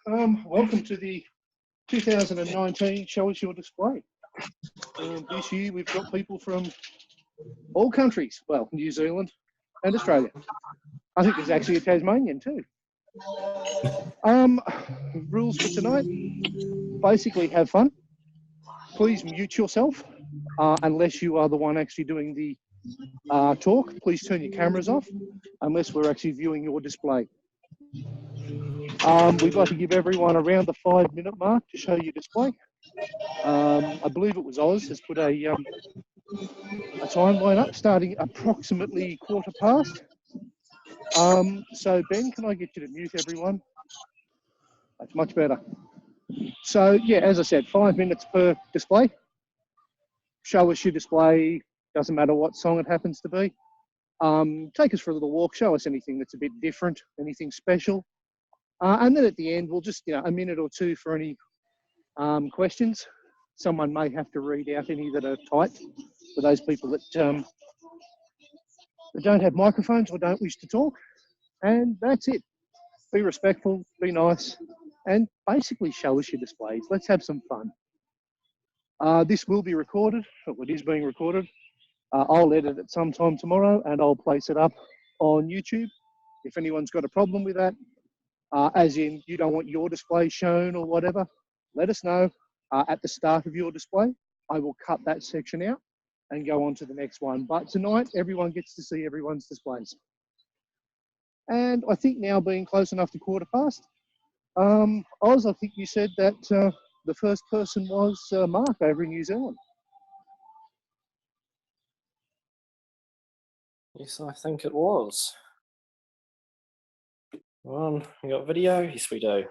Welcome to the 2019 Show Us Your Display. This year we've got people from all countries, well, New Zealand and Australia. I think there's actually a Tasmanian too. Rules for tonight, basically have fun. Please mute yourself unless you are the one actually doing the talk. Please turn your cameras off unless we're actually viewing your display. We'd like to give everyone around the 5-minute mark to show your display. I believe it was Oz has put a timeline up starting approximately 1/4 past. So Ben, can I get you to mute everyone? That's much better. So yeah, as I said, 5 minutes per display. Show us your display, doesn't matter what song it happens to be. Take us for a little walk, show us anything that's a bit different, anything special. And then at the end, we'll just, a minute or two for any questions. Someone may have to read out any that are typed for those people that don't have microphones or don't wish to talk. And that's it. Be respectful, be nice, and basically show us your displays. Let's have some fun. This will be recorded, it is being recorded. I'll edit it sometime tomorrow and I'll place it up on YouTube. If anyone's got a problem with that, as in you don't want your display shown or whatever, let us know at the start of your display. I will cut that section out and go on to the next one. But tonight, everyone gets to see everyone's displays. And I think now being close enough to 1/4 past, Oz, I think you said that the first person was Mark over in New Zealand. Yes, I think it was. We got video? Yes, we do.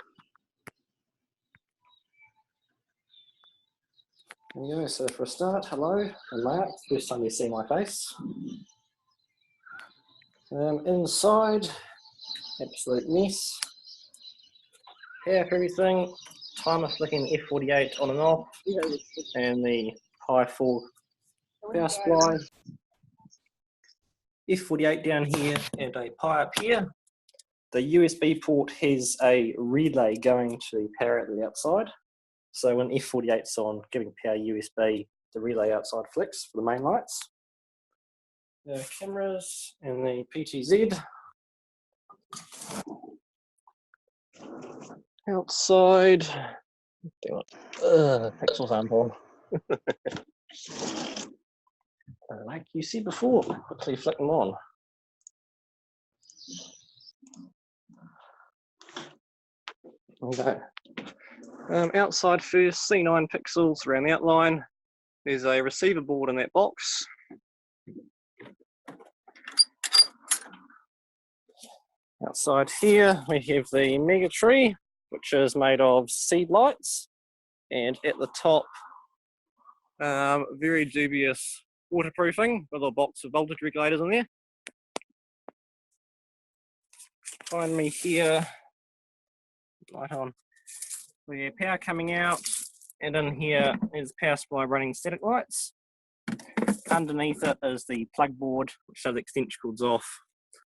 There you go. So for a start, hello, I'm Mark. First time you see my face. Inside, absolute mess. Power for everything. Timer flicking F48 on and off, and the high 4 power supply. F48 down here and a pi up here. The USB port has a relay going to power at the outside. So when F48's on, giving power USB, the relay outside flicks for the main lights. The cameras and the PTZ. Outside, pixels aren't on. Like you said before, quickly flick them on. Okay. Outside first, C9 pixels around the outline. There's a receiver board in that box. Outside here, we have the Mega Tree, which is made of seed lights. And at the top, very dubious waterproofing with a box of voltage regulators in there. Behind me here, light on. We have power coming out, and in here is power supply running static lights. Underneath it is the plug board, which shows the extension cords off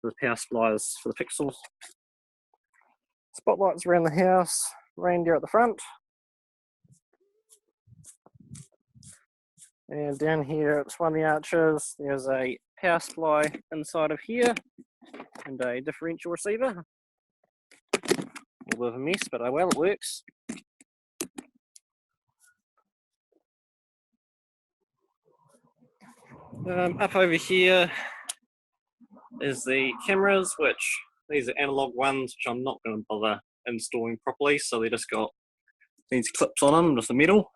for the power supplies for the pixels. Spotlights around the house, reindeer at the front. And down here, it's one of the arches. There's a power supply inside of here and a differential receiver. A little bit of a mess, but oh well, it works. Up over here is the cameras, which these are analog ones, which I'm not going to bother installing properly, so they just got these clips on them, just the metal.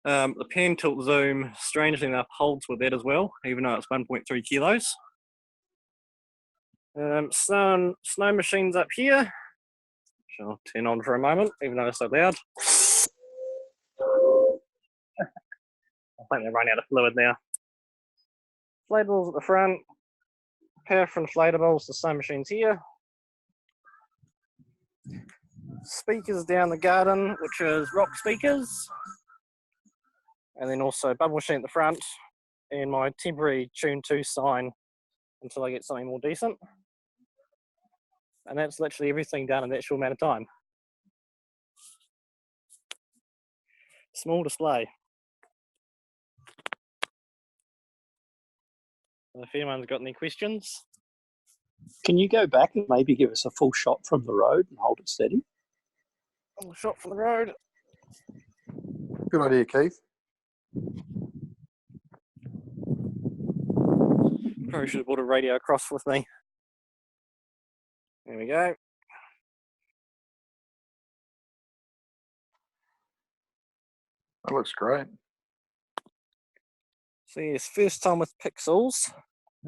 The pan tilt zoom, strangely enough, holds with that as well, even though it's 1.3 kilos. Snow machines up here, which I'll turn on for a moment, even though it's so loud. I think they've run out of fluid now. Inflatables at the front, power for inflatables, the snow machines here. Speakers down the garden, which is rock speakers. And then also bubble machine at the front, and my temporary tune 2 sign until I get something more decent. And that's literally everything done in that short amount of time. Small display. If anyone's got any questions. Can you go back and maybe give us a full shot from the road and hold it steady? Full shot from the road. Good idea, Keith. Probably should have brought a radio across with me. There we go. That looks great. So yes, first time with pixels.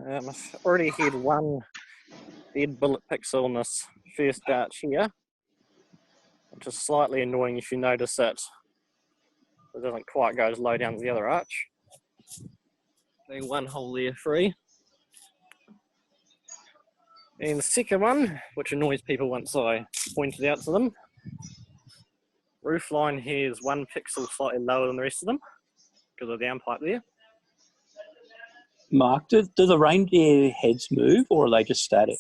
I've already had one dead bullet pixel in this first arch here, which is slightly annoying if you notice it. It doesn't quite go as low down as the other arch. Only one hole there free. And the second one, which annoys people once I point it out to them, roof line here is 1 pixel slightly lower than the rest of them because of the downpipe there. Mark, do the reindeer heads move or are they just static?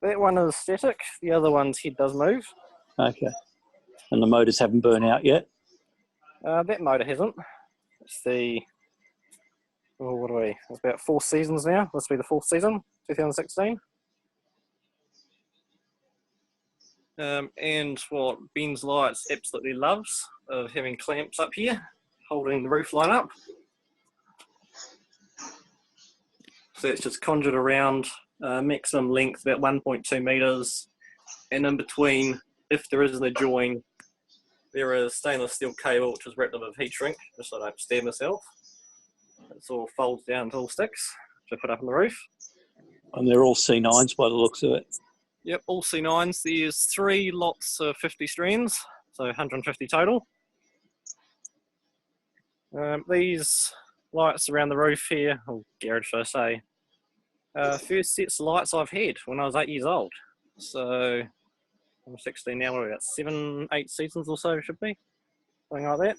That one is static, the other one's head does move. Okay. And the motors haven't burnt out yet? That motor hasn't. It's the, oh, what are we? It's about 4 seasons now. This will be the 4th season, 2016. And what Benslights absolutely loves of having clamps up here, holding the roof line up. So it's just conjured around, maximum length about 1.2 meters, and in between, if there isn't a join, there is stainless steel cable which is wrapped up with heat shrink, just so I don't stab myself. It's all folds down until it sticks, which I put up on the roof. And they're all C9s by the looks of it. Yep, all C9s. There's 3 lots of 50 strands, so 150 total. These lights around the roof here, or garage should I say, first sets of lights I've had when I was 8 years old. So I'm 16 now, we're about 7, 8 seasons or so should be, something like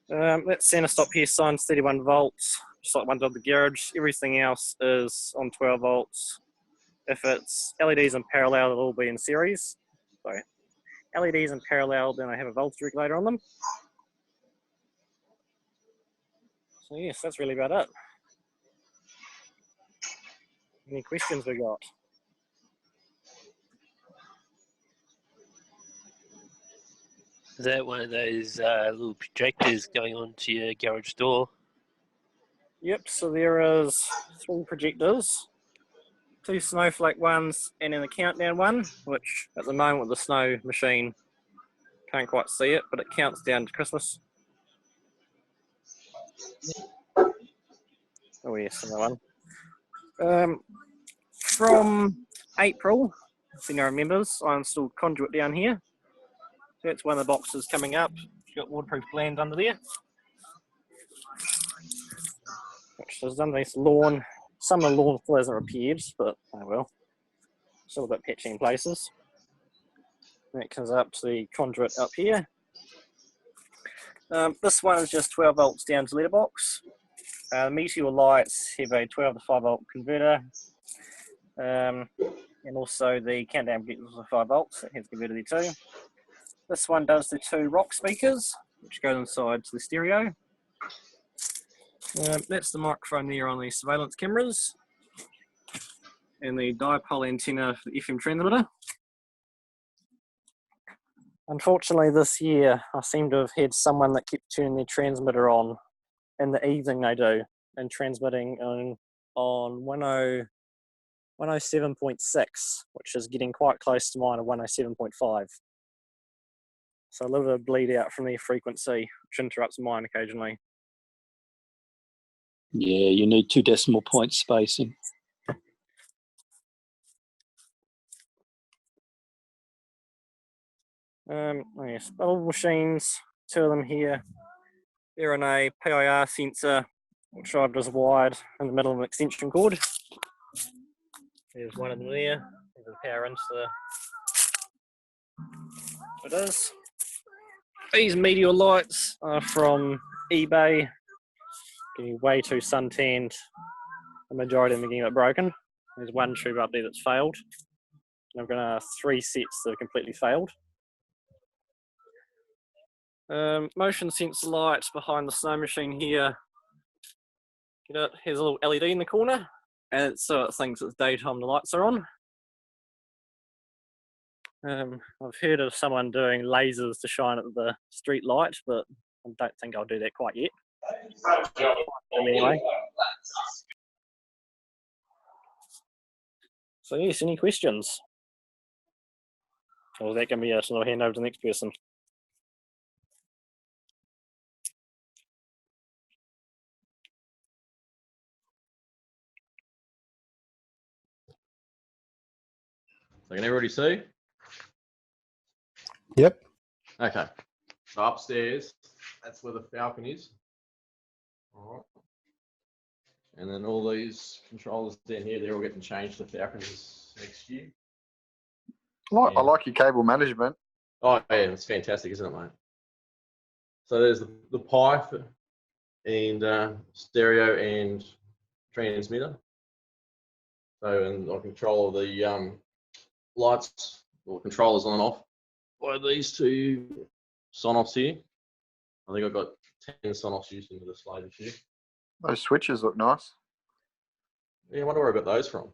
that. That centre stop here signs 31 volts, just like one did the garage. Everything else is on 12 volts. If it's LEDs in parallel, it'll all be in series. Sorry, LEDs in parallel, then I have a voltage regulator on them. So yes, that's really about it. Any questions we got? Is that one of those little projectors going onto your garage door? Yep, so there is 3 projectors. 2 snowflake ones and then a countdown one, which at the moment with the snow machine, can't quite see it, but it counts down to Christmas. Oh yes, another one. From April, if anyone remembers, I installed conduit down here. So that's one of the boxes coming up. It's got waterproof gland under there, which is underneath the lawn. Some of the lawn still hasn't repaired, but oh well. Still a bit patchy in places. That comes up to the conduit up here. This one is just 12 volts down to letterbox. The meteor lights have a 12 to 5 volt converter. And also the countdown gets 5 volts. It has a converter there too. This one does the 2 rock speakers, which go inside to the stereo. That's the microphone there on the surveillance cameras. And the dipole antenna for the FM transmitter. Unfortunately this year I seem to have had someone that kept turning their transmitter on in the evening they do, and transmitting on 107.6, which is getting quite close to mine of 107.5. So a little bit of bleed out from their frequency, which interrupts mine occasionally. Yeah, you need 2 decimal point spacing. Yes, bulb machines, 2 of them here. They're on a PIR sensor, which I've just wired in the middle of an extension cord. There's one of them there. There's the power into the... It is. These meteor lights are from eBay. Getting way too suntanned. The majority of them are getting a bit broken. There's one tube up there that's failed. And I've got 3 sets that have completely failed. Motion sensor lights behind the snow machine here. Here's a little LED in the corner, and so it thinks it's daytime, the lights are on. I've heard of someone doing lasers to shine at the street light, but I don't think I'll do that quite yet. Anyway. So yes, any questions? Or is that going to be us, and I'll hand over to the next person? So can everybody see? Yep. Okay. So upstairs, that's where the Falcon is. All right. And then all these controllers down here, they're all getting changed to Falcons next year. I like your cable management. Oh yeah, it's fantastic, isn't it, mate? So there's the pipe and stereo and transmitter. So and I control the lights or controllers on and off by these two Sonos here. I think I've got 10 Sonos used in the display this year. Those switches look nice. Yeah, I wonder where I got those from.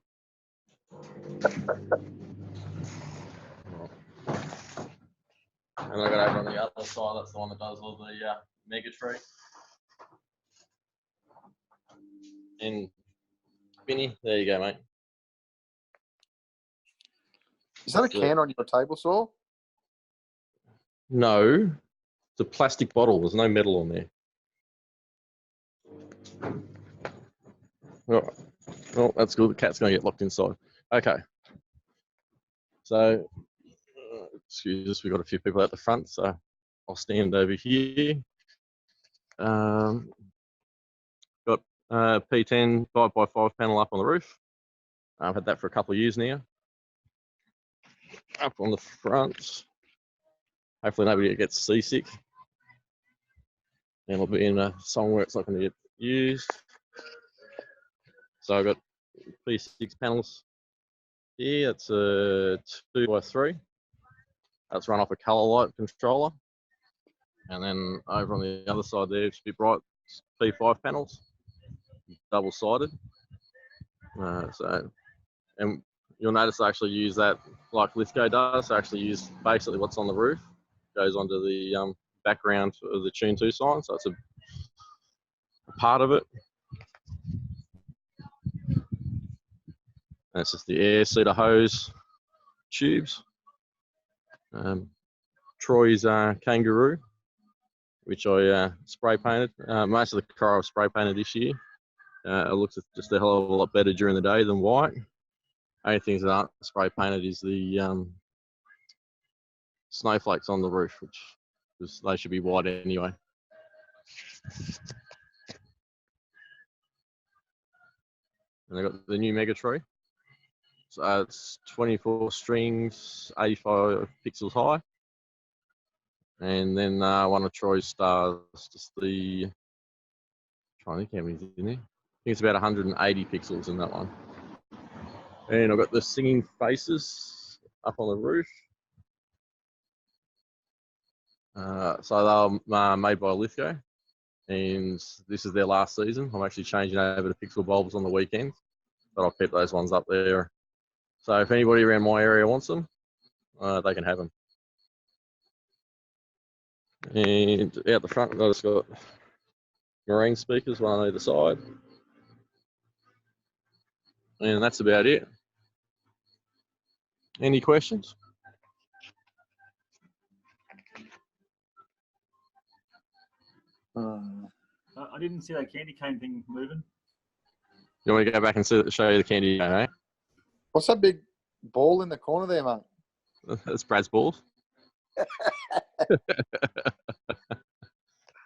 And I got over on the other side, that's the one that does all the mega tree. And Vinny, there you go, mate. Is that a That's can on your table saw? No, it's a plastic bottle. There's no metal on there. Oh, that's good. The cat's going to get locked inside. Okay. So, excuse us, we've got a few people at the front, so I'll stand over here. Got P10 5x5 panel up on the roof. I've had that for a couple of years now. Up on the front. Hopefully nobody gets seasick. And it'll be in a song where it's not going to get used. So I've got P6 panels here. It's a 2x3. That's run off a colour light controller. And then over on the other side there, it should be bright P5 panels, double-sided. And you'll notice I actually use that like Lithgow does. I actually use basically what's on the roof, goes onto the background of the Tune 2 sign, so it's a part of it. And it's just the air cedar hose tubes. Troy's Kangaroo, which I spray painted. Most of the car I've spray painted this year. It looks just a hell of a lot better during the day than white. Only things that aren't spray painted is the snowflakes on the roof, which they should be white anyway. And I've got the new Mega Tree. So it's 24 strings, 85 pixels high. And then one of Troy's stars, just the, I'm trying to think how many's in there. I think it's about 180 pixels in that one. And I've got the singing faces up on the roof. So they're made by Lithgow, and this is their last season. I'm actually changing over to pixel bulbs on the weekend, but I'll keep those ones up there. So if anybody around my area wants them, they can have them. And out the front, I've just got marine speakers, one on either side. And that's about it. Any questions? I didn't see that candy cane thing moving. You want me to go back and show you the candy cane, eh? What's that big ball in the corner there, mate? That's Brad's balls.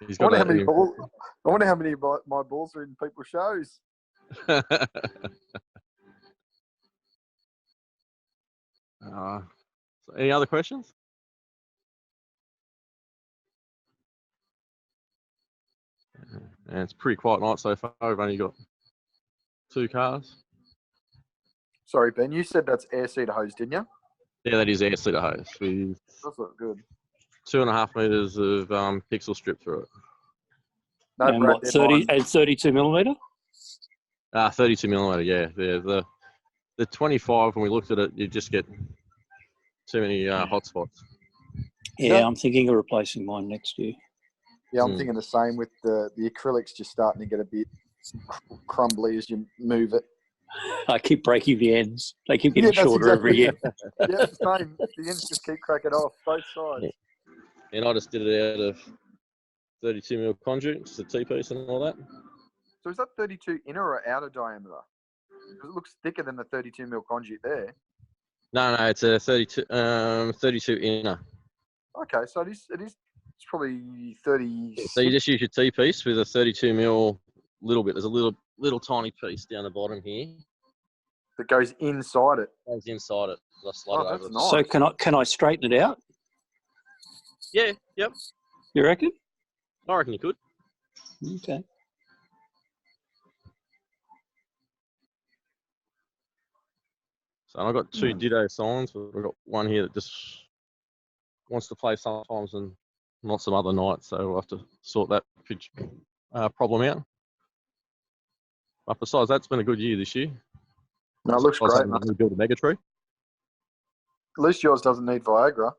He's I wonder got how many of my balls are in people's shows. So any other questions? And it's pretty quiet night so far. We've only got 2 cars. Sorry, Ben, you said that's air cedar hose, didn't you? Yeah, that is air cedar hose. Does look good. 2.5 meters of pixel strip through it. No, And Brad, what, they're 30 mine. and 32 millimeter? 32 millimeter, yeah. The 25, when we looked at it, you just get too many hotspots. Yeah, No. I'm thinking of replacing mine next year. Yeah, I'm Hmm. thinking the same with the acrylics just starting to get a bit crumbly as you move it. I keep breaking the ends. They keep getting Yeah, that's shorter every year. Yeah, same. The ends just keep cracking off, both sides. Yeah. And I just did it out of 32 mil conduit, just a T-piece and all that. So is that 32 inner or outer diameter? Because it looks thicker than the 32 mil conduit there. No, it's a 32 inner. Okay, so it's probably 36. So you just use your T-piece with a 32 mil little bit. There's a little tiny piece down the bottom here. that goes inside it. Goes inside it. I slide Oh, it over. that's the- nice. So can I straighten it out? Yeah, yep. You reckon? I reckon you could. Okay. So I've got two Ditto signs, but I've got one here that just wants to play sometimes and not some other nights. So we'll have to sort that problem out. But besides that, it's been a good year this year. No, it looks great, mate. We built a mega tree. At least yours doesn't need Viagra.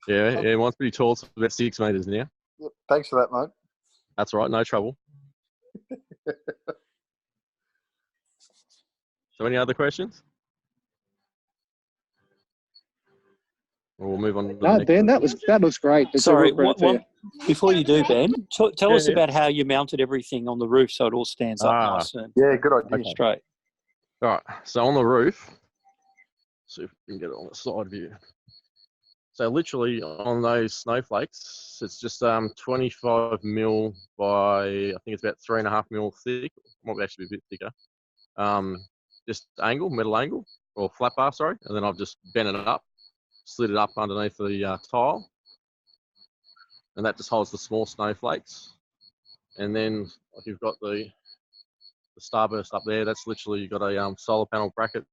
yeah, mine's pretty tall. It's about 6 meters now. Yep, thanks for that, mate. That's right, no trouble. So any other questions? Or we'll move on to the No, next Ben, one. that looks great. It's a real Sorry, credit to you. before you do, Ben, tell us Yeah. about how you mounted everything on the roof so it all stands up Ah. nice and Yeah, good idea. straight. All right, so on the roof, see if we can get it on the side view. So literally on those snowflakes, it's just 25 mil by, I think it's about 3.5 mil thick. Might actually be a bit thicker. Just metal angle, or flat bar, sorry. And then I've just bent it up, slid it up underneath the tile. And that just holds the small snowflakes. And then like you've got the starburst up there. That's literally, you've got a solar panel bracket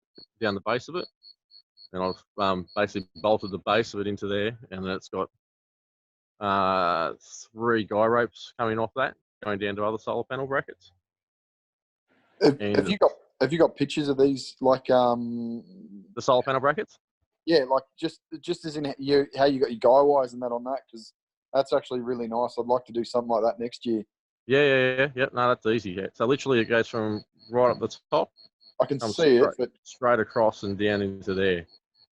down the base of it. And I've basically bolted the base of it into there, and then it's got 3 guy ropes coming off that, going down to other solar panel brackets. Have you got pictures of these, like The solar panel brackets? yeah, like just as in how you got your guy wires and that on that, because that's actually really nice. I'd like to do something like that next year. Yeah. No, that's easy. Yeah. So literally, it goes from right up the top, I can comes see it, but straight across and down into there,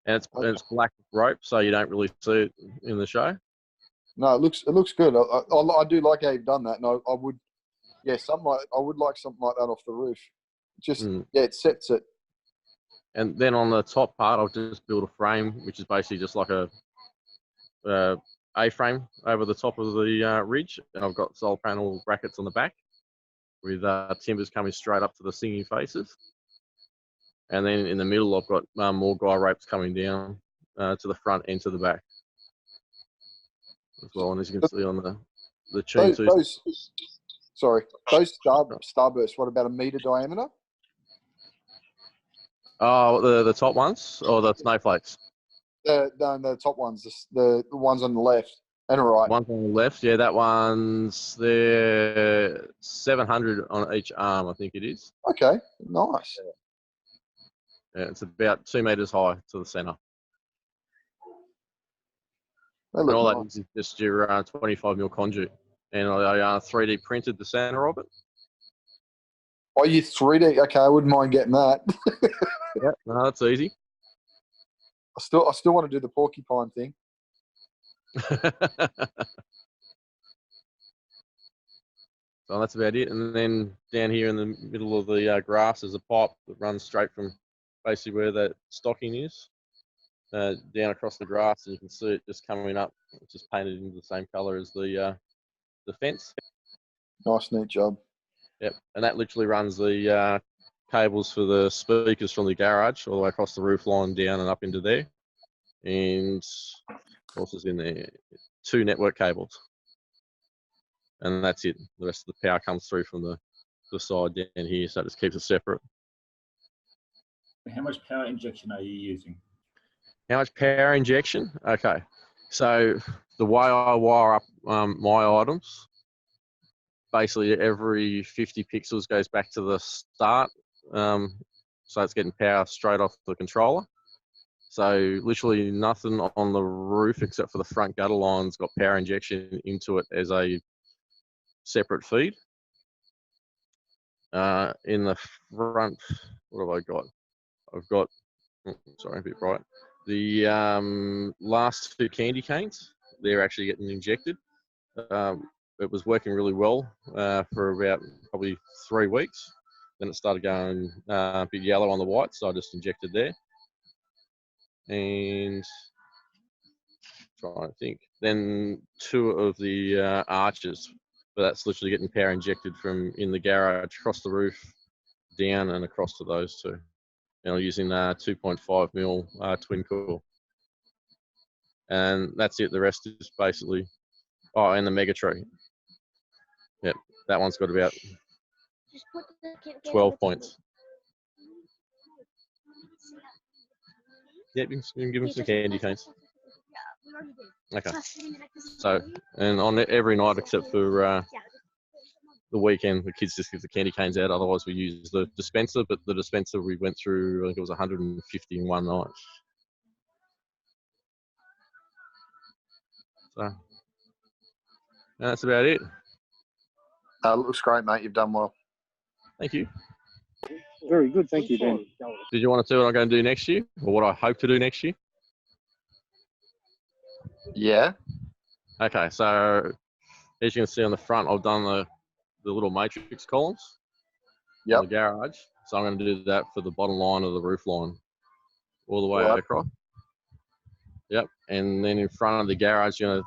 and it's black rope, so you don't really see it in the show. no, it looks good. I do like how you've done that, and I would like something like that off the roof. Just yeah, it sets it. And then on the top part, I'll just build a frame, which is basically just like a A-frame over the top of the ridge, and I've got solar panel brackets on the back with timbers coming straight up to the singing faces. And then in the middle, I've got more guy ropes coming down to the front and to the back as well. And as you can see on the chain too. Those starbursts, what about a meter diameter? Oh, the top ones or the snowflakes? The top ones, the ones on the left and right. One on the left, yeah, that one's there 700 on each arm, I think it is. Okay, nice. Yeah, it's about 2 meters high to the center. They And look all nice. that is just your 25 mil conduit. And I 3D printed the center of it. Oh, you 3D? Okay, I wouldn't mind getting that. Yeah, no, that's easy. I still want to do the porcupine thing. So that's about it. And then down here in the middle of the grass is a pipe that runs straight from basically where that stocking is down across the grass, and you can see it just coming up. It's just painted into the same color as the fence. Nice, neat job. Yep, and that literally runs the cables for the speakers from the garage all the way across the roof line down and up into there. And what else is in there? 2 network cables. And that's it. The rest of the power comes through from the side down here, so it just keeps it separate. How much power injection are you using? How much power injection? Okay, so the way I wire up my items, basically every 50 pixels goes back to the start, so it's getting power straight off the controller. So literally nothing on the roof except for the front gutter line's got power injection into it as a separate feed. In the front, what have I got? I've got, sorry, a bit bright. The last two candy canes, they're actually getting injected. It was working really well for about probably 3 weeks. Then it started going a bit yellow on the white, so I just injected there. And trying to think. Then 2 of the arches, but that's literally getting power injected from in the garage, across the roof, down and across to those 2. And I'm using 2.5mm twin core. And that's it. The rest is basically, oh, and the mega tree. Yep, that one's got about 12 points. Yep, you can give him some candy canes. Okay. So, and on every night except for the weekend, the kids just give the candy canes out. Otherwise, we use the dispenser, but the dispenser we went through, I think it was 150 in one night. So, that's about it. Looks great, mate. You've done well. Thank you. Very good, thank you, Ben. Did you want to see what I'm going to do next year, or what I hope to do next year? Yeah. Okay, so as you can see on the front, I've done the little matrix columns on the garage. So I'm going to do that for the bottom line of the roof line, all the way across. Yep, and then in front of the garage, we're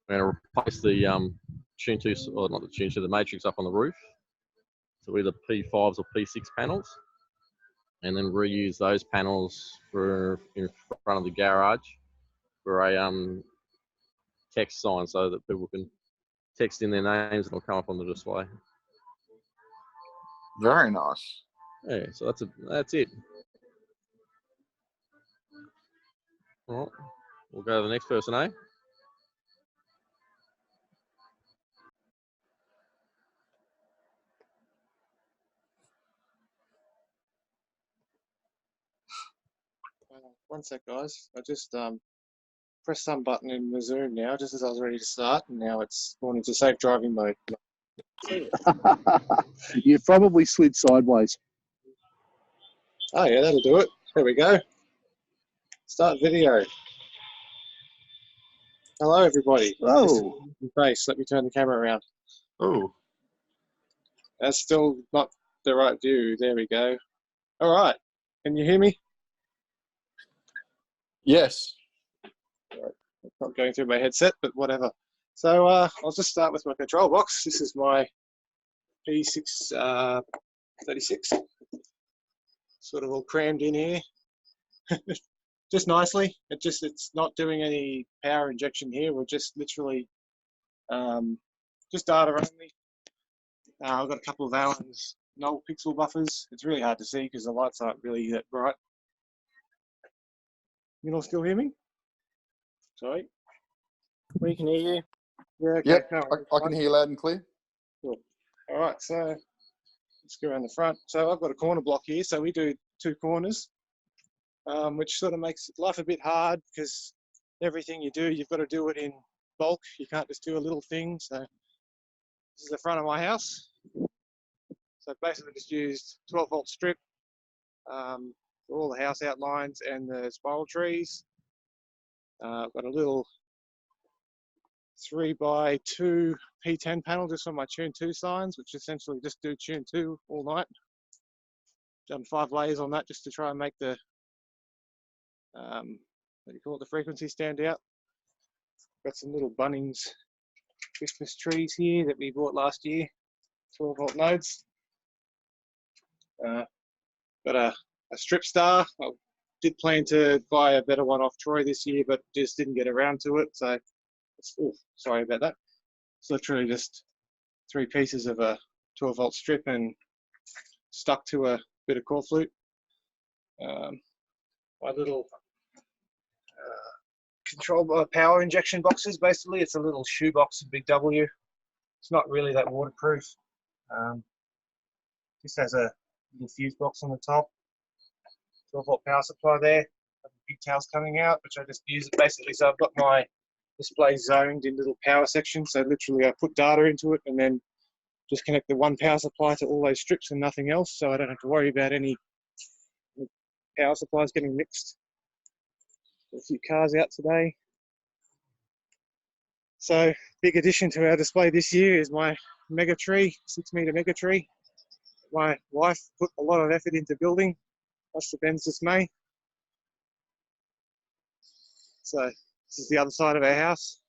going to replace the tune 2, or not the tune 2, the matrix up on the roof. So either P5s or P6 panels, and then reuse those panels for in front of the garage for a text sign, so that people can text in their names and it'll come up on the display. Very nice. Yeah, so that's it. All right, we'll go to the next person, eh? One sec, guys. I just pressed some button in the Zoom now, just as I was ready to start, and now it's gone into safe driving mode. You've probably slid sideways. Oh yeah, that'll do it. There we go. Start video. Hello, everybody. Oh. Face. Let me turn the camera around. Oh. That's still not the right view. There we go. All right. Can you hear me? Yes. Not going through my headset, but whatever. So I'll just start with my control box. This is my P6 36. Sort of all crammed in here. Just nicely. It's not doing any power injection here. We're just literally just data only. I've got a couple of Allen's null pixel buffers. It's really hard to see because the lights aren't really that bright. You all still hear me? Sorry. We can hear you. Yeah, okay. Yep, No, I can hear you loud and clear. Cool. All right, so let's go around the front. So I've got a corner block here. So we do 2 corners, which sort of makes life a bit hard because everything you do, you've got to do it in bulk. You can't just do a little thing. So this is the front of my house. So basically just used 12-volt strip for all the house outlines and the spiral trees. I've got a little 3x2 P10 panel just on my Tune 2 signs, which essentially just do Tune 2 all night. Done 5 layers on that just to try and make the what do you call it, the frequency stand out. Got some little Bunnings Christmas trees here that we bought last year, 12-volt nodes. Got a strip star. I did plan to buy a better one off Troy this year, but just didn't get around to it. So, sorry about that. It's literally just 3 pieces of a 12-volt strip and stuck to a bit of core flute. My little control power injection boxes. Basically, it's a little shoe box, a big W. It's not really that waterproof. This has a little fuse box on the top. 12-volt power supply there. Big tails coming out, which I just use it basically. So I've got my display zoned in little power sections. So literally, I put data into it and then just connect the one power supply to all those strips and nothing else. So I don't have to worry about any power supplies getting mixed. A few cars out today. So big addition to our display this year is my mega tree, 6-meter mega tree. My wife put a lot of effort into building, much to Ben's dismay. So this is the other side of our house.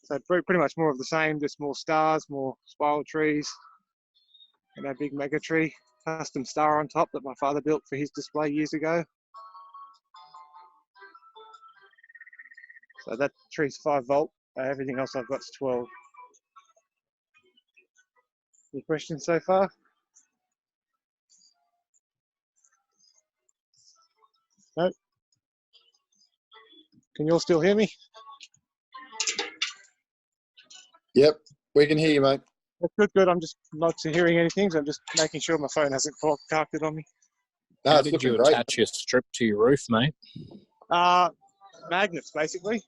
So pretty much more of the same, just more stars, more spiral trees, and our big mega tree, custom star on top that my father built for his display years ago. So that tree's 5 volt. Everything else I've got is 12. Any questions so far? No? Can you all still hear me? Yep, we can hear you, mate. Good, good. I'm just not hearing anything, so I'm just making sure my phone hasn't carked it on me. No, How it's did looking you great. attach your strip to your roof, mate? Magnets, basically.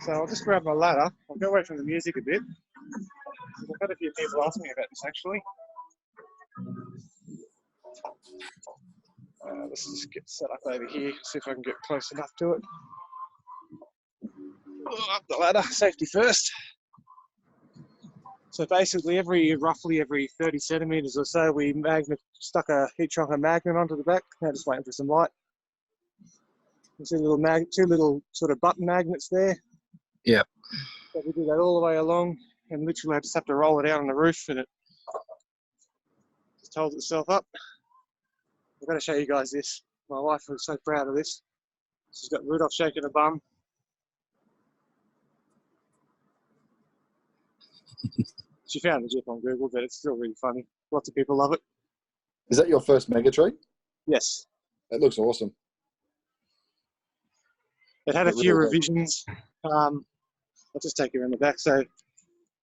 So I'll just grab my ladder. I'll go away from the music a bit. I've had a few people ask me about this, actually. Let's just get set up over here, see if I can get close enough to it. Up the ladder, safety first. So basically, roughly every 30 centimeters or so, we stuck a heat shrunker magnet onto the back. Now just waiting for some light. You see two little sort of button magnets there. Yeah. So we do that all the way along, and literally I just have to roll it out on the roof, and it just holds itself up. I've got to show you guys this. My wife was so proud of this. She's got Rudolph shaking her bum. She found the GIF on Google, but it's still really funny. Lots of people love it. Is that your first mega tree? Yes. That looks awesome. It had a It few really does. revisions. I'll just take you around the back. So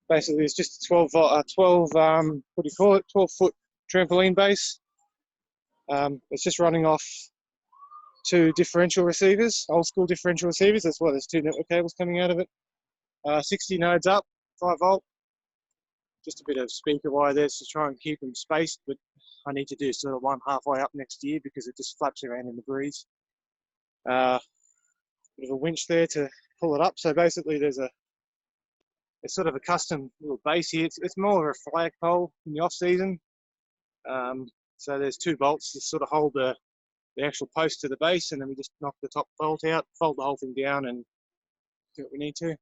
basically, it's just a 12-foot trampoline base. It's just running off 2 differential receivers, old school differential receivers. That's why there's 2 network cables coming out of it. 60 nodes up, 5 volt. Just a bit of speaker wire there to try and keep them spaced, but I need to do sort of one halfway up next year because it just flaps around in the breeze. Bit of a winch there to pull it up. So basically it's sort of a custom little base here. It's more of a flagpole in the off season. So there's 2 bolts to sort of hold the actual post to the base, and then we just knock the top bolt out, fold the whole thing down, and do what we need to.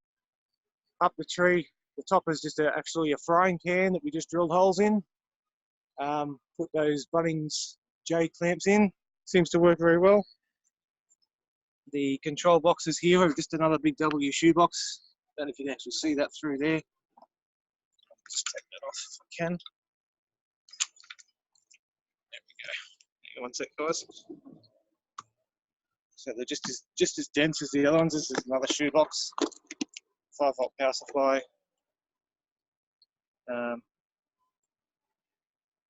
Up the tree, the top is just actually a frying pan that we just drilled holes in. Put those Bunnings J clamps in. Seems to work very well. The control boxes here are just another big W shoe box. I don't know if you can actually see that through there. Just take that off if I can. There we go. Hang on one sec, guys. So they're just as dense as the other ones. This is another shoe box. 5 volt power supply.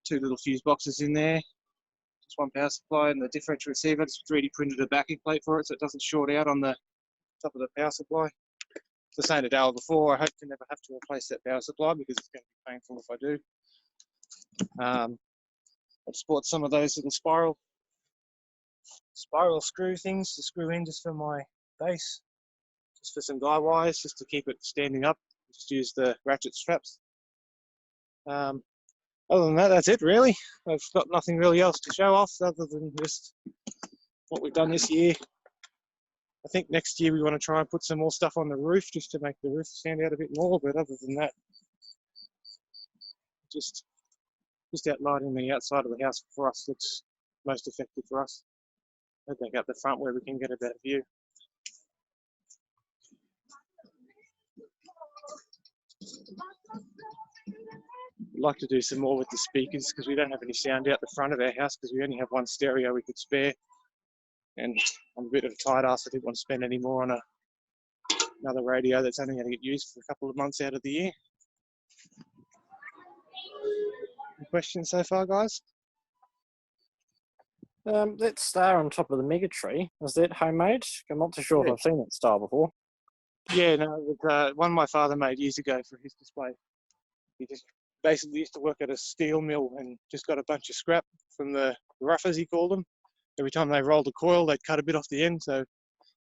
2 little fuse boxes in there. Just 1 power supply and the differential receiver. Just 3D printed a backing plate for it so it doesn't short out on the top of the power supply. As I was saying to Dale before, I hope to never have to replace that power supply because it's going to be painful if I do. I've just bought some of those little spiral screw things to screw in just for my base, just for some guy wires, just to keep it standing up. Just use the ratchet straps. Other than that, that's it really. I've got nothing really else to show off other than just what we've done this year. I think next year we want to try and put some more stuff on the roof just to make the roof stand out a bit more, but other than that, just outlining the outside of the house for us looks most effective for us. I think up the front where we can get a better view. I'd like to do some more with the speakers because we don't have any sound out the front of our house because we only have 1 stereo we could spare. and I'm a bit of a tight ass. I didn't want to spend any more on another radio that's only going to get used for a couple of months out of the year. Any questions so far, guys? That star on top of the mega tree, is that homemade? I'm not too sure Yeah. if I've seen that star before. Yeah, no, it was, one my father made years ago for his display. He just basically used to work at a steel mill and just got a bunch of scrap from the roughers, he called them. Every time they rolled a coil, they'd cut a bit off the end. So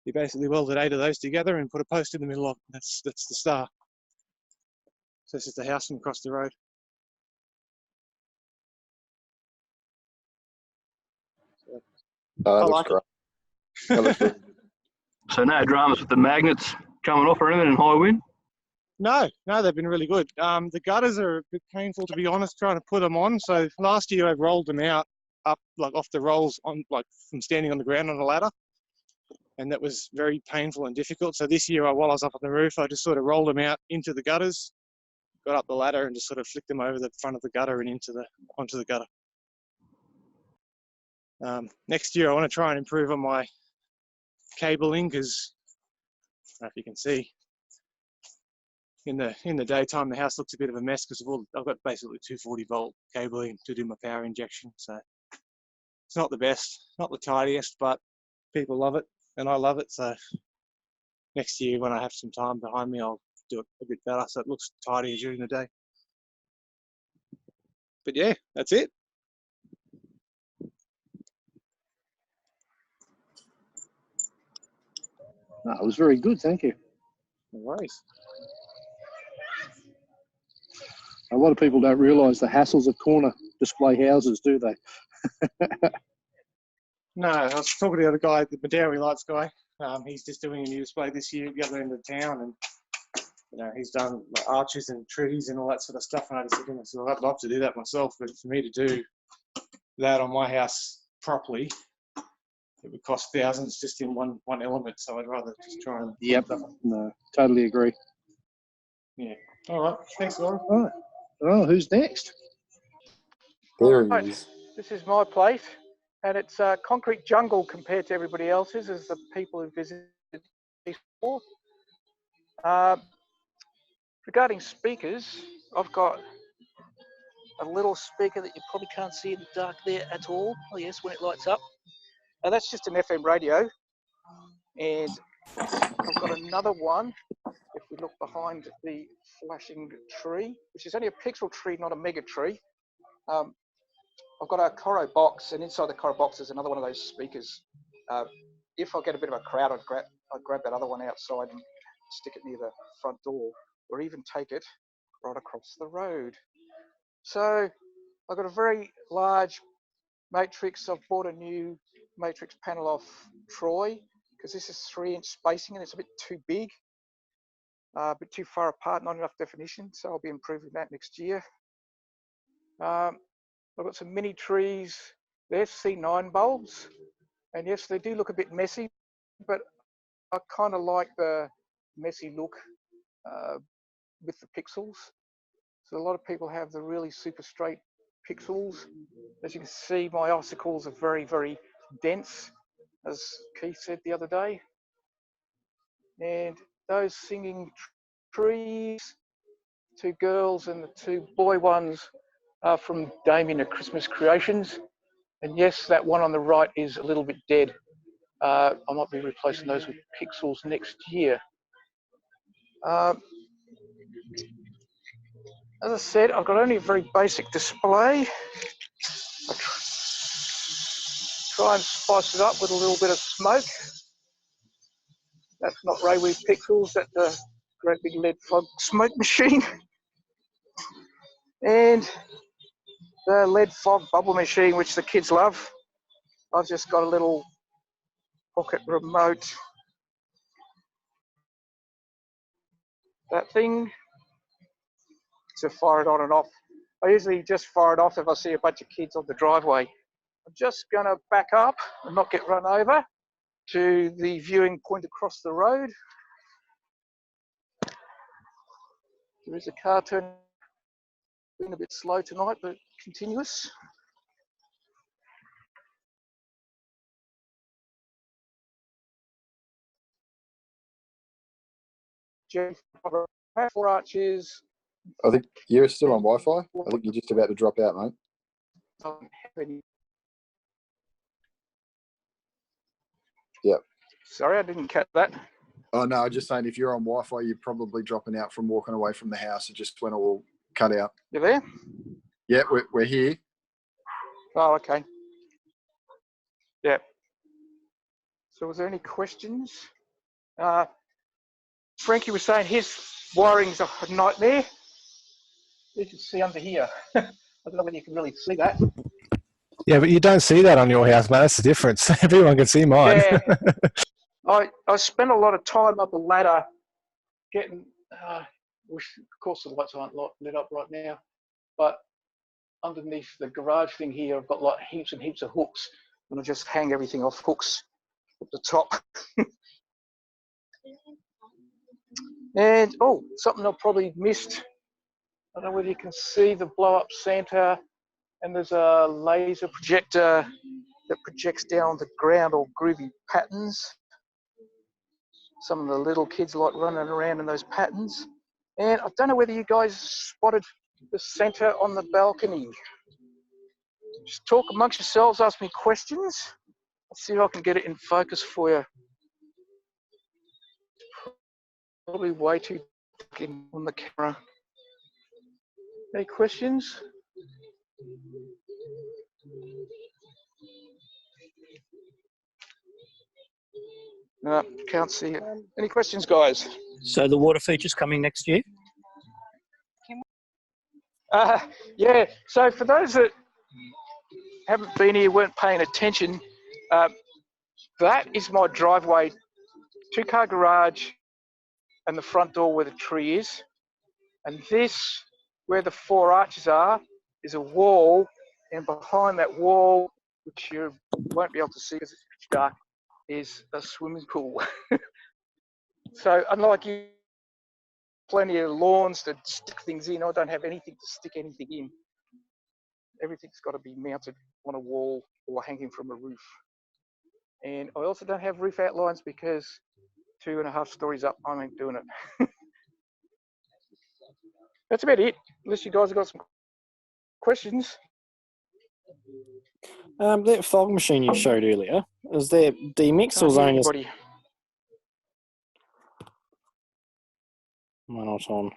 he basically welded 8 of those together and put a post in the middle of it. That's the star. So this is the house from across the road. Oh, that I looks like it. great. That looks really good. So no dramas with the magnets coming off or anything in high wind? No, they've been really good. The gutters are a bit painful, to be honest, trying to put them on. So last year I rolled them out up like off the rolls on like from standing on the ground on a ladder, and that was very painful and difficult. So this year, while I was up on the roof, I just sort of rolled them out into the gutters, got up the ladder, and just sort of flicked them over the front of the gutter and onto the gutter. Next year I want to try and improve on my cabling because I don't know if you can see. In the daytime, the house looks a bit of a mess because I've got basically 240 volt cabling to do my power injection. So it's not the best, not the tidiest, but people love it and I love it. So next year when I have some time behind me, I'll do it a bit better so it looks tidier during the day. But yeah, that's it. No, it was very good, thank you. No worries. A lot of people don't realise the hassles of corner display houses, do they? No, I was talking to the other guy, the DarylLights guy. He's just doing a new display this year at the other end of town, and he's done like arches and trees and all that sort of stuff. And I just said to him, so I'd love to do that myself, but for me to do that on my house properly, it would cost thousands just in one element. So I'd rather just try and No, totally agree. Yeah. All right. Thanks, Lauren. All right. Oh, who's next? There Right, he is. this is my place, and it's a concrete jungle compared to everybody else's, as the people who visited before. Regarding speakers, I've got a little speaker that you probably can't see in the dark there at all. Oh yes, when it lights up. Now that's just an FM radio, and I've got another one. If we look behind the flashing tree, which is only a pixel tree, not a mega tree. I've got a Coro box, and inside the Coro box is another one of those speakers. If I get a bit of a crowd, I'd grab that other one outside and stick it near the front door, or even take it right across the road. So I've got a very large matrix. I've bought a new matrix panel off Troy because this is 3-inch spacing and it's a bit too big, a bit too far apart, not enough definition. So I'll be improving that next year. I've got some mini trees. They're C9 bulbs, and yes, they do look a bit messy, but I kind of like the messy look with the pixels. So a lot of people have the really super straight pixels. As you can see, my icicles are very, very dense, as Keith said the other day. And those singing trees, 2 girls and the 2 boy ones, are from Damien at Christmas Creations. And yes, that one on the right is a little bit dead. I might be replacing those with pixels next year. As I said, I've got only a very basic display. I try and spice it up with a little bit of smoke. That's not Rayweave pixels, that's a great big lead fog smoke machine. And the lead fog bubble machine, which the kids love. I've just got a little pocket remote. That thing to fire it on and off. I usually just fire it off if I see a bunch of kids on the driveway. I'm just going to back up and not get run over to the viewing point across the road. There is a car turning, being a bit slow tonight, but continuous. Four arches. I think you're still on Wi-Fi. I think you're just about to drop out, mate. Don't have any. Yep. Sorry, I didn't catch that. Oh no, I'm just saying if you're on Wi-Fi, you're probably dropping out from walking away from the house. It just went all cut out. You there? Yeah, we're here. Oh, okay. Yeah. So was there any questions? Frankie was saying his wiring's a nightmare. You can see under here. I don't know whether you can really see that. Yeah, but you don't see that on your house, man. That's the difference. Everyone can see mine. Yeah. I spent a lot of time up the ladder getting, which of course the lights aren't lit up right now, but underneath the garage thing here, I've got like heaps and heaps of hooks, and I just hang everything off hooks at the top. And, oh, something I probably missed. I don't know whether you can see the blow-up Santa, and there's a laser projector that projects down the ground all groovy patterns. Some of the little kids like running around in those patterns. And I don't know whether you guys spotted the Santa on the balcony. Just talk amongst yourselves, ask me questions. I'll see if I can get it in focus for you. Probably way too dark on the camera. Any questions? No, can't see it. Any questions, guys? So the water feature's coming next year? Yeah, so for those that haven't been here, weren't paying attention, that is my driveway, two-car garage, and the front door where the tree is. And this, where the four arches are, is a wall, and behind that wall, which you won't be able to see because it's pitch dark, is a swimming pool. So unlike you, plenty of lawns to stick things in, I don't have anything to stick anything in. Everything's got to be mounted on a wall or hanging from a roof. And I also don't have roof outlines because 2.5 stories up, I ain't doing it. That's about it, unless you guys have got some questions. That fog machine you showed earlier, is that DMX or Can't hear Zonus? anybody. Am I not on?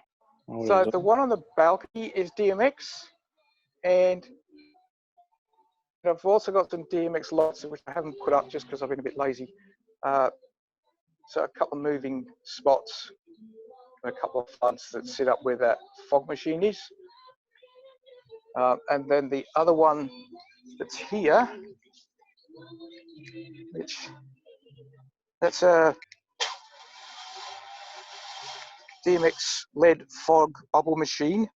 Oh, So where is the it? one on the balcony is DMX, and I've also got some DMX lights which I haven't put up just because I've been a bit lazy. So a couple of moving spots, and a couple of fronts that sit up where that fog machine is. And then the other one that's here, that's a DMX LED fog bubble machine,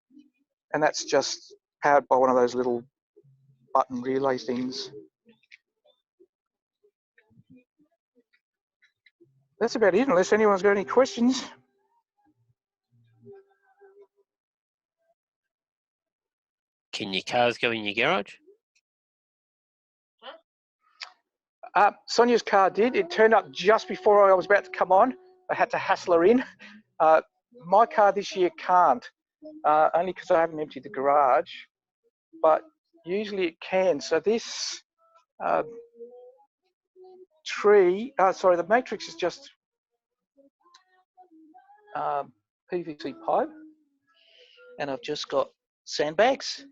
and that's just powered by one of those little button relay things. That's about it, unless anyone's got any questions. Can your cars go in your garage? Sonia's car did. It turned up just before I was about to come on. I had to hassle her in. My car this year can't, only because I haven't emptied the garage, but usually it can. So this the matrix is just PVC pipe, and I've just got sandbags.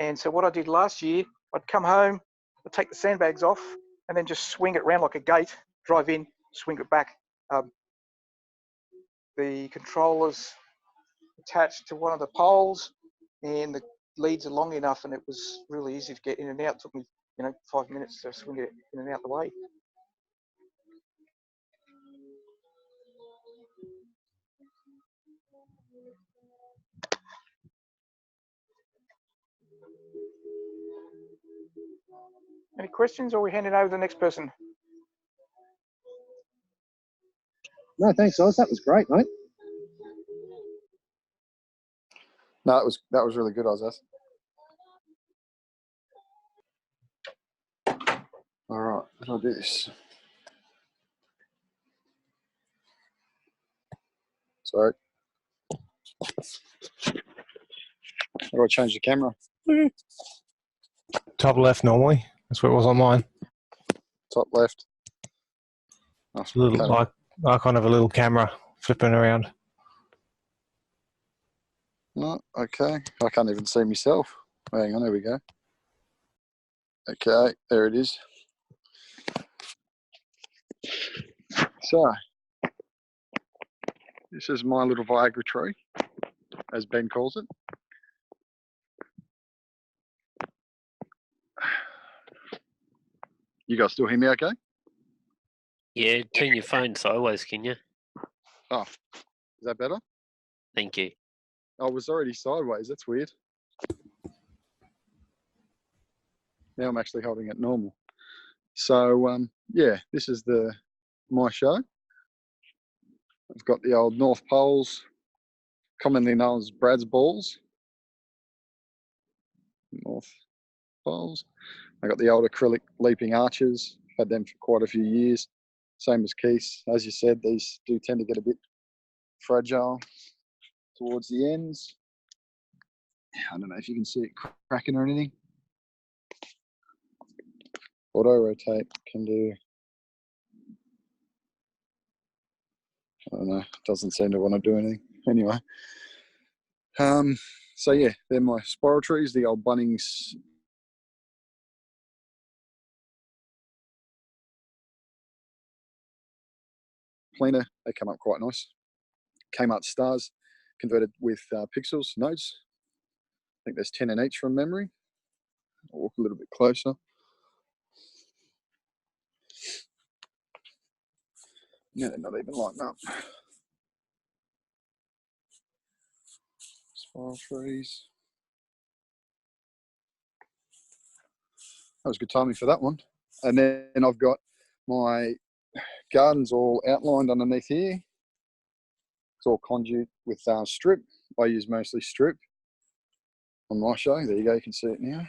And so what I did last year, I'd come home, I'd take the sandbags off, and then just swing it around like a gate, drive in, swing it back. The controller's attached to one of the poles, and the leads are long enough, and it was really easy to get in and out. It took me, 5 minutes to swing it in and out the way. Any questions, or we hand it over to the next person? No, thanks, Oz. That was great, mate. No, that was really good, OzAz. All right, I'll do this. Sorry. How do I change the camera? Top left normally. That's what it was on mine. Top left. Oh, It's a little icon of a little camera flipping around. No, okay. I can't even see myself. Hang on, there we go. Okay, there it is. So, this is my little Viagra tree, as Ben calls it. You guys still hear me okay? Yeah, turn your phone sideways, can you? Oh, is that better? Thank you. I was already sideways. That's weird. Now I'm actually holding it normal. So, yeah, this is my show. I've got the old North Poles, commonly known as Brad's balls. North Poles. I got the old acrylic leaping arches. Had them for quite a few years. Same as Keith's. As you said, these do tend to get a bit fragile towards the ends. I don't know if you can see it cracking or anything. Auto rotate can do. I don't know. Doesn't seem to want to do anything. Anyway. So yeah, they're my spiral trees, the old Bunnings cleaner. They come up quite nice. Kmart stars converted with pixels nodes. I think there's 10 in each from memory. I'll walk a little bit closer. No, they're not even lighting up. Spiral trees. That was good timing for that one. And then I've got my gardens all outlined underneath here. It's all conduit with strip. I use mostly strip on my show. There you go, you can see it now.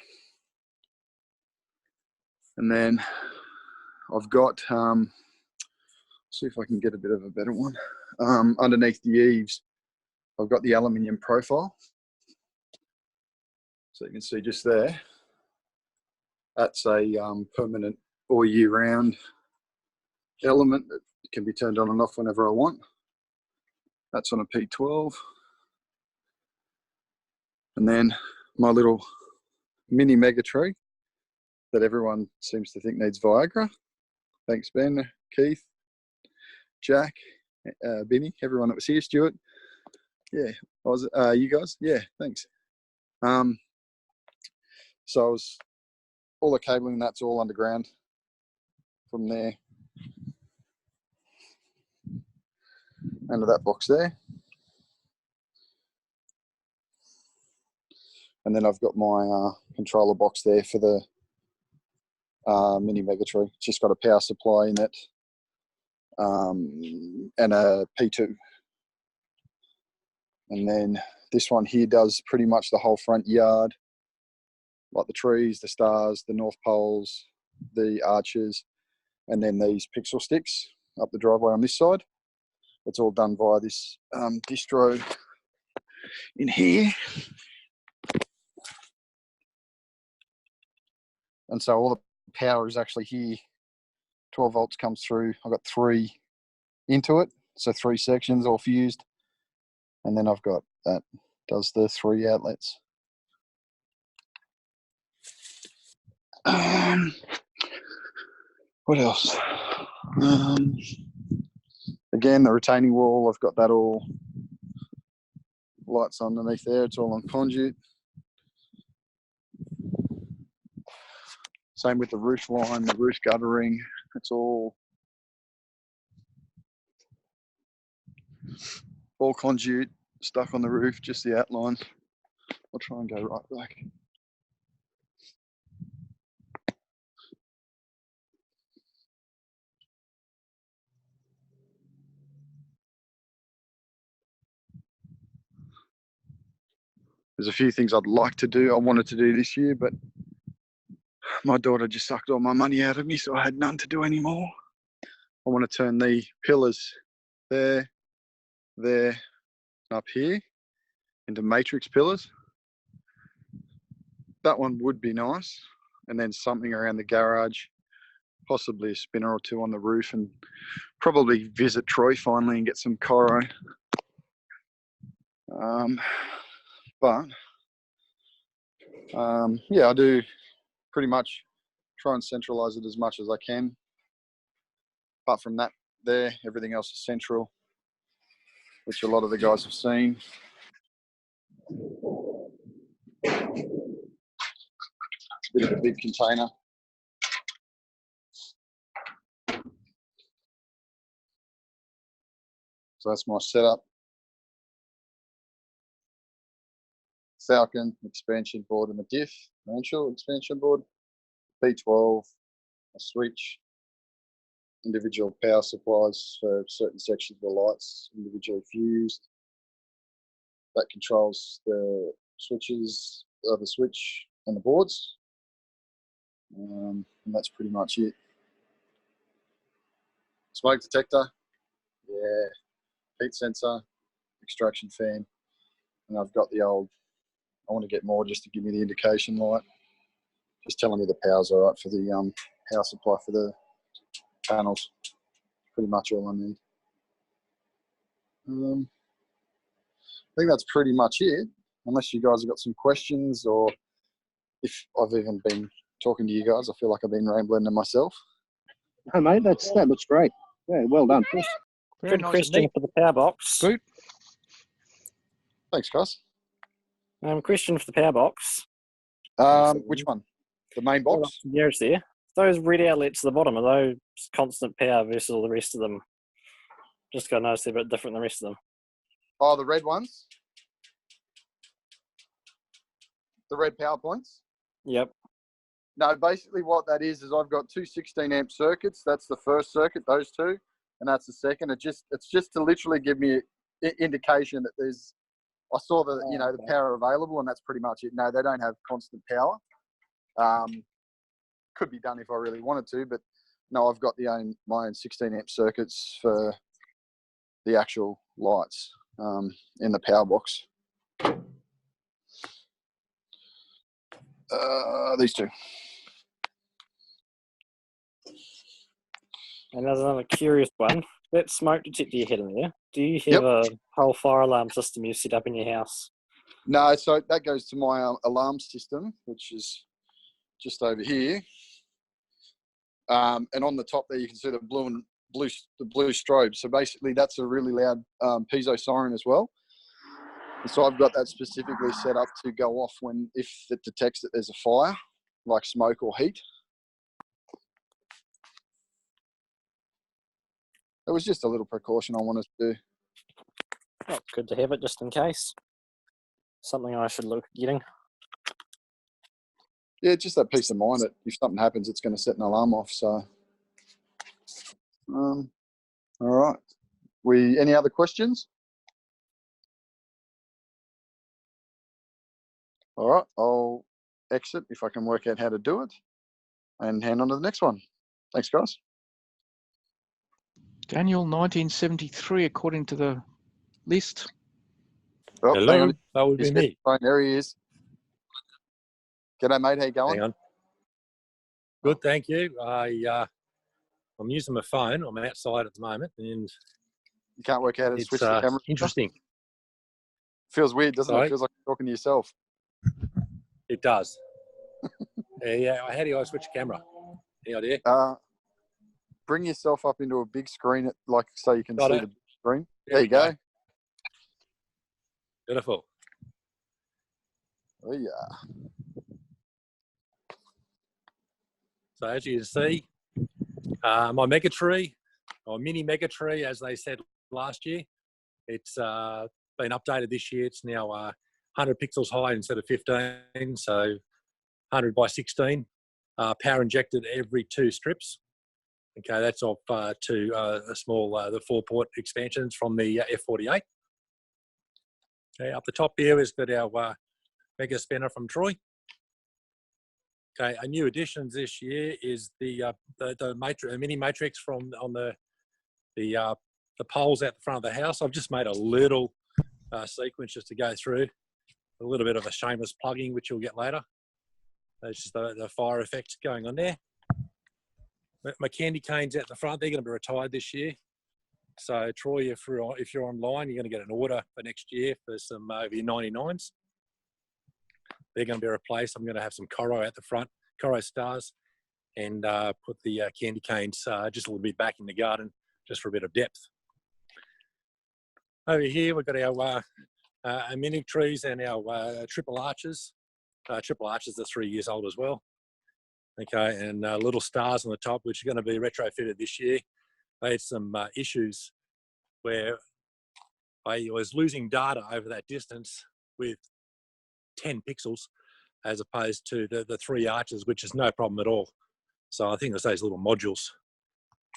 And then I've got, see if I can get a bit of a better one. Underneath the eaves, I've got the aluminium profile. So you can see just there, that's a permanent all year round element that can be turned on and off whenever I want. That's on a P12. And then my little mini mega tree that everyone seems to think needs Viagra. Thanks, Ben, Keith, Jack, Benny, everyone that was here, Stuart. Yeah, you guys, yeah, thanks. So I was, all the cabling, that's all underground from there. Under that box there. And then I've got my controller box there for the mini Megatree. It's just got a power supply in it and a P2. And then this one here does pretty much the whole front yard, like the trees, the stars, the North Poles, the arches, and then these pixel sticks up the driveway on this side. It's all done via this distro in here. And so all the power is actually here. 12 volts comes through. I've got 3 into it, so 3 sections all fused. And then I've got that does the 3 outlets. What else? Again, the retaining wall, I've got that all lights underneath there. It's all on conduit. Same with the roof line, the roof guttering. It's all conduit, stuck on the roof, just the outline. I'll try and go right back. There's a few things I'd like to do. I wanted to do this year, but my daughter just sucked all my money out of me, so I had none to do anymore. I want to turn the pillars there, up here into matrix pillars. That one would be nice. And then something around the garage, possibly a spinner or two on the roof, and probably visit Troy finally and get some chiro. Yeah, I do pretty much try and centralize it as much as I can. Apart from that there, everything else is central, which a lot of the guys have seen. Bit of a big container. So that's my setup. Falcon expansion board and a differential expansion board, P12, a switch, individual power supplies for certain sections of the lights, individually fused. That controls the switches, the switch and the boards. And that's pretty much it. Smoke detector, yeah, heat sensor, extraction fan, and I've got the old, I want to get more just to give me the indication light, just telling me the power's all right for the power supply for the panels. Pretty much all I need. I think that's pretty much it, unless you guys have got some questions, or if I've even been talking to you guys, I feel like I've been rambling to myself. No, mate, that looks great. Yeah, well done. Very Good nice question and for the power box. Good. Thanks, guys. Question for the power box. Which one? The main box? Nearest there. Those red outlets at the bottom, are those constant power versus all the rest of them? Just got to notice they're a bit different than the rest of them. Oh, the red ones? The red power points? Yep. No, basically what that is I've got two 16 amp circuits. That's the first circuit, those two, and that's the second. It's just to literally give me an indication that there's, I saw the, the power available, and that's pretty much it. No, they don't have constant power. Could be done if I really wanted to, but no, I've got my own 16 amp circuits for the actual lights in the power box. These two. And there's another curious one. That smoke detector you had in there, do you have a whole fire alarm system you set up in your house? No, so that goes to my alarm system, which is just over here. And on the top there, you can see the blue strobe. So basically, that's a really loud piezo siren as well. And so I've got that specifically set up to go off if it detects that there's a fire, like smoke or heat. It was just a little precaution I wanted to do. Oh, good to have it just in case. Something I should look at getting. Yeah, just that peace of mind that if something happens, it's going to set an alarm off. So, all right. Any other questions? All right, I'll exit if I can work out how to do it and hand on to the next one. Thanks, guys. Daniel, 1973, according to the list. Oh, hello, that would be me. There he is. G'day, mate. How you going? Hang on. Good, thank you. I'm using my phone. I'm outside at the moment, and you can't work out how to switch the camera. Interesting. Feels weird, doesn't Sorry? it? Feels like you're talking to yourself. It does. Yeah. How do I switch the camera? Any idea? Bring yourself up into a big screen, so you can Got see it. the screen. There you go. Beautiful. Oh, yeah. So as you can see, my mega tree, or mini mega tree, as they said last year, it's been updated this year. It's now 100 pixels high instead of 15, so 100 by 16. Power injected every 2 strips. Okay, that's off to a small, the 4-port expansions from the F48. Okay, up the top here is got our mega spinner from Troy. Okay, a new additions this year is the mini matrix from on the poles out the front of the house. I've just made a little sequence just to go through. A little bit of a shameless plugging, which you'll get later. That's just the fire effect going on there. My candy canes out the front, they're going to be retired this year. So Troy, if you're online, you're going to get an order for next year for some over your 99s. They're going to be replaced. I'm going to have some Coro out the front, Coro stars, and put the candy canes just a little bit back in the garden, just for a bit of depth. Over here, we've got our mini trees and our triple arches. Triple arches are 3 years old as well. Okay, and little stars on the top, which are going to be retrofitted this year. I had some issues where I was losing data over that distance with 10 pixels as opposed to the 3 arches, which is no problem at all. So I think it's those little modules.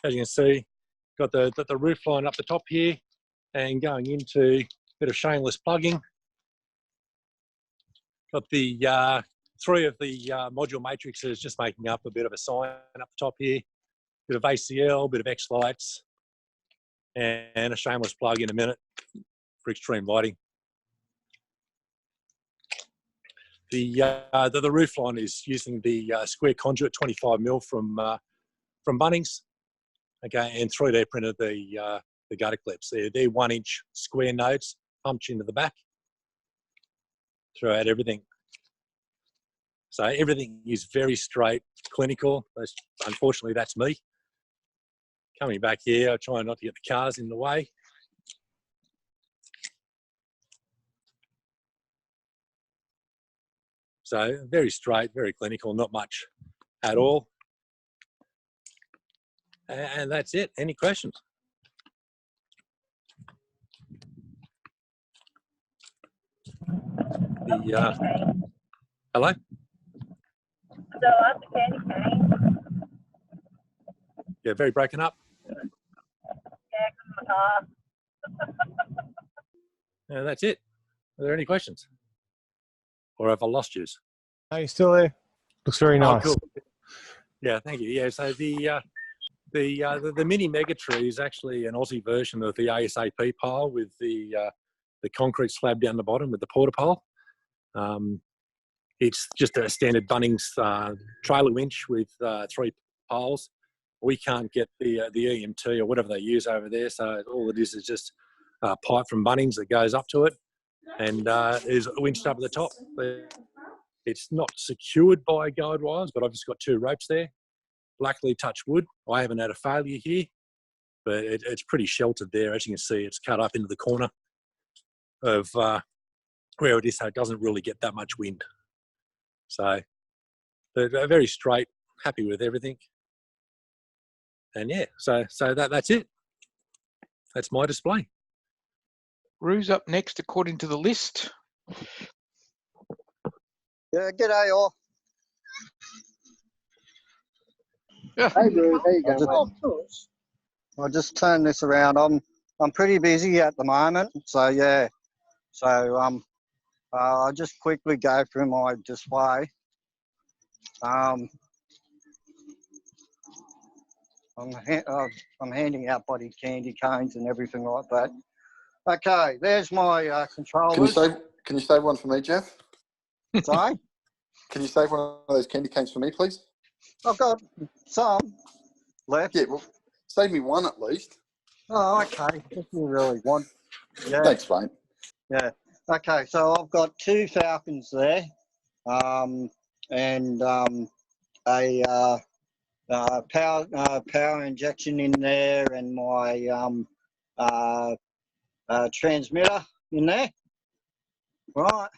As you can see, got the roof line up the top here and going into a bit of shameless plugging. Got the 3 of the module matrices just making up a bit of a sign up the top here. Bit of ACL, bit of X lights, and a shameless plug in a minute for extreme lighting. The roof line is using the square conduit 25mm from Bunnings. Okay, and 3D printed the gutter clips. They're 1-inch square nodes pumped into the back throughout everything. So everything is very straight, clinical. Unfortunately, that's me. Coming back here, I'm trying not to get the cars in the way. So very straight, very clinical, not much at all. And that's it. Any questions? Hello? So I'm the candy cane. Yeah, very broken up. And that's it. Are there any questions? Or have I lost you? Are you still there? Looks very nice. Cool. Yeah, thank you. Yeah, so the mini mega tree is actually an Aussie version of the ASAP pole with the concrete slab down the bottom with the porta pole. It's just a standard Bunnings trailer winch with 3 poles. We can't get the EMT or whatever they use over there, so all it is just a pipe from Bunnings that goes up to it, and is winched up at the top. It's not secured by guide wires, but I've just got 2 ropes there. Luckily, touch wood, I haven't had a failure here, but it's pretty sheltered there. As you can see, it's cut up into the corner of where it is, so it doesn't really get that much wind. So they're very straight, happy with everything. And yeah, so that's it. That's my display. Rue's up next according to the list. Yeah, g'day all. Hey, Drew, how you going? I'll just turn this around. I'm pretty busy at the moment, so yeah. So I'll just quickly go through my display. I'm handing out bloody candy canes and everything like that. Okay, there's my controllers. Can you save one for me, Jeff? Sorry? Can you save one of those candy canes for me, please? I've got some left. Yeah, well, save me one at least. Oh, okay. If you really want. Yeah. Thanks, mate. Yeah. Okay, so I've got 2 Falcons there, and a power injection in there, and my transmitter in there. Right.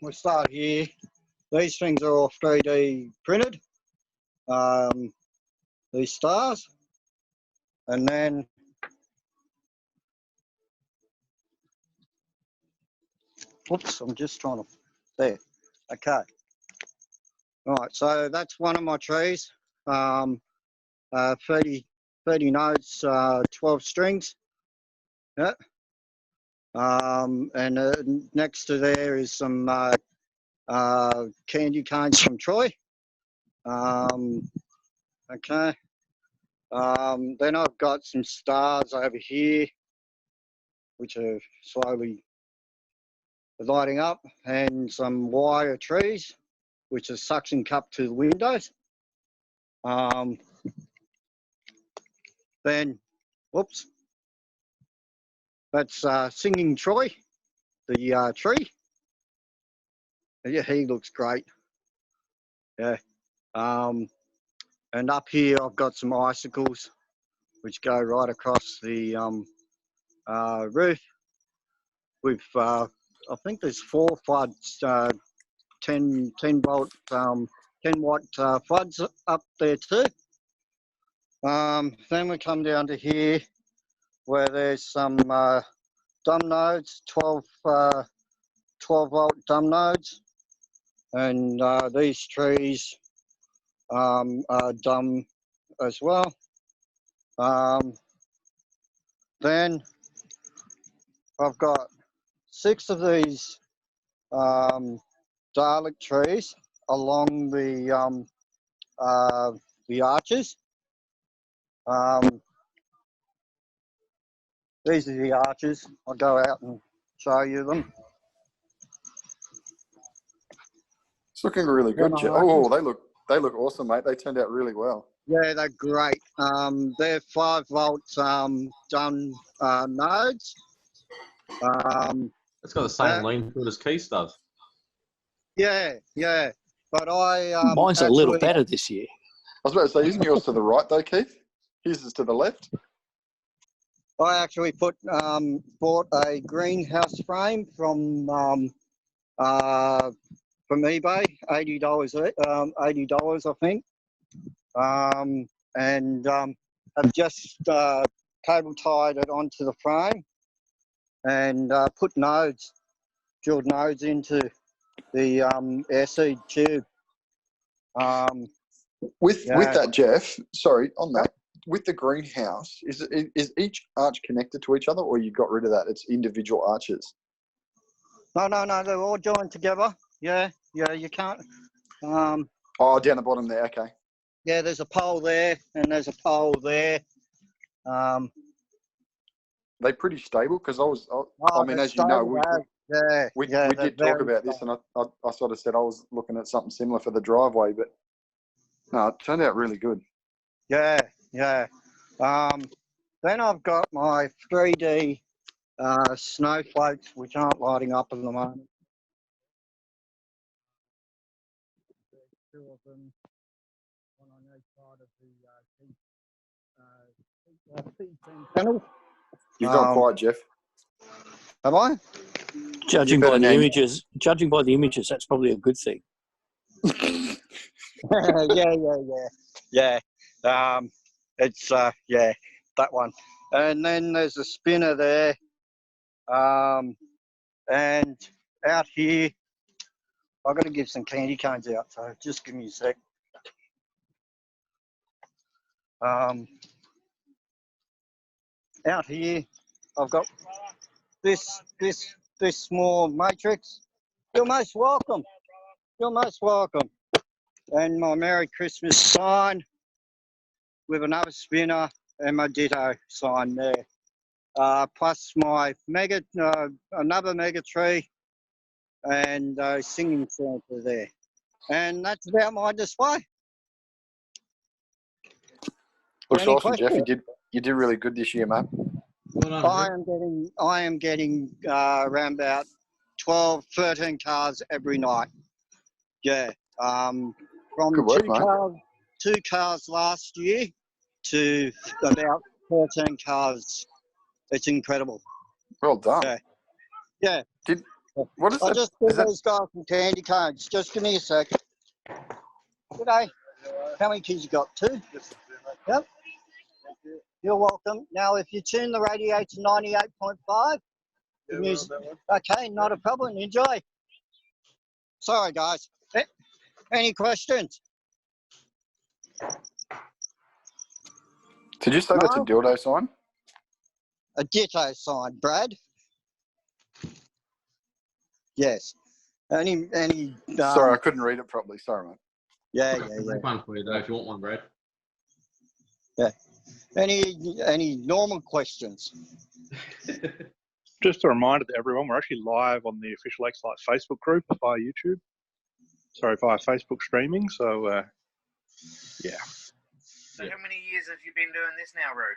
We'll start here. These things are all 3D printed. These stars, and then oops, I'm just trying to there. Okay. Right, so that's one of my trees. 30 notes, 12 strings. Yeah. And next to there is some candy canes from Troy. Okay. Then I've got some stars over here. which are slowly lighting up, and some wire trees, which are suction cup to the windows. Then, whoops, that's Singing Troy, the tree. Yeah, he looks great. Yeah. And up here I've got some icicles which go right across the roof with, I think there's 4 floods, 10 volt, 10 watt floods up there too. Then we come down to here where there's some dumb nodes, 12 volt dumb nodes, and these trees are dumb as well. Then I've got 6 of these darylc trees along the arches. These are the arches. I'll go out and show you them. It's looking really good, Jeff. Oh, they look awesome, mate. They turned out really well. Yeah, they're great. They're 5 volt done nodes. It's got the same lean to it as Keith's does. Yeah, yeah. But I mine's a little better this year. I was about to say, isn't yours to the right though, Keith? His is to the left. I actually bought a greenhouse frame from eBay, $80 I think, and I've just cable tied it onto the frame and put nodes, drilled nodes into the air seed tube. With that, Jeff, sorry, on that, with the greenhouse, is each arch connected to each other, or you got rid of that? It's individual arches? No, they're all joined together. Yeah, you can't. Oh, down the bottom there, okay. Yeah, there's a pole there, and there's a pole there. They pretty stable, because I mean, as you know, we did talk about this, and I sort of said I was looking at something similar for the driveway, but no, it turned out really good. Yeah. Then I've got my 3D snowflakes, which aren't lighting up at the moment. 2 of them, one on each side of the panel. You've gone quiet, Jeff. Have I? Judging by the images, that's probably a good thing. Yeah. It's that one. And then there's a spinner there. And out here, I've got to give some candy cones out, so just give me a sec. Out here, I've got this small matrix. You're most welcome. You're most welcome. And my Merry Christmas sign with another spinner and my ditto sign there. Plus my another mega tree and a singing Santa there. And that's about my display. Looks awesome, Jeff. You did really good this year, mate. I am getting around about 12, 13 cars every night. Yeah. From good work, 2 cars last year to about 13 cars. It's incredible. Well done. Yeah. What is I just give those guys some candy cones. Just give me a sec. G'day. How many kids you got? 2? Yep. You're welcome. Now, if you tune the radio to 98.5, the music. Okay, not a problem. Enjoy. Sorry, guys. Any questions? Did you say that's a dildo sign? A ditto sign, Brad. Yes. Any Sorry, I couldn't read it properly. Sorry, mate. Yeah. Make one for you, though, if you want one, Brad. Yeah. Any normal questions? Just a reminder to everyone, we're actually live on the official LithgowLights Facebook group via YouTube. Sorry, via Facebook streaming. So, yeah. So how many years have you been doing this now, Roo?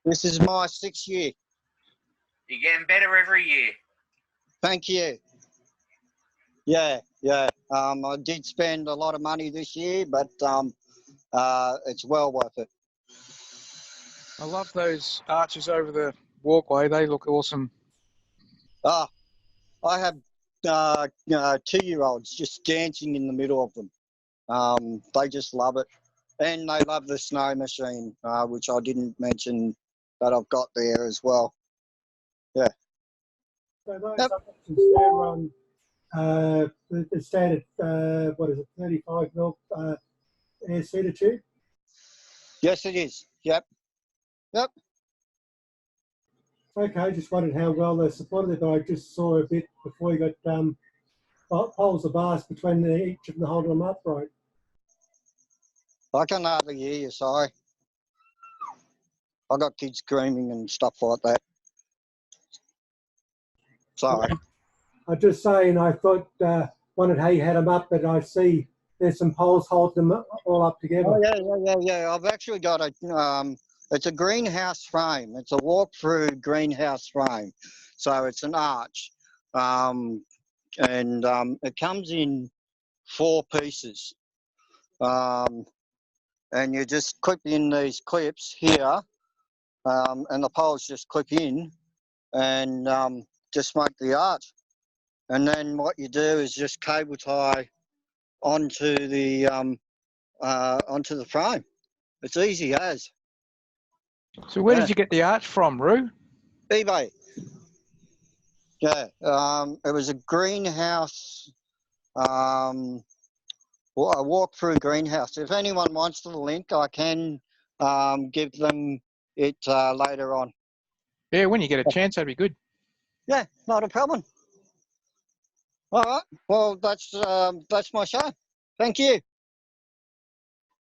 This is my 6th year. You're getting better every year. Thank you. Yeah, yeah. I did spend a lot of money this year, but it's well worth it. I love those arches over the walkway. They look awesome. Ah, I have 2-year-olds just dancing in the middle of them. They just love it. And they love the snow machine, which I didn't mention that I've got there as well. Yeah. So those options there on the standard, what is it, 35 mil air seeder tube? Yes, it is. Yep. Yep. Okay, I just wondered how well they supported it, but I just saw a bit before you got poles of bars between each of them holding them upright. I can hardly hear you, sorry. I got kids screaming and stuff like that. Sorry. I'm just saying, I thought, wondered how you had them up, but I see there's some poles holding them all up together. Oh, yeah. I've actually got a, it's a greenhouse frame. It's a walk-through greenhouse frame. So it's an arch. And it comes in 4 pieces. And you just clip in these clips here, and the poles just clip in and just make the arch. And then what you do is just cable tie onto the frame. It's easy as. So where did you get the arch from, Roo? eBay. Yeah, it was a greenhouse, a walk-through greenhouse. If anyone wants the link, I can give them it later on. Yeah, when you get a chance, that'd be good. Yeah, not a problem. All right. Well, that's my show. Thank you.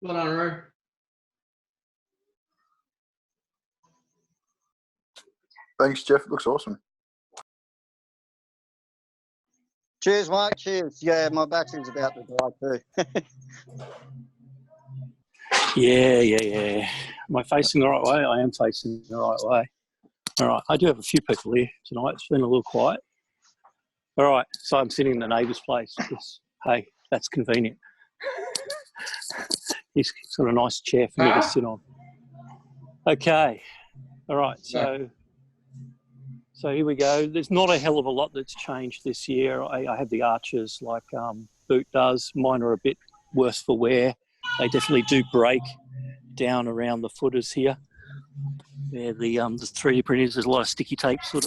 Well done, Roo. Thanks, Jeff. It looks awesome. Cheers, mate. Cheers. Yeah, my battery's about to die too. Yeah. Am I facing the right way? I am facing the right way. All right. I do have a few people here tonight. It's been a little quiet. All right. So I'm sitting in the neighbour's place because, hey, that's convenient. He's got a nice chair for me to sit on. Okay. All right. So here we go. There's not a hell of a lot that's changed this year. I have the arches like Boot does. Mine are a bit worse for wear. They definitely do break down around the footers here. Where the 3D printers, there's a lot of sticky tape there's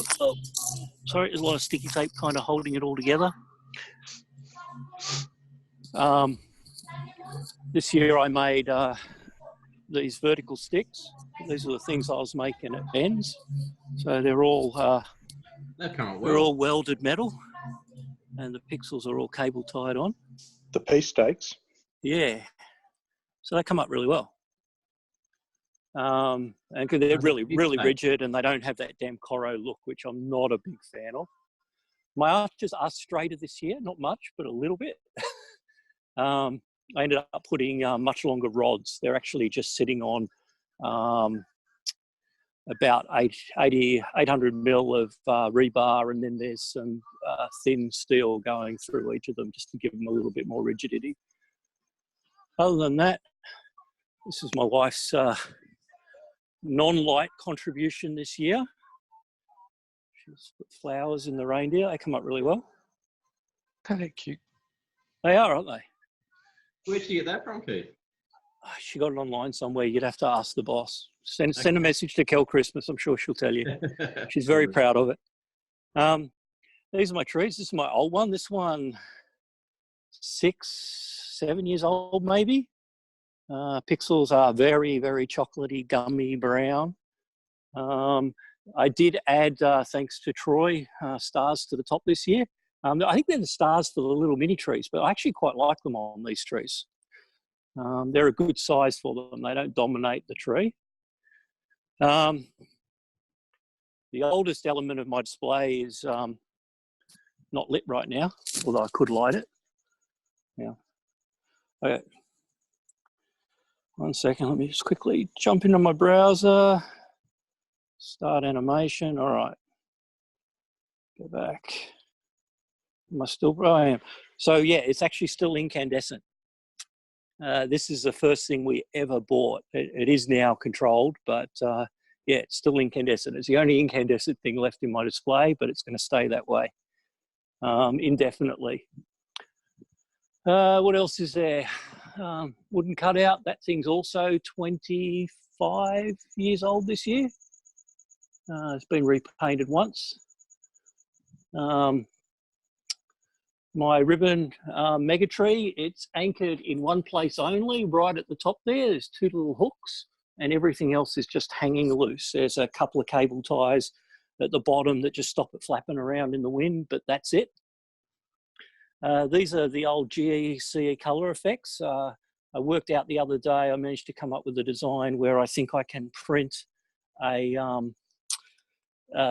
a lot of sticky tape kind of holding it all together. This year I made these vertical sticks. These are the things I was making at Ben's. So they're all they're all welded metal, and the pixels are all cable tied on. The piece stakes. Yeah, so they come up really well. And they're really rigid, and they don't have that damn Coro look, which I'm not a big fan of. My arches are straighter this year, not much, but a little bit. I ended up putting much longer rods. They're actually just sitting on about 800 mil of rebar, and then there's some thin steel going through each of them just to give them a little bit more rigidity. Other than that, this is my wife's non-light contribution this year. She's put flowers in the reindeer. They come up really well. They're cute. They are, aren't they? Where'd you get that from, Keith? She got it online somewhere. You'd have to ask the boss. Send a message to Kel Christmas. I'm sure she'll tell you. She's very proud of it. These are my trees. This is my old one. This one, 6-7 years old, maybe. Pixels are very, very chocolatey, gummy brown. I did add, thanks to Troy, stars to the top this year. I think they're the stars for the little mini trees, but I actually quite like them on these trees. They're a good size for them. They don't dominate the tree. The the oldest element of my display is not lit right now, although I could light it. Yeah. Okay. 1 second, let me just quickly jump into my browser. Start animation, all right. Go back. Am I still, oh, I am. So yeah, it's actually still incandescent. This is the first thing we ever bought. It is now controlled, but yeah, it's still incandescent. It's the only incandescent thing left in my display, but it's going to stay that way indefinitely. What else is there? Wooden cutout. That thing's also 25 years old this year. It's been repainted once. My ribbon mega tree, it's anchored in one place only, right at the top there. There's 2 little hooks and everything else is just hanging loose. There's a couple of cable ties at the bottom that just stop it flapping around in the wind, but that's it. These are the old GEC color effects. I worked out the other day, I managed to come up with a design where I think I can print a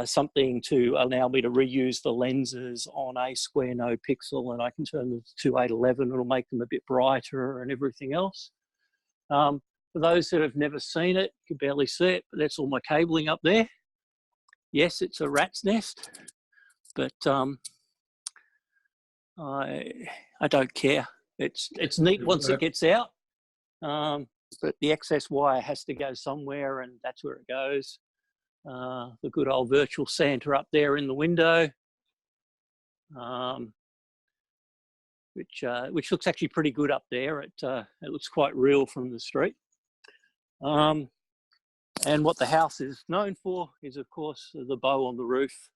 something to allow me to reuse the lenses on a square no pixel, and I can turn them to 811. It'll make them a bit brighter and everything else. For those that have never seen it, you can barely see it, but that's all my cabling up there. Yes, it's a rat's nest, but I don't care. It's neat once it gets out, but the excess wire has to go somewhere, and that's where it goes. The good old virtual Santa up there in the window, which looks actually pretty good up there. It looks quite real from the street. And what the house is known for is, of course, the bow on the roof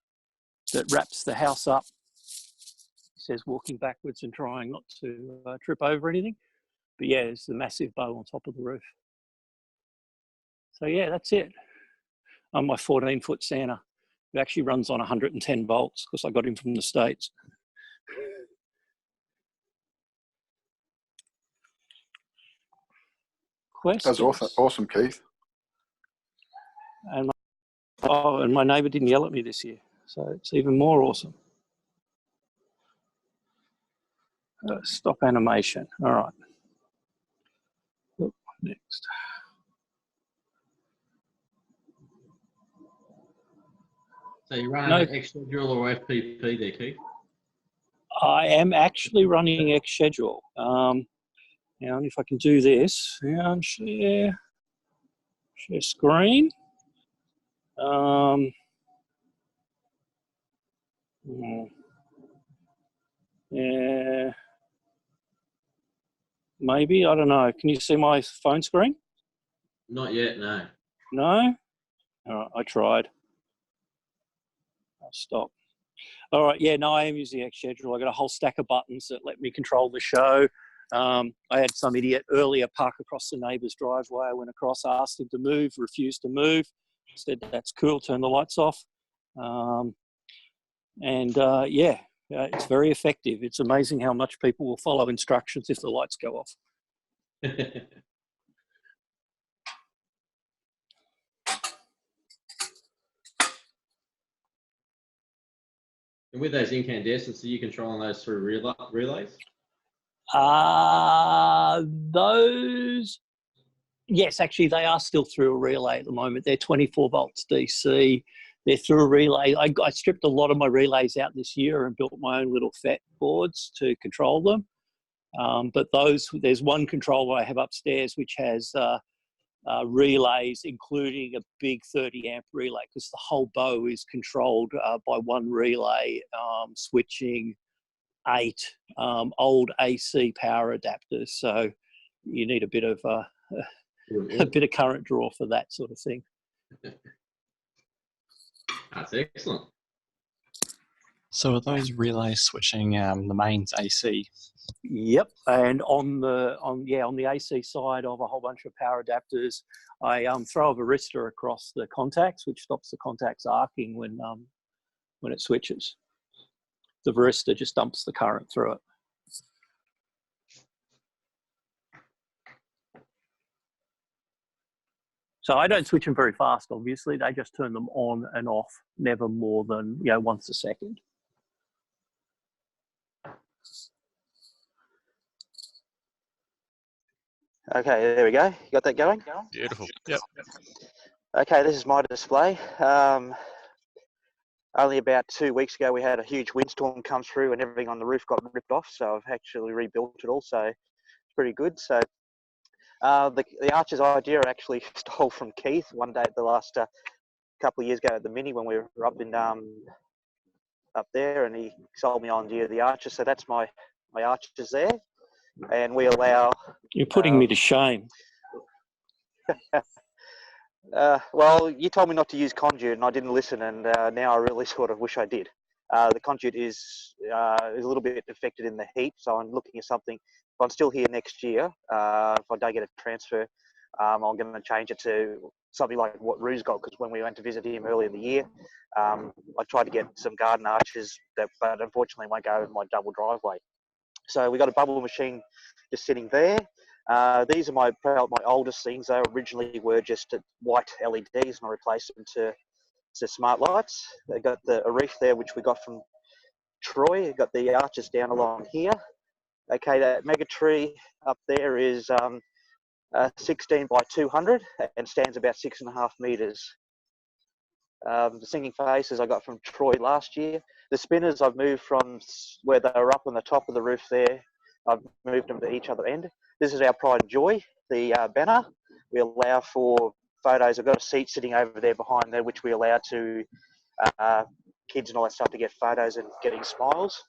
that wraps the house up. It says walking backwards and trying not to trip over anything. But yeah, it's the massive bow on top of the roof. So yeah, that's it. My 14-foot Santa, who actually runs on 110 volts because I got him from the States. Questions? That's awesome, Keith. And my neighbour didn't yell at me this year, so it's even more awesome. Stop animation. All right. Next. So you're running X schedule or FPP there, Keith? I am actually running X schedule. And if I can do this, and share screen. Yeah, maybe, I don't know. Can you see my phone screen? Not yet, no. No? All right, I tried. I'll stop. All right, yeah, no, I am using X schedule. I got a whole stack of buttons that let me control the show. I had some idiot earlier park across the neighbour's driveway. I went across, asked him to move, refused to move. Said, that's cool, turn the lights off. Yeah, it's very effective. It's amazing how much people will follow instructions if the lights go off. And with those incandescents, are you controlling those through relays? Those, yes, actually they are still through a relay at the moment. They're 24 volts DC. They're through a relay. I stripped a lot of my relays out this year and built my own little FET boards to control them. But there's one controller I have upstairs which has relays, including a big 30 amp relay, because the whole bow is controlled by one relay, switching 8 old AC power adapters. So you need a bit of a bit of current draw for that sort of thing. That's excellent. So are those relays switching the mains AC? Yep, and on the AC side of a whole bunch of power adapters, I throw a varistor across the contacts, which stops the contacts arcing when it switches. The varistor just dumps the current through it. So I don't switch them very fast, obviously. They just turn them on and off, never more than, once a second. Okay, there we go. You got that going? Beautiful. Yep. Okay, this is my display. Only about 2 weeks ago, we had a huge windstorm come through and everything on the roof got ripped off. So I've actually rebuilt it all. So it's pretty good. So the arches idea I actually stole from Keith one day the last couple of years ago at the Mini when we were up in up there, and he sold me on idea of the arches. So that's my arches there, and we allow. You're putting me to shame. Well, you told me not to use conduit, and I didn't listen, and now I really sort of wish I did. The conduit is a little bit affected in the heat, so I'm looking at something. If I'm still here next year, if I don't get a transfer, I'm going to change it to something like what Rue's got, because when we went to visit him earlier in the year, I tried to get some garden arches, but unfortunately won't go in my double driveway. So we got a bubble machine just sitting there. These are my oldest things. They originally were just white LEDs, and I replaced them to SmartAlec. They got a reef there, which we got from Troy. We've got the arches down along here. Okay, that mega tree up there is 16 by 200 and stands about 6.5 meters. The singing faces I got from Troy last year. The spinners I've moved from where they were up on the top of the roof there. I've moved them to each other end. This is our pride and joy, the banner. We allow for photos. I've got a seat sitting over there behind there, which we allow to kids and all that stuff to get photos and getting smiles.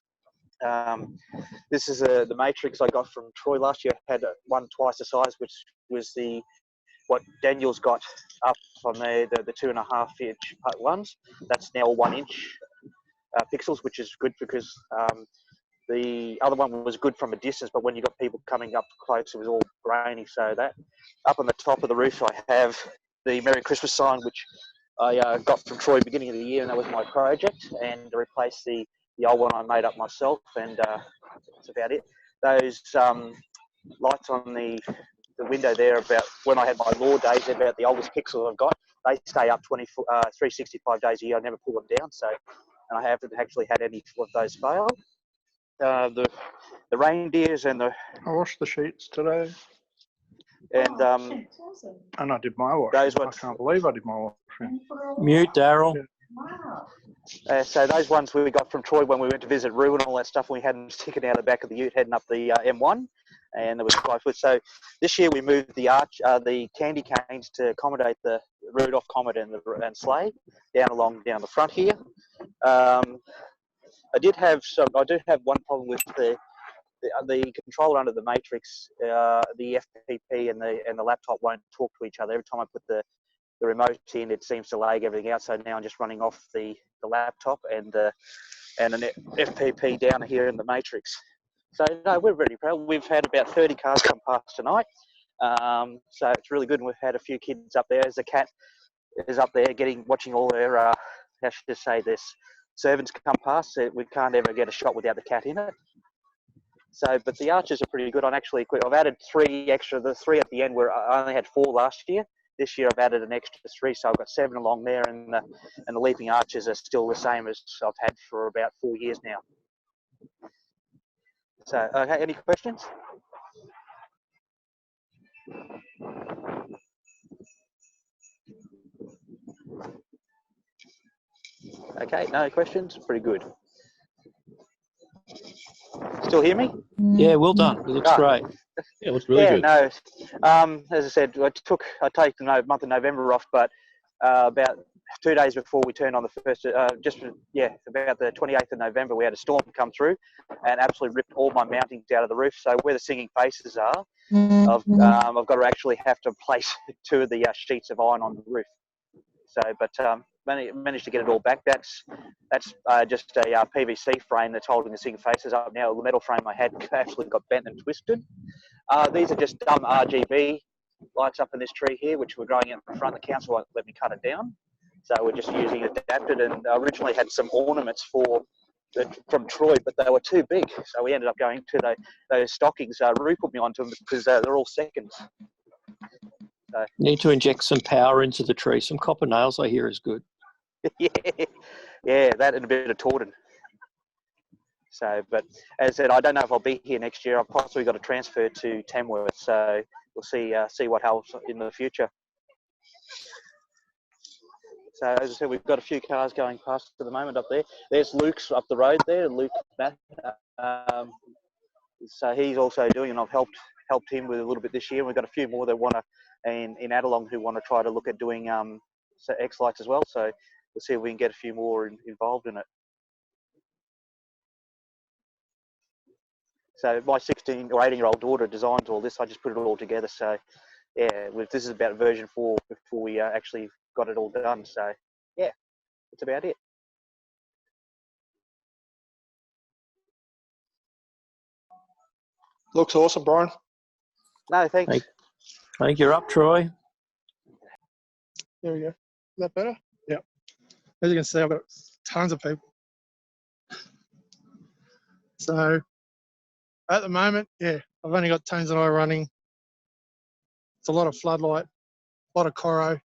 This is the matrix I got from Troy last year. I had one twice the size, which was what Daniel's got up on the 2.5 inch ones. That's now 1 inch pixels, which is good because the other one was good from a distance, but when you got people coming up close, it was all grainy. So that up on the top of the roof, I have the Merry Christmas sign, which I got from Troy beginning of the year, and that was my project, and to replace the old one I made up myself, and that's about it. Those lights on the window there, about when I had my law days, they're about the oldest pixels I've got. They stay up 365 days a year. I never pull them down, so, and I haven't actually had any of those fail. The reindeers and the. I washed the sheets today. And and I did my washing. I can't believe I did my washing. Mute, Daryl. So those ones we got from Troy when we went to visit Rue and all that stuff, and we had them sticking out the back of the ute heading up the M1, and there was 5 foot. So this year we moved the candy canes to accommodate the Rudolph Comet and sleigh down the front here. I do have one problem with the controller under the matrix. The FPP and the laptop won't talk to each other. Every time I put the remote in, it seems to lag everything out. So now I'm just running off the laptop and an FPP down here in the matrix. So no, we're really proud. We've had about 30 cars come past tonight. So it's really good. And we've had a few kids up there. As the cat is up there watching all their, how should I say this, servants come past. So we can't ever get a shot without the cat in it. So, but the arches are pretty good. I've added 3 extra. The 3 at the end where I only had 4 last year. This year I've added an extra 3, so I've got 7 along there, and the leaping arches are still the same as I've had for about 4 years now. So, okay, any questions? Okay, no questions? Pretty good. Still hear me? Yeah, well done. It looks great. Yeah, it looks really good. No. As I said, I take the month of November off, but about 2 days before we turned on the first, about the 28th of November, we had a storm come through and absolutely ripped all my mountings out of the roof. So where the singing faces are, I've got to actually have to place 2 of the sheets of iron on the roof. So, but managed to get it all back. That's just a PVC frame that's holding the singing faces up now. The metal frame I had actually got bent and twisted. These are just dumb RGB lights up in this tree here, which were growing out in front. The council won't let me cut it down. So we're just using adapted, and I originally had some ornaments from Troy, but they were too big. So we ended up going to those stockings. Rue put me onto them because they're all seconds. So, Need to inject some power into the tree. Some copper nails, I hear, is good. yeah, that and a bit of Taunton. So, but as I said, I don't know if I'll be here next year. I've possibly got to transfer to Tamworth, so we'll see what helps in the future. So, as I said, we've got a few cars going past at the moment up there. There's Luke's up the road there, Luke. So he's also doing, and I've helped him with a little bit this year. We've got a few more that want to, in Adelong, who want to try to look at doing X-Lights as well. So we'll see if we can get a few more involved in it. So my 16 or 18-year-old daughter designed all this. I just put it all together. So yeah, this is about version 4 before we actually got it all done. So yeah, that's about it. Looks awesome, Brian. No, thanks. I think you're up, Troy. There we go. Is that better? Yeah. As you can see, I've got tons of people. So at the moment, yeah, I've only got Tones and I running. It's a lot of floodlight, a lot of Coro.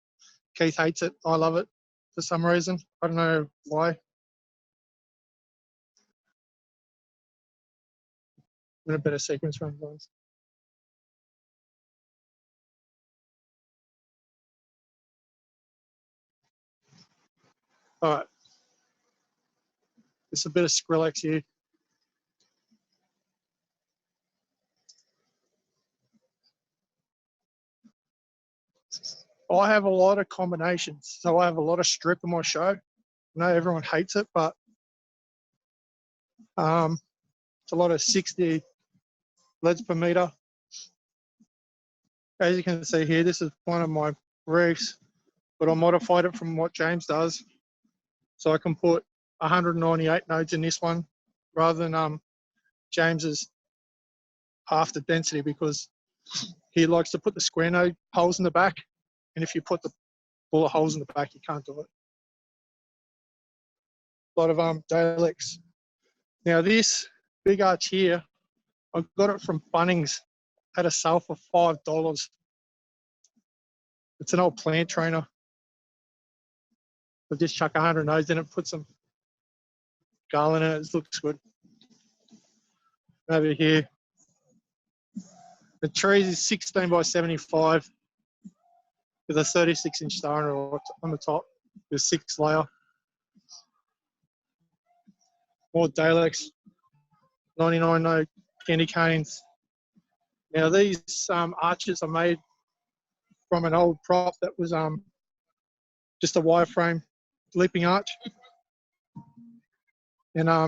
Keith hates it. I love it for some reason. I don't know why. In a better sequence run, guys. All right. It's a bit of Skrillex here. I have a lot of combinations. So I have a lot of strip in my show. I know everyone hates it, but it's a lot of 60 leads per meter. As you can see here, this is one of my reefs, but I modified it from what James does. So I can put 198 nodes in this one rather than James's half the density, because he likes to put the square node holes in the back. And if you put the bullet holes in the back, you can't do it. A lot of darylcs. Now this big arch here, I got it from Bunnings at a sale for $5. It's an old plant trainer. I just chuck 100 nodes in it, put some garland in it. It looks good. Over here, the trees is 16 by 75 with a 36-inch star on the top with 6 layer. More darylcs, 99 node candy canes. Now these arches are made from an old prop that was just a wireframe leaping arch. And I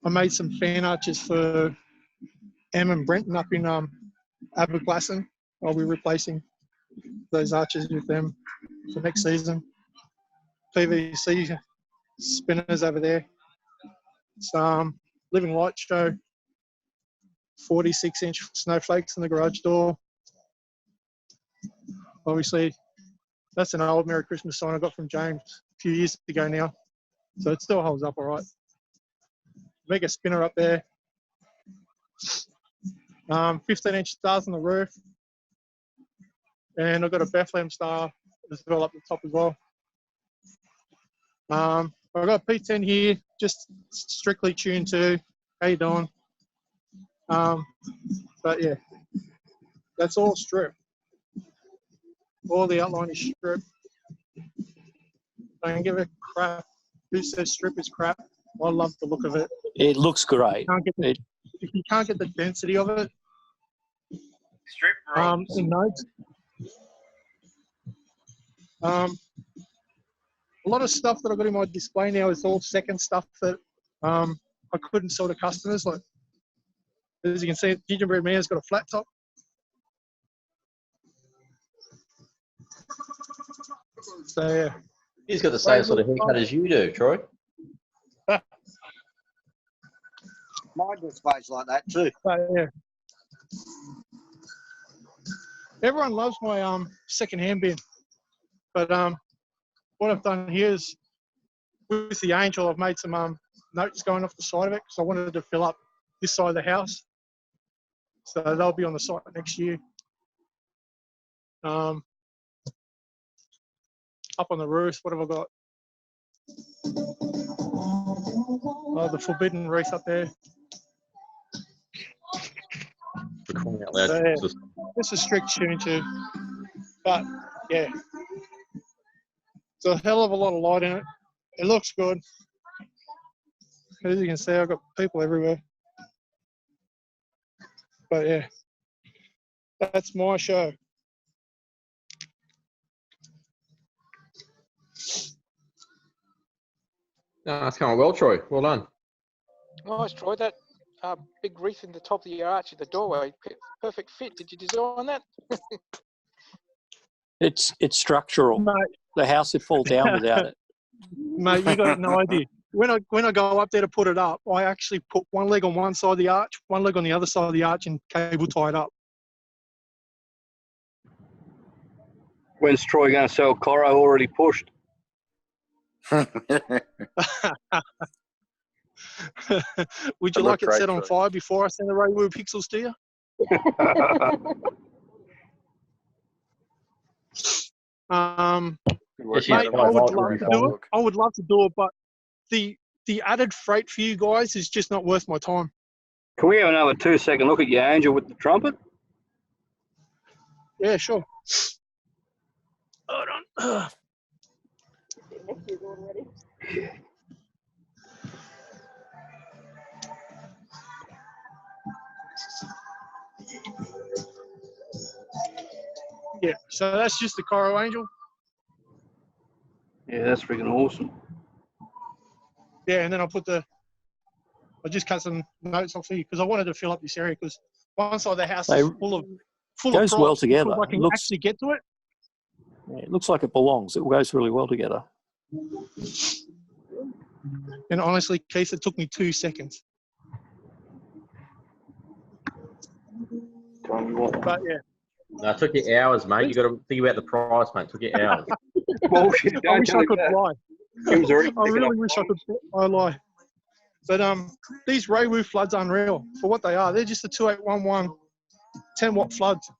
made some fan arches for Em and Brenton up in Aberglasslyn. I'll be replacing those arches with them for next season. PVC spinners over there. It's Living Light Show, 46-inch snowflakes in the garage door. Obviously, that's an old Merry Christmas sign I got from James a few years ago now. So it still holds up all right. Mega spinner up there. 15-inch stars on the roof. And I've got a Bethlehem star as well up the top as well. I've got a P10 here, just strictly tuned to. How you doing? But yeah, that's all strip. All the outline is strip. I don't give a crap who says strip is crap. I love the look of it. It looks great. If you can't get the density of it, strip in notes. A lot of stuff that I've got in my display now is all second stuff that I couldn't sell to customers. Like, as you can see, Gingerbread Man's got a flat top. So yeah. He's got the same sort of haircut as you do, Troy. My display's like that too. Yeah. Everyone loves my second-hand bin, but what I've done here is with the Angel, I've made some notes going off the side of it because I wanted to fill up this side of the house. So they'll be on the site next year. Up on the roof, what have I got? Oh, the forbidden wreath up there. For crying out loud. So, yeah, Jesus. it's a strict tune too. But yeah, it's a hell of a lot of light in it. It looks good. As you can see, I've got people everywhere. But yeah, that's my show. No, that's going well, Troy. Well done. Nice, Troy. That big wreath in the top of your arch at the doorway, perfect fit. Did you design that? It's structural. Mate. The house would fall down without it. Mate, you got no idea. When I go up there to put it up, I actually put one leg on one side of the arch, one leg on the other side of the arch, and cable tied up. When's Troy going to sell Coro already pushed? Would you like it set on fire before I send the Ray Woo pixels to you? Mate, I would love to do it, but the added freight for you guys is just not worth my time. Can we have another 2-second look at your angel with the trumpet? Yeah, sure. Hold on. Yeah, so that's just the Coro Angel. Yeah, that's freaking awesome. Yeah, and then I just cut some notes off here because I wanted to fill up this area because one side of the house is full of goes well props together. before I can actually get to it. Yeah, it looks like it belongs. It goes really well together. And honestly, Keith, it took me 2 seconds. But yeah. No, it took you hours, mate. You got to think about the price, mate. It took you hours. Bullshit. I wish I could lie. I It was already really wish I could lie. But these Ray Woo floods are unreal for what they are. They're just a 2811 10-watt floods.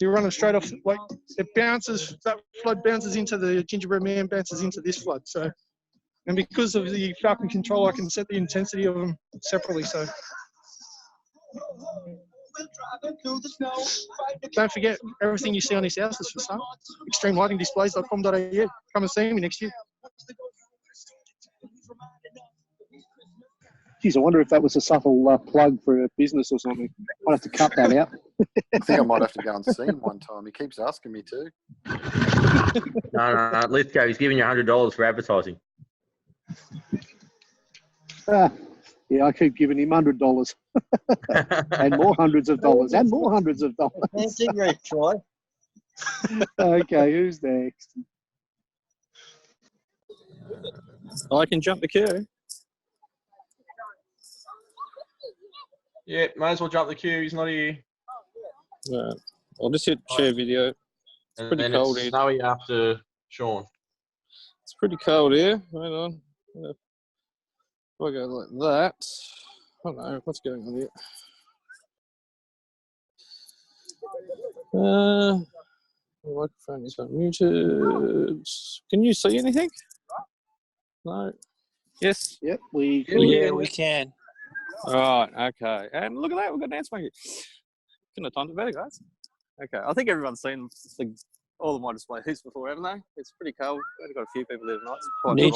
You run them straight off, like it bounces, that flood bounces into the gingerbread man, bounces into this flood. So, and because of the Falcon control, I can set the intensity of them separately. So, don't forget, everything you see on this house is for sale. Extreme lighting displays.com.au. Come and see me next year. Geez, I wonder if that was a subtle plug for a business or something. I'd have to cut that out. I think I might have to go and see him one time. He keeps asking me to. No, Lithgow, he's giving you $100 for advertising. Yeah, I keep giving him $100 and more hundreds of dollars and more hundreds of dollars. Fancy great, Troy. Okay, who's next? I can jump the queue. Yeah, may as well jump the queue. He's not here. Yeah. I'll just hit share video. It's pretty cold here. Snowy after Sean. It's pretty cold here. Hang on. If I go like that, I don't know what's going on here. The microphone is unmuted. Can you see anything? No. Yes. Yep, we can. Yeah, we can. Right. Okay. And look at that. We've got an dance monkey. Couldn't have timed it better, guys. Okay. I think everyone's seen all of my displays before, haven't they? It's pretty cold. We've got a few people there tonight. You need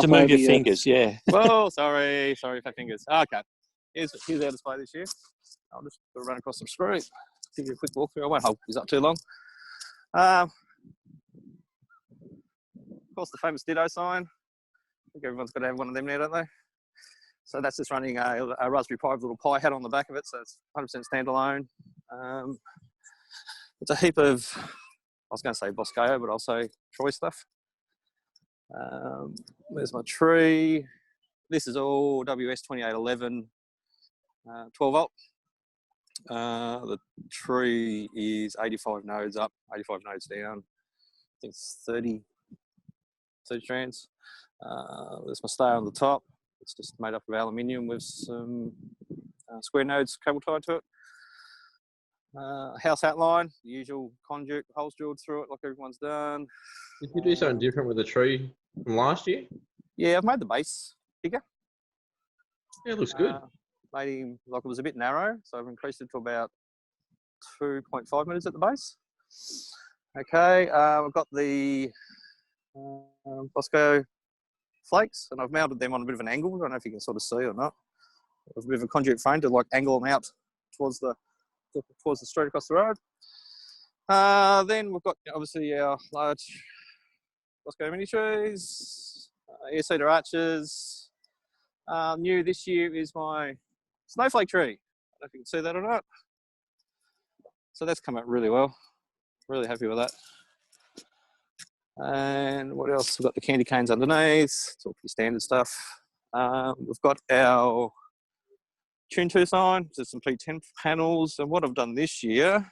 to move your fingers. Yeah. Well, sorry for fingers. Okay. Here's our display this year. I'll just run across the screen. Give you a quick walkthrough. I won't hold this up too long. Of course, the famous Ditto sign. I think everyone's got to have one of them now, don't they? So that's just running a Raspberry Pi with a little Pi hat on the back of it, so it's 100% standalone. It's a heap of, I was going to say Bosco, but I'll say Troy stuff. There's my tree. This is all WS2811 12 volt. The tree is 85 nodes up, 85 nodes down. I think it's 30 strands. There's my star on the top. It's just made up of aluminium with some square nodes cable tied to it. House outline, the usual conduit, holes drilled through it like everyone's done. Did you do something different with the tree from last year? Yeah, I've made the base bigger. Yeah, it looks good. Made him, like it was a bit narrow, so I've increased it to about 2.5 metres at the base. Okay, I've got the Bosco flakes, and I've mounted them on a bit of an angle. I don't know if you can sort of see or not. With a bit of a conduit frame to like angle them out towards the street across the road. Then we've got obviously our large Bosco mini trees, ear cedar arches. New this year is my snowflake tree. I don't know if you can see that or not. So that's come out really well. Really happy with that. And what else? We've got the candy canes underneath. It's all pretty standard stuff. We've got our Tune 2 sign, just some P10 panels. And what I've done this year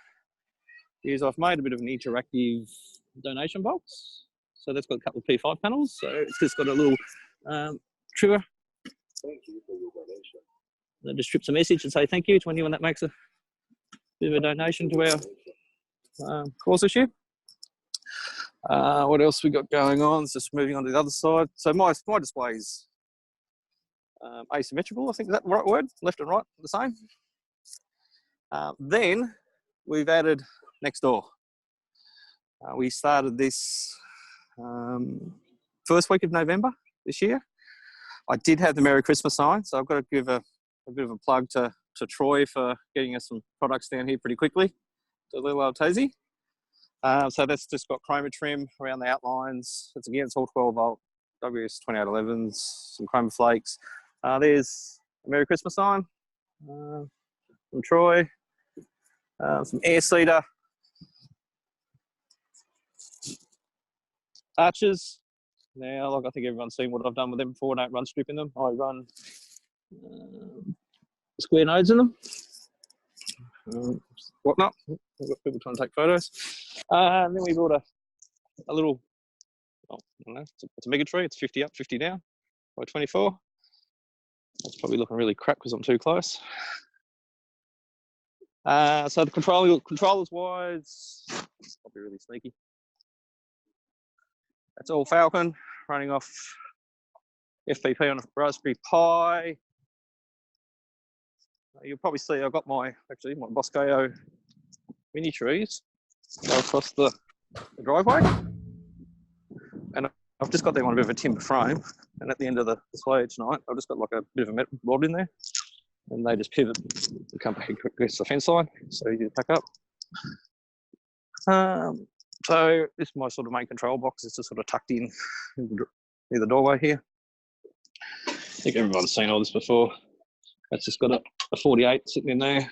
is I've made a bit of an interactive donation box. So that's got a couple of P5 panels. So it's just got a little trigger. Thank you for your donation. That just strips a message and say thank you to anyone that makes a bit of a donation to our cause this year. What else we got going on? It's just moving on to the other side. So my display is asymmetrical, I think is that the right word? Left and right, the same. Then we've added next door. We started this first week of November this year. I did have the Merry Christmas sign, so I've got to give a bit of a plug to Troy for getting us some products down here pretty quickly. To little old Tasey. So that's just got chroma trim around the outlines. It's all 12 volt WS 2811s, some chroma flakes. There's a Merry Christmas sign from Troy. Some air cedar arches. Now, like I think everyone's seen what I've done with them before. I don't run strip in them. I run square nodes in them. Whatnot. We've got people trying to take photos. And then we built a little, I don't know, it's a mega tree. It's 50 up, 50 down by 24. That's probably looking really crap because I'm too close. So the controllers wise, it's probably really sneaky. That's all Falcon running off FPP on a Raspberry Pi. You'll probably see I've got my Bosco mini trees go across the driveway, and I've just got them on a bit of a timber frame. And at the end of the display each night, I've just got like a bit of a metal rod in there, and they just pivot the company against the fence line, so you pack up. So this is my sort of main control box. It's just sort of tucked in near the doorway here. I think everyone's seen all this before. It's just got a 48 sitting in there.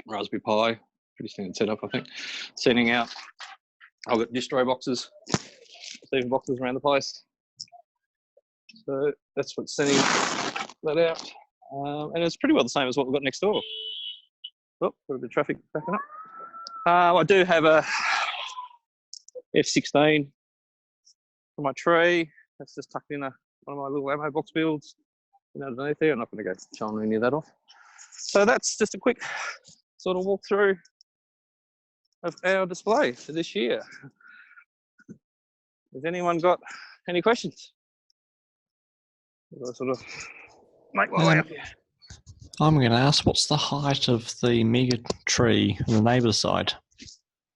Raspberry Pi, pretty standard setup, I think. Sending out, I've got distro boxes, receiving boxes around the place. So that's what's sending that out. And it's pretty well the same as what we've got next door. Oh, got a bit of traffic backing up. I do have a F16 for my tree. That's just tucked in one of my little ammo box builds. And underneath there, I'm not going to go showing any of that off. So that's just a quick sort of walkthrough of our display for this year. Has anyone got any questions? I'll sort of make my way up here. I'm going to ask, what's the height of the mega tree on the neighbour's side?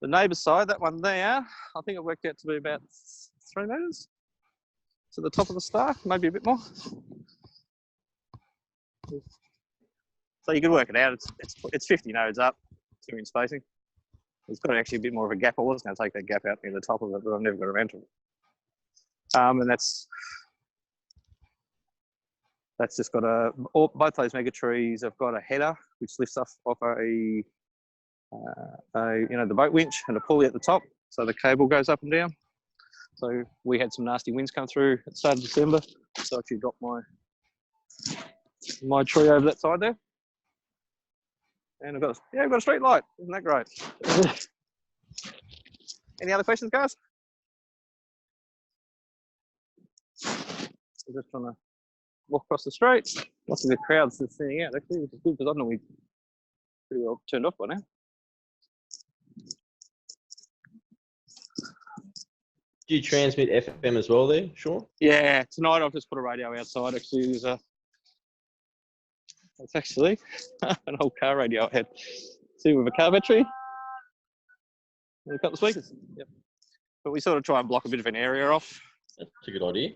The neighbour's side, that one there, I think it worked out to be about 3 metres to the top of the star, maybe a bit more. So you can work it out. It's 50 nodes up, 2 inch spacing. It's got actually a bit more of a gap. I was going to take that gap out near the top of it, but I've never got around to it. And that's just got both those mega trees have got a header which lifts off the boat winch and a pulley at the top, so the cable goes up and down. So we had some nasty winds come through at the start of December, so I actually dropped my tree over that side there. And I've got a street light. Isn't that great? Any other questions, guys? I'm just trying to walk across the street. Lots of the crowds just sitting out actually, which is good because I normally pretty well turned off by now. Do you transmit FM as well there, Sean? Yeah, tonight I've just put a radio outside. Actually, it's actually an old car radio I had. See, with a car battery, and a couple of speakers. Yep. But we sort of try and block a bit of an area off. That's a good idea.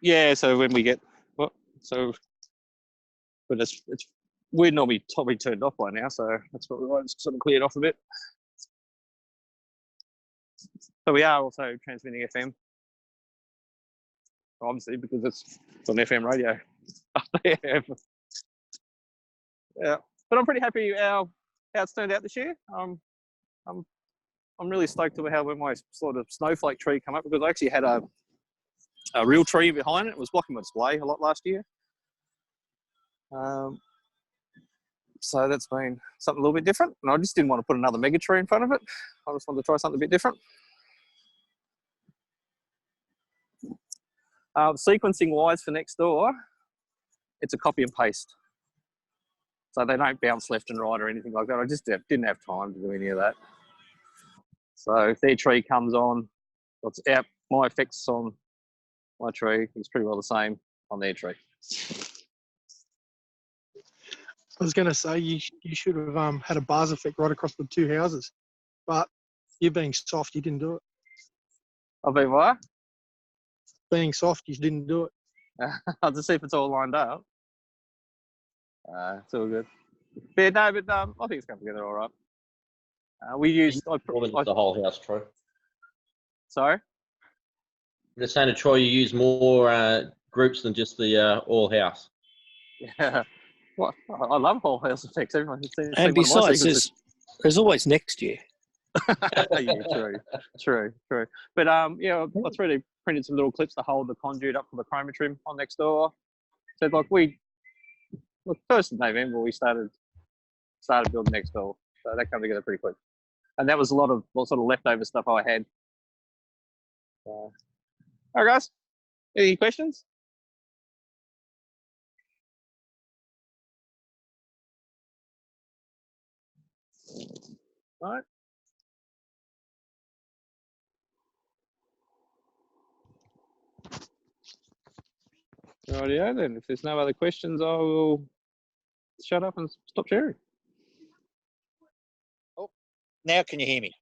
Yeah, so when we get but it's we're normally probably turned off by now, so that's what we want. It's sort of cleared off a bit. So we are also transmitting FM, obviously, because it's on FM radio. Yeah, but I'm pretty happy how it's turned out this year. I'm really stoked to how my sort of snowflake tree come up, because I actually had a real tree behind it. It was blocking my display a lot last year. So that's been something a little bit different, and I just didn't want to put another mega tree in front of it. I just wanted to try something a bit different. Sequencing wise for next door, it's a copy and paste. So they don't bounce left and right or anything like that. I just didn't have time to do any of that. So if their tree comes on, what's out, my effects on my tree is pretty well the same on their tree. I was going to say you should have had a bars effect right across the two houses, but you being soft, you didn't do it. I'll be what? Being soft, you didn't do it. I'll just see if it's all lined up. It's all good. But no, but I think it's come together all right. We used the whole house, Troy. Sorry? I'm just saying to Troy, you use more groups than just the all house. Yeah. Well, I love whole house effects. Everyone can see. And besides, there's always next year. Yeah, true. But yeah, I 3D printed some little clips to hold the conduit up for the chroma trim on next door. So like first of November we started building next door. So that came together pretty quick. And that was a lot of sort of leftover stuff I had. All right, guys. Any questions? All right. Rightio then. If there's no other questions, I will shut up and stop sharing. Oh, now can you hear me?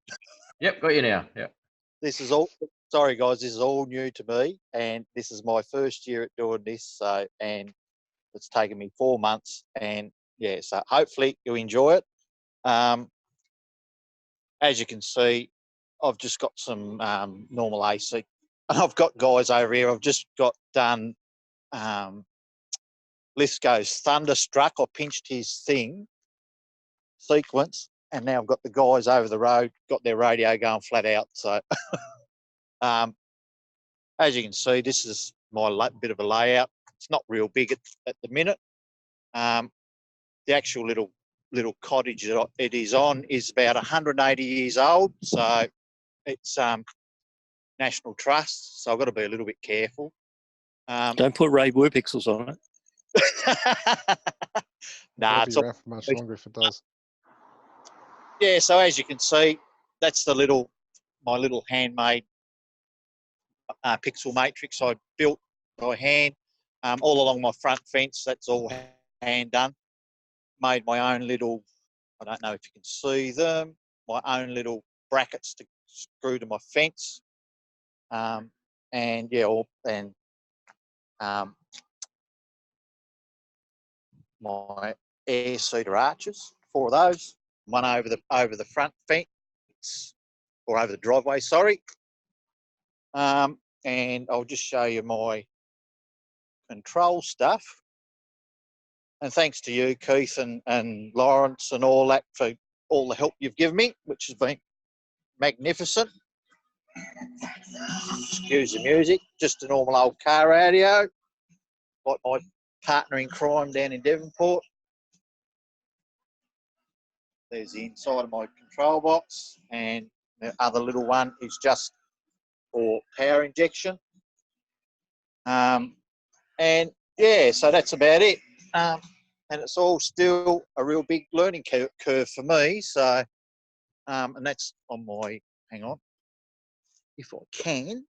Yep, got you now. Yep. This is all. Sorry, guys. This is all new to me, and this is my first year at doing this. So, and it's taken me 4 months, and yeah. So hopefully you enjoy it. As you can see, I've just got some normal AC. I've got guys over here. I've just got done Lithgow's Thunderstruck. I pinched his thing sequence, and now I've got the guys over the road, got their radio going flat out. So as you can see, this is my bit of a layout. It's not real big at the minute. The actual little cottage that it is on is about 180 years old, so it's National Trust, so I've got to be a little bit careful. Don't put Ray Wu pixels on it. Nah, It'll be around for much longer if it does. Yeah, so as you can see, that's my little handmade pixel matrix I built by hand. All along my front fence, that's all hand done. Made my own little, I don't know if you can see them, my own little brackets to screw to my fence. And yeah, my air cedar arches, 4 of those, one over the front fence, or over the driveway, sorry. And I'll just show you my control stuff. And thanks to you, Keith and Lawrence and all that for all the help you've given me, which has been magnificent. Excuse the music, just a normal old car radio, like my partner in crime down in Devonport. There's the inside of my control box, and the other little one is just for power injection. And yeah, so that's about it. and it's all still a real big learning curve for me. So, and that's on my, hang on, if I can,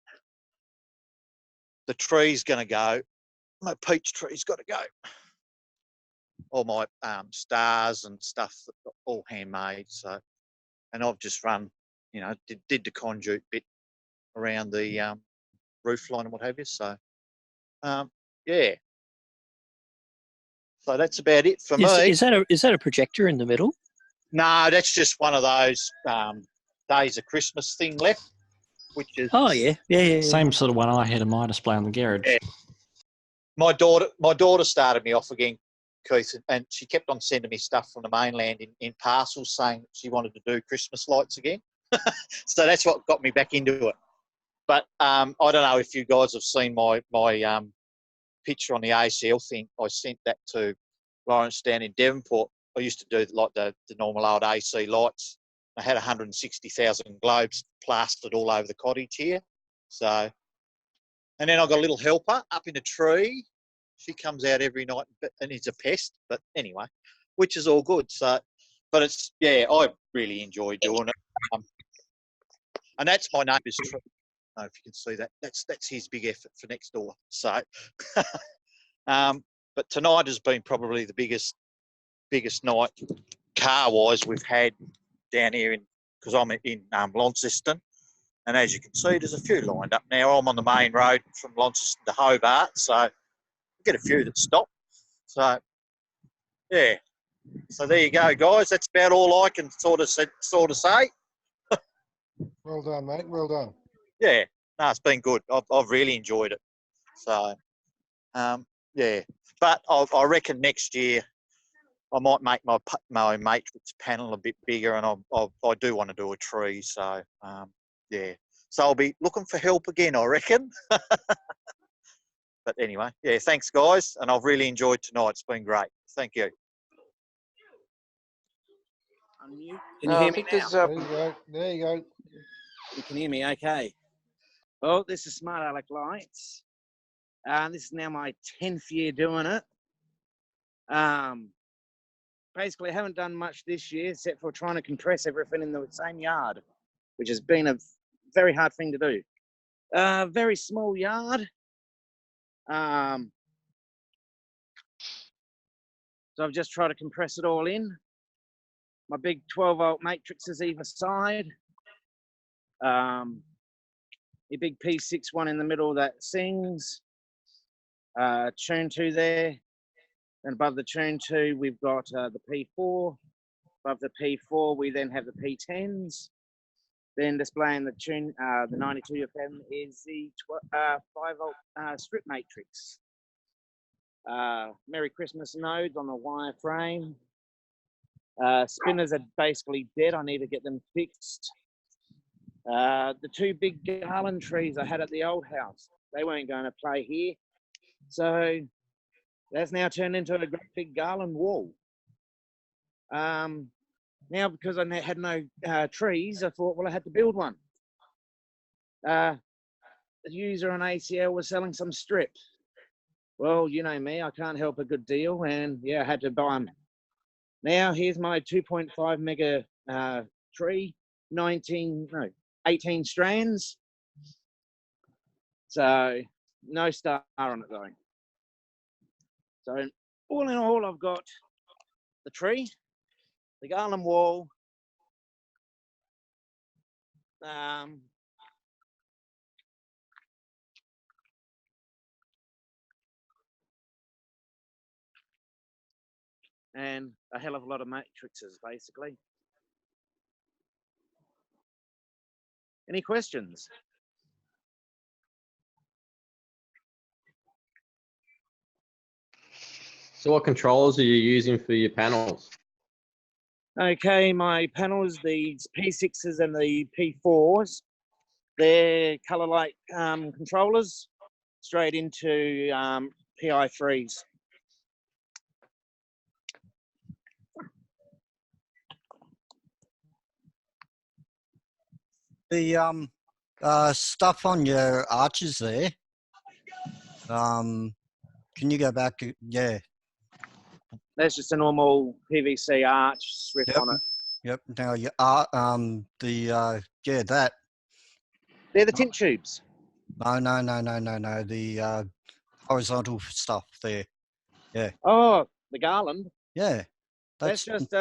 the tree's going to go, my peach tree's got to go. All my stars and stuff, all handmade. So, and I've just run, you know, did the conduit bit around the roof line and what have you. So, yeah. So that's about it for me. Is that a projector in the middle? No, that's just one of those days of Christmas thing left, which is. Oh yeah. Same sort of one I had in my display on the garage. Yeah. My daughter started me off again, Keith, and she kept on sending me stuff from the mainland in parcels saying she wanted to do Christmas lights again. So that's what got me back into it. But I don't know if you guys have seen my picture on the ACL thing. I sent that to Lawrence down in Devonport. I used to do like the normal old AC lights. I had 160,000 globes plastered all over the cottage here. So, and then I got a little helper up in a tree. She comes out every night and is a pest. But anyway, which is all good. So, but it's, yeah, I really enjoy doing it. And that's my neighbour's tree. I don't know if you can see that. That's his big effort for next door. So, but tonight has been probably the biggest night car-wise we've had down here because I'm in Launceston, and as you can see, there's a few lined up now. I'm on the main road from Launceston to Hobart, so I get a few that stop. So, yeah. So there you go, guys. That's about all I can sort of say. Well done, mate. Well done. Yeah, no, it's been good. I've really enjoyed it. So, yeah. But I reckon next year I might make my matrix panel a bit bigger, and I do want to do a tree. So, yeah. So I'll be looking for help again, I reckon. But anyway, yeah, thanks, guys. And I've really enjoyed tonight. It's been great. Thank you. Can you hear me now? There you go. There you go. You can hear me okay. Well, this is SmartAlec lights. This is now my 10th year doing it. Basically, I haven't done much this year except for trying to compress everything in the same yard, which has been a very hard thing to do. Very small yard. So I've just tried to compress it all in. My big 12-volt matrixes either side. Your big P6 one in the middle that sings. Tune 2 there. And above the Tune 2, we've got the P4. Above the P4, we then have the P10s. Then displaying the tune, the 92 FM is the 5-volt strip matrix. Merry Christmas nodes on the wire frame. Spinners are basically dead. I need to get them fixed. The two big garland trees I had at the old house, they weren't going to play here. So that's now turned into a great big garland wall. Now, because I had no trees, I thought, well, I had to build one. The user on ACL was selling some strips. Well, you know me, I can't help a good deal, and yeah, I had to buy them. Now, here's my 2.5 mega tree, 18 strands. So, no star on it though. So, all in all, I've got the tree, the garland wall, and a hell of a lot of matrices, basically. Any questions? So what controllers are you using for your panels? Okay, my panels, these P6s and the P4s, they're color light controllers straight into PI3s. The stuff on your arches there. Can you go back? Yeah. That's just a normal PVC arch strip Yep. on it. Yep. Now you are yeah, that. They're the tint tubes. No. The horizontal stuff there. Yeah. Oh, the garland. Yeah. That's just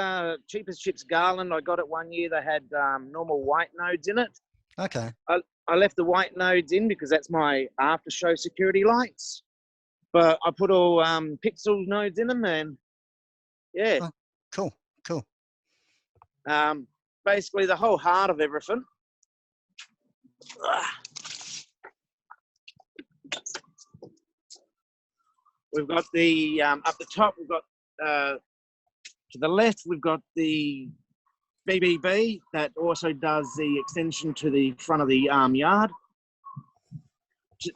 cheap as chips garland. I got it one year. They had normal white nodes in it. Okay. I left the white nodes in because that's my after show security lights. But I put all pixel nodes in them, and yeah. Oh, cool. Basically the whole heart of everything. We've got the up the top. We've got to the left. We've got the BBB that also does the extension to the front of the yard.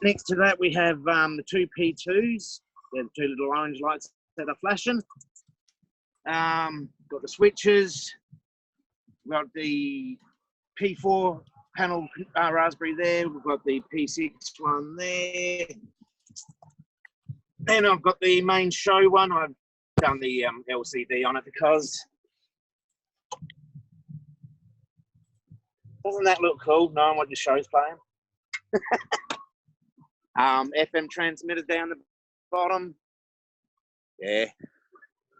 Next to that, we have the two P2s. They're the two little orange lights that are flashing. Got the switches. We've got the P4 panel raspberry there. We've got the P6 one there. Then I've got the main show one. I've done the LCD on it because doesn't that look cool knowing what your show's playing? FM transmitter down the bottom. Yeah.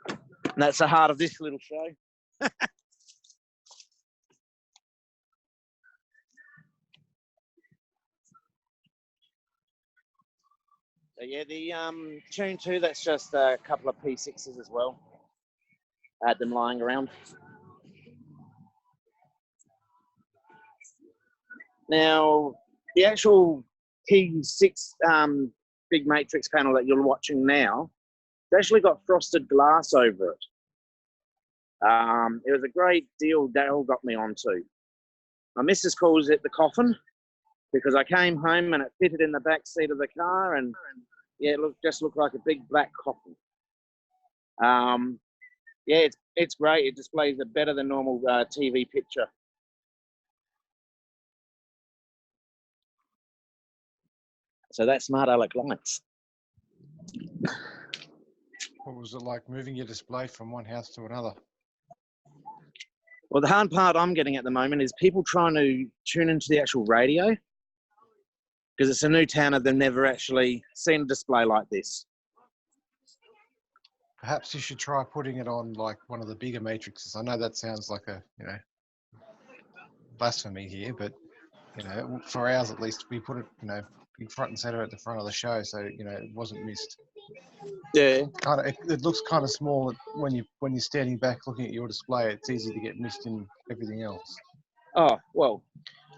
And that's the heart of this little show. So yeah, the Tune 2, that's just a couple of P6s as well. I had them lying around. Now, the actual P6 big matrix panel that you're watching now, it's actually got frosted glass over it. It was a great deal Daryl got me onto. My missus calls it the coffin because I came home and it fitted in the back seat of the car, and yeah, it just looked like a big black coffin. Yeah, it's great. It displays a better than normal TV picture. So that's SmartAlec lights. What was it like moving your display from one house to another? Well, the hard part I'm getting at the moment is people trying to tune into the actual radio because it's a new town and they've never actually seen a display like this. Perhaps you should try putting it on like one of the bigger matrices. I know that sounds like a, blasphemy here, but for ours at least, we put it, in front and center at the front of the show, so it wasn't missed. Yeah. It looks kind of small when you're standing back looking at your display. It's easy to get missed in everything else. Oh well.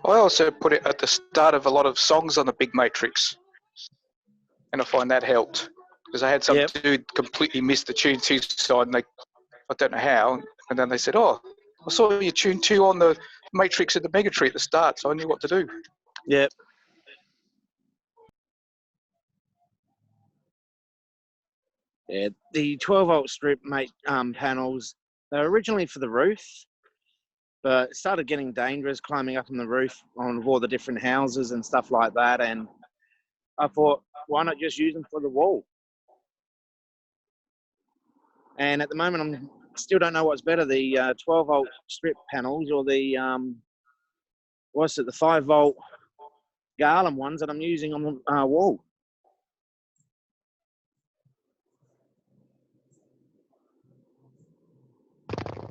I also put it at the start of a lot of songs on the big matrix, and I find that helped because I had some dude completely miss the Tune 2 side, and I don't know how, and then they said, "Oh, I saw your Tune 2 on the matrix at the Mega Tree at the start, so I knew what to do." Yep. Yeah, the 12-volt strip panels, they're originally for the roof, but it started getting dangerous climbing up on the roof on all the different houses and stuff like that, and I thought, why not just use them for the wall? And at the moment, I still don't know what's better, the 12-volt strip panels or the, the 5-volt garland ones that I'm using on the wall.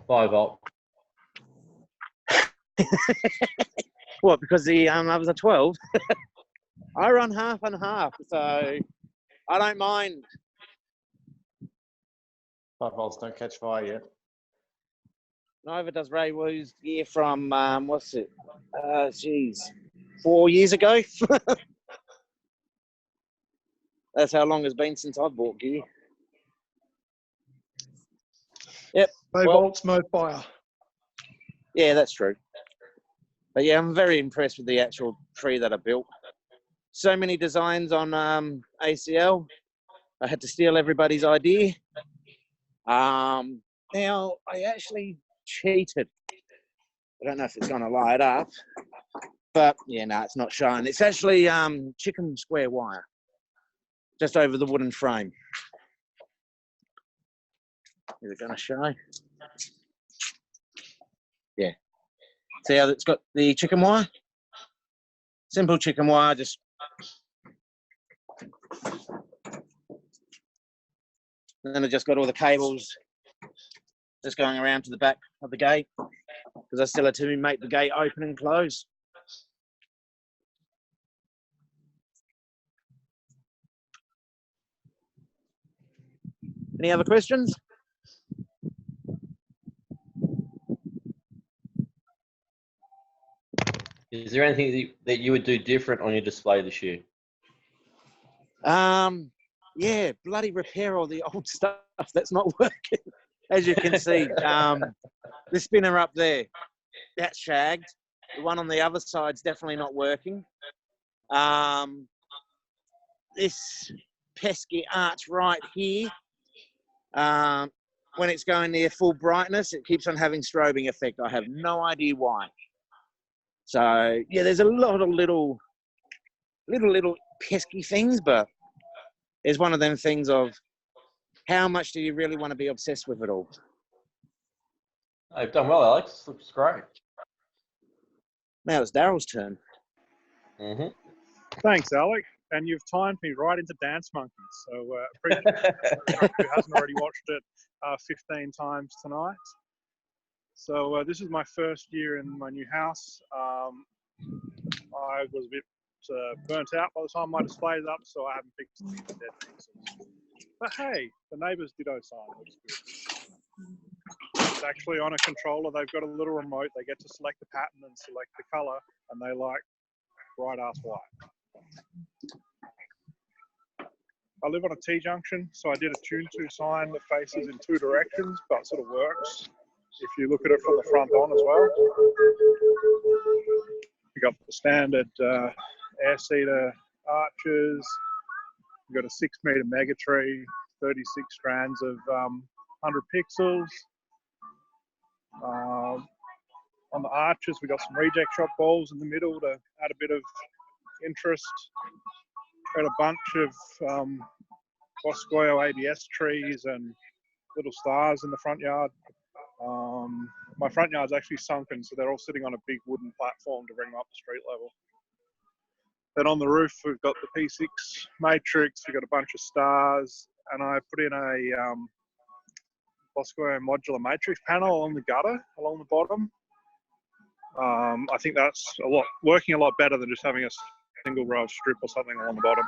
Five volt. What, because the others are 12? I run half and half, so I don't mind. 5 volts don't catch fire yet. Neither does Ray Wu's gear from, 4 years ago. That's how long it's been since I've bought gear. Yep. No volts, no fire. Yeah, that's true. But yeah, I'm very impressed with the actual tree that I built. So many designs on ACL. I had to steal everybody's idea. Now, I actually cheated. I don't know if it's going to light up. But, yeah, no, it's not showing. It's actually chicken square wire. Just over the wooden frame. Is it going to show? Yeah. See how it's got the chicken wire? Simple chicken wire, just and then I just got all the cables just going around to the back of the gate because I still had to make the gate open and close. Any other questions? Is there anything that you would do different on your display this year? Yeah, bloody repair all the old stuff that's not working. As you can see, the spinner up there, that's shagged. The one on the other side's definitely not working. This pesky arch right here, when it's going near full brightness, it keeps on having strobing effect. I have no idea why. So yeah, there's a lot of little pesky things, but it's one of them things of how much do you really want to be obsessed with it all? Oh, you've done well, Alex. Looks great. Now it's Daryl's turn. Mm-hmm. Thanks, Alec. And you've timed me right into Dance Monkeys. So appreciate it. Who hasn't already watched it 15 times tonight. So this is my first year in my new house. I was a bit burnt out by the time my display's up, so I haven't fixed any of the dead pixels. But hey, the neighbours did sign, which is good. It's actually on a controller. They've got a little remote. They get to select the pattern and select the colour, and they like bright ass white. I live on a T-junction, so I did a tune-to sign that faces in two directions, but sort of works if you look at it from the front on as well. We got the standard air cedar arches. We've got a 6 metre mega tree, 36 strands of 100 pixels. On the arches, we got some reject shot balls in the middle to add a bit of interest. Got a bunch of Boscoyo ABS trees and little stars in the front yard. My front yard's actually sunken, so they're all sitting on a big wooden platform to bring them up to street level. Then on the roof, we've got the P6 matrix, we've got a bunch of stars, and I put in a Boscoyo modular matrix panel on the gutter along the bottom. I think that's working a lot better than just having a single row of strip or something along the bottom.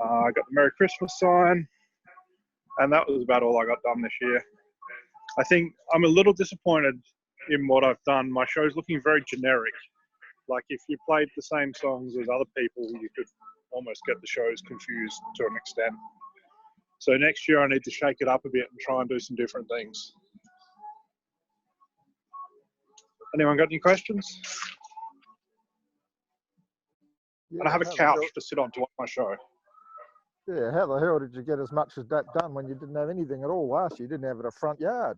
I got the Merry Christmas sign, and that was about all I got done this year. I think I'm a little disappointed in what I've done. My show's looking very generic. Like if you played the same songs as other people, you could almost get the shows confused to an extent. So next year I need to shake it up a bit and try and do some different things. Anyone got any questions? Yeah, and I have a couch to sit on to watch my show. Yeah, how the hell did you get as much as that done when you didn't have anything at all last year? You didn't have it a front yard.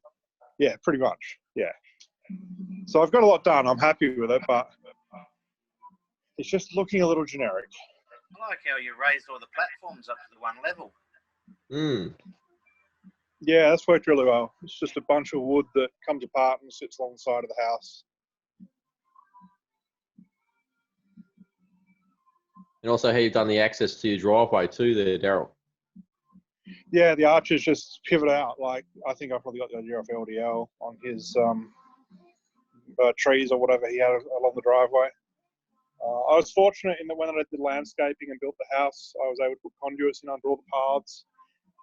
Yeah, pretty much, yeah. So I've got a lot done. I'm happy with it, but it's just looking a little generic. I like how you raised all the platforms up to the one level. Yeah, that's worked really well. It's just a bunch of wood that comes apart and sits along the side of the house. And also how you've done the access to your driveway too there, Daryl. Yeah, the arches just pivot out. Like, I think I probably got the idea of LDL on his trees or whatever he had along the driveway. I was fortunate in that when I did landscaping and built the house, I was able to put conduits in under all the paths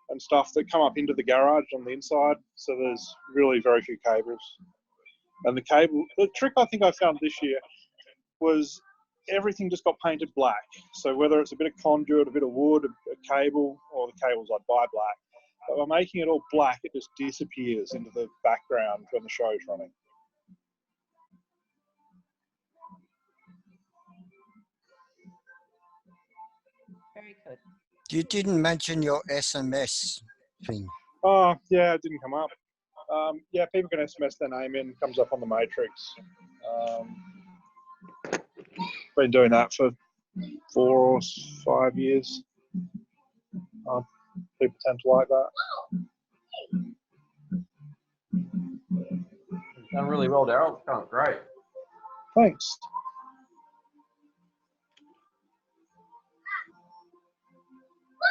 and stuff that come up into the garage on the inside. So there's really very few cables. And the trick I think I found this year was everything just got painted black. So whether it's a bit of conduit, a bit of wood, a cable, or the cables I'd buy black. But by making it all black, it just disappears into the background when the show's running. Very good. You didn't mention your SMS thing. Oh, yeah, it didn't come up. Yeah, people can SMS their name in, comes up on the matrix. Been doing that for 4 or 5 years. People tend to like that. You've done really well, Daryl. It's going great. Thanks.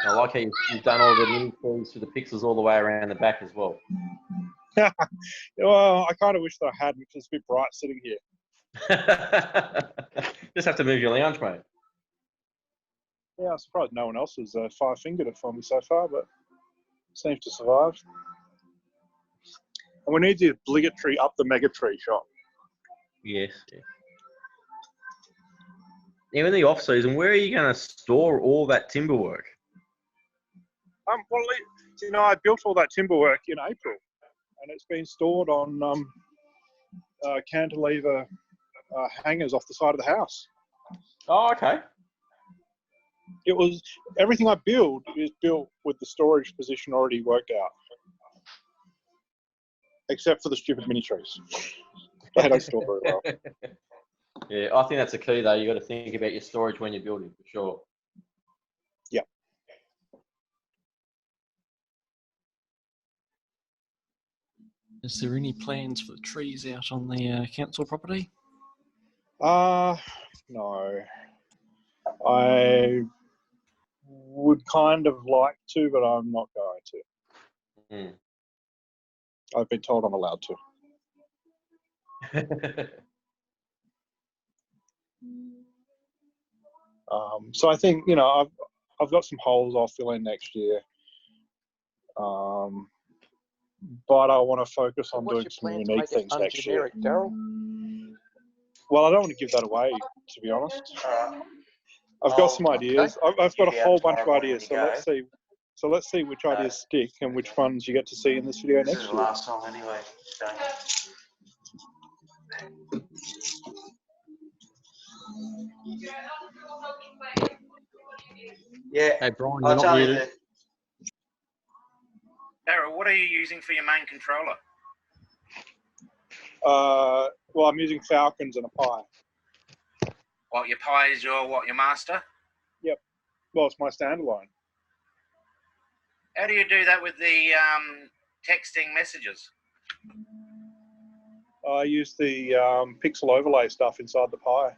I like how you've done all the mini trees with the pixels all the way around the back as well. Well, I kind of wish that I hadn't because it's a bit bright sitting here. Just have to move your lounge, mate. Yeah, I'm surprised no one else has five-fingered it for me so far, but seems to survive. And we need the obligatory up the mega tree shot. Yes. Yeah. Now, in the off season, where are you going to store all that timber work? Well, you know, I built all that timber work in April, and it's been stored on cantilever hangers off the side of the house. Oh, okay. It was everything I build is built with the storage position already worked out, except for the stupid mini trees. They don't store very well. Yeah, I think that's the key though. You got to think about your storage when you're building, for sure. Yeah. Is there any plans for the trees out on the council property? No. I would kind of like to, but I'm not going to. I've been told I'm allowed to. So I think, you know, I've got some holes I'll fill in next year. But I want to focus on doing some unique things next year. Daryl? Well, I don't want to give that away, to be honest. I've got some ideas. I've got a whole bunch of ideas. So let's see which ideas stick and which ones you get to see in this video next year. This is the last song anyway. So. Yeah. Hey, Brian, I'll you're not tell you muted. Daryl, what are you using for your main controller? Well, I'm using Falcons and a Pi. What, your Pi is your master? Yep. Well, it's my standalone. How do you do that with the texting messages? I use the pixel overlay stuff inside the Pi.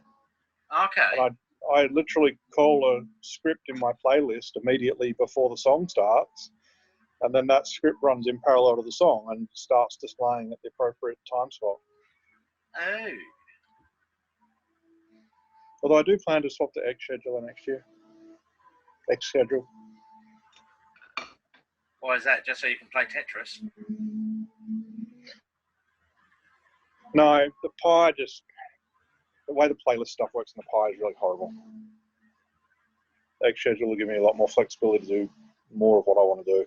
Okay. And I literally call a script in my playlist immediately before the song starts, and then that script runs in parallel to the song and starts displaying at the appropriate time slot. Oh. Although I do plan to swap the X scheduler next year. X schedule. Why is that? Just so you can play Tetris? No, the Pi just, the way the playlist stuff works in the Pi is really horrible. The X schedule will give me a lot more flexibility to do more of what I want to do.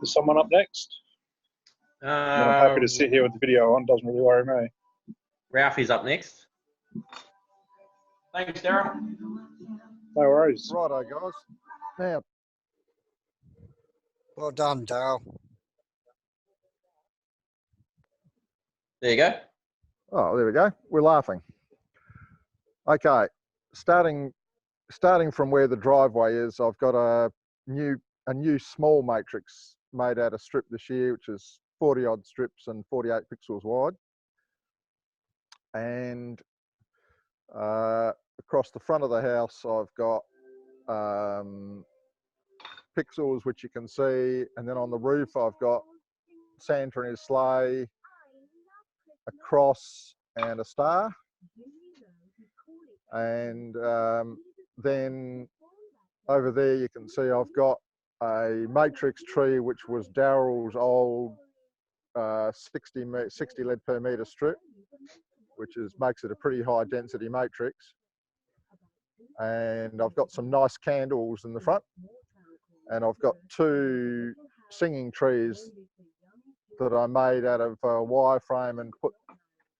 Is someone up next? I'm happy to sit here with the video on, doesn't really worry me. Ralphie's up next. Thanks, Daryl. No worries. Righto, guys. Now, well done, Daryl. There you go. Oh, there we go. We're laughing. Okay, starting from where the driveway is, I've got a new small matrix made out of strip this year, which is 40 odd strips and 48 pixels wide. And across the front of the house, I've got pixels, which you can see. And then on the roof, I've got Santa and his sleigh, a cross and a star. And then over there, you can see I've got a matrix tree, which was Daryl's old 60 lead per meter strip, which makes it a pretty high density matrix. And I've got some nice candles in the front, and I've got two singing trees that I made out of wireframe and put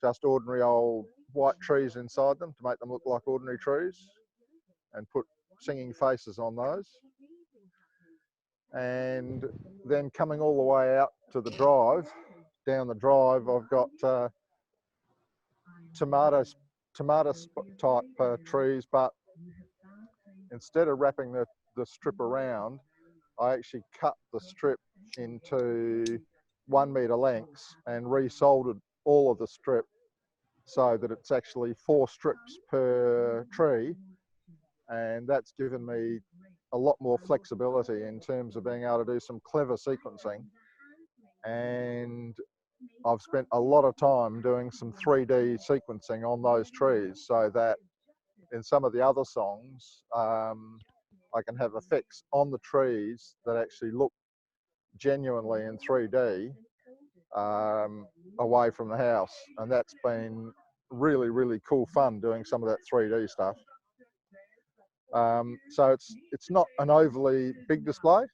just ordinary old white trees inside them to make them look like ordinary trees and put singing faces on those. And then coming all the way out to the drive, down the drive, I've got tomato type trees, but instead of wrapping the strip around, I actually cut the strip into 1 metre lengths and resoldered all of the strip so that it's actually 4 strips per tree, and that's given me a lot more flexibility in terms of being able to do some clever sequencing. And I've spent a lot of time doing some 3D sequencing on those trees so that in some of the other songs I can have effects on the trees that actually look genuinely in 3D away from the house, and that's been really, really cool fun doing some of that 3D stuff. So it's not an overly big display,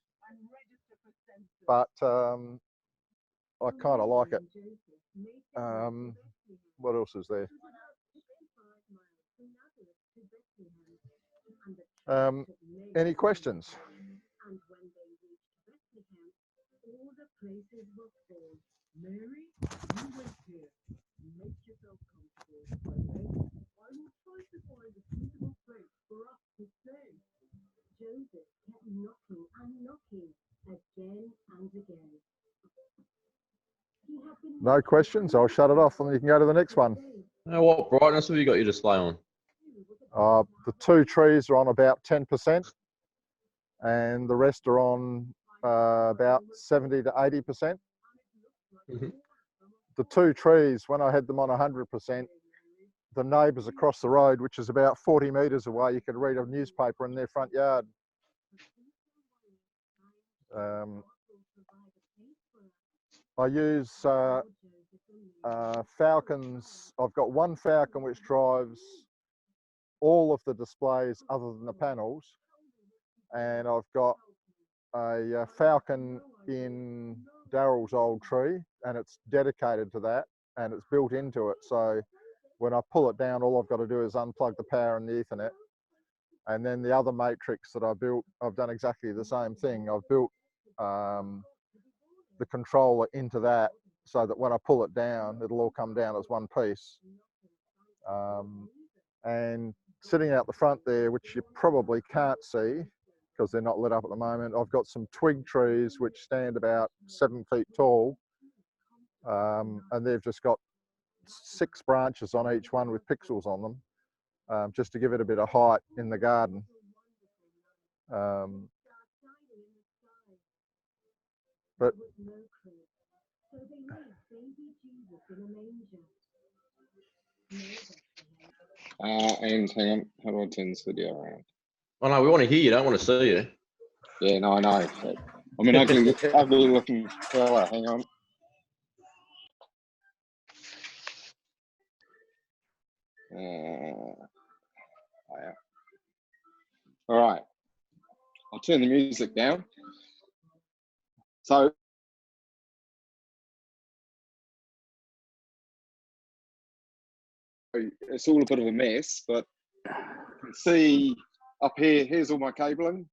but I kind of like it. What else is there? Any questions? No questions? I'll shut it off and you can go to the next one. Now, what brightness have you got your display on? The 2 trees are on about 10%, and the rest are on about 70 to 80%. The 2 trees, when I had them on 100%, the neighbours across the road, which is about 40 metres away, you could read a newspaper in their front yard. I use falcons. I've got one falcon which drives all of the displays other than the panels, and I've got a falcon in Daryl's old tree, and it's dedicated to that and it's built into it, so when I pull it down, all I've got to do is unplug the power and the Ethernet. And then the other matrix that I built, I've done exactly the same thing. I've built the controller into that so that when I pull it down, it'll all come down as one piece. And sitting out the front there, which you probably can't see because they're not lit up at the moment, I've got some twig trees which stand about 7 feet tall, and they've just got 6 branches on each one with pixels on them, just to give it a bit of height in the garden. But and hang on, how do I turn this video around? Oh no, we want to hear you, don't want to see you. Yeah, no, I know. I'm an ugly looking fella. Hang on. Yeah. All right. I'll turn the music down. So it's all a bit of a mess, but you can see up here, here's all my cabling,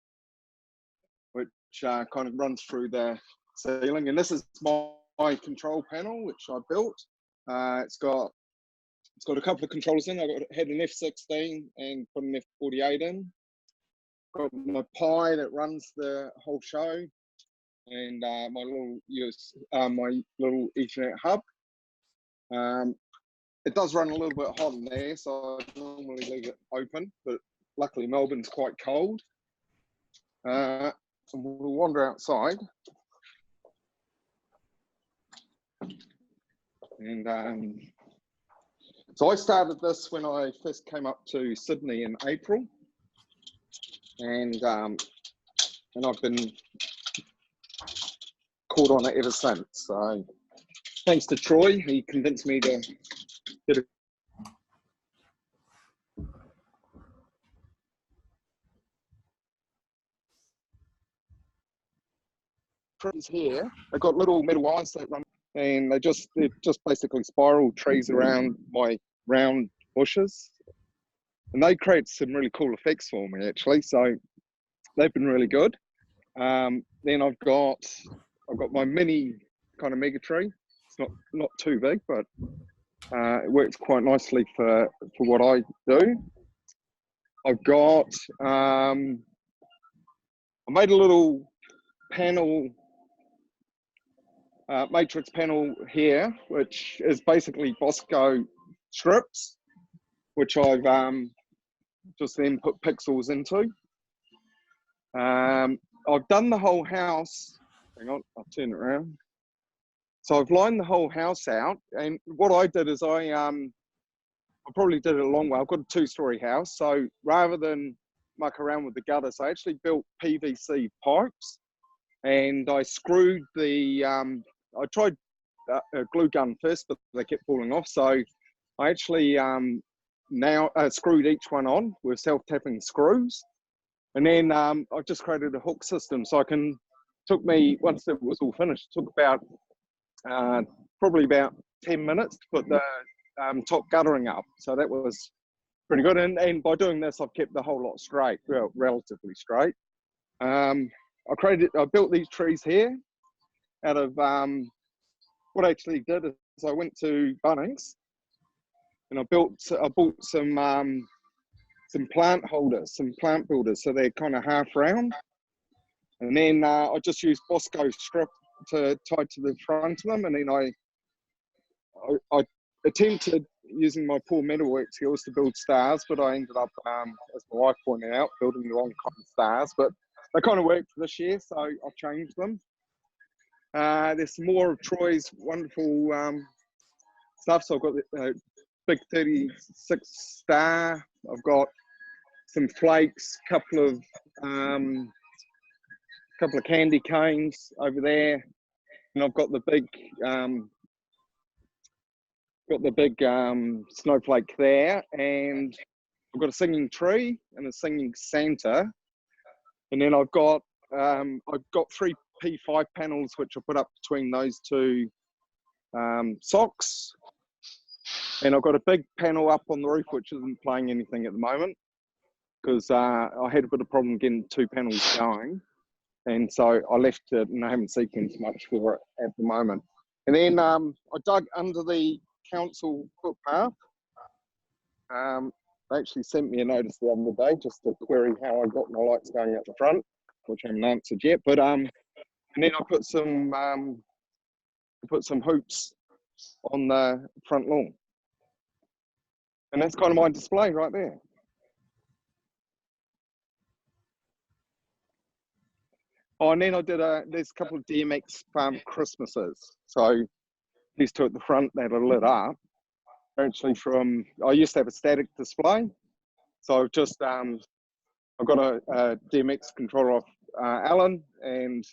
which kind of runs through the ceiling. And this is my control panel, which I built. It's got a couple of controllers in. I had an F16 and put an F48 in. Got my Pi that runs the whole show, and my little Ethernet hub. It does run a little bit hot in there, so I normally leave it open, but luckily Melbourne's quite cold. And we'll wander outside. And so I started this when I first came up to Sydney in April, and I've been caught on it ever since. So thanks to Troy, he convinced me to get a trees here. They've got little metal wires that run, and they just basically spiral trees around my round bushes, and they create some really cool effects for me actually. So they've been really good. Then I've got my mini kind of mega tree. It's not too big, but it works quite nicely for what I do. I've got I made a little panel, matrix panel here, which is basically Bosco strips, which I've just then put pixels into. I've done the whole house. Hang on, I'll turn it around. So I've lined the whole house out, and what I did is I probably did it a long way. I've got a 2-story house, so rather than muck around with the gutters, I actually built PVC pipes, and I screwed the. I tried a glue gun first, but they kept falling off. So I actually now screwed each one on with self-tapping screws, and then I just created a hook system. So took me, once it was all finished, it took about probably about 10 minutes to put the top guttering up. So that was pretty good. And by doing this, I've kept the whole lot straight, well, relatively straight. I built these trees here out of, what I actually did is I went to Bunnings and I bought some plant holders, some plant builders, so they're kind of half round. And then I just used Bosco strip to tie to the front of them, and then I attempted using my poor metalwork skills to build stars, but I ended up, as my wife pointed out, building the wrong kind of stars. But they kind of worked for this year, so I've changed them. There's some more of Troy's wonderful stuff. So I've got the big 36 star. I've got some flakes, couple of candy canes over there, and I've got the big snowflake there, and I've got a singing tree and a singing Santa, and then I've got 3 P5 panels which I put up between those 2 socks, and I've got a big panel up on the roof which isn't playing anything at the moment because I had a bit of problem getting 2 panels going, and so I left it and I haven't sequenced much for it at the moment. And then I dug under the council footpath. They actually sent me a notice the other day just to query how I got my lights going out the front, which I haven't answered yet. But and then I put some hoops on the front lawn, and that's kind of my display right there. Oh, and then I did there's a couple of DMX Christmases. So these 2 at the front that are lit up. Actually, I used to have a static display, so I've just I've got a DMX controller off Alan, and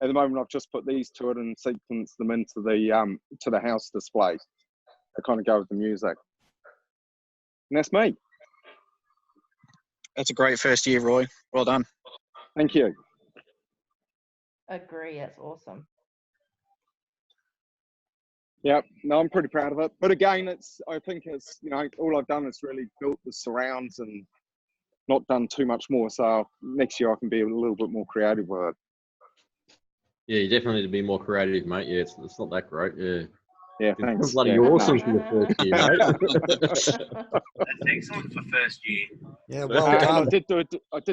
at the moment I've just put these to it and sequenced them into the house display. They kind of go with the music, and that's me. That's a great first year, Roy. Well done. Thank you. Agree, that's awesome. Yeah, no, I'm pretty proud of it. But again, I think it's, all I've done is really built the surrounds and not done too much more. So next year I can be a little bit more creative with it. Yeah, you definitely need to be more creative, mate. Yeah, it's not that great. Yeah. Yeah, thanks. Bloody awesome for your first year, mate. That's excellent for first year. Yeah, well And done. I did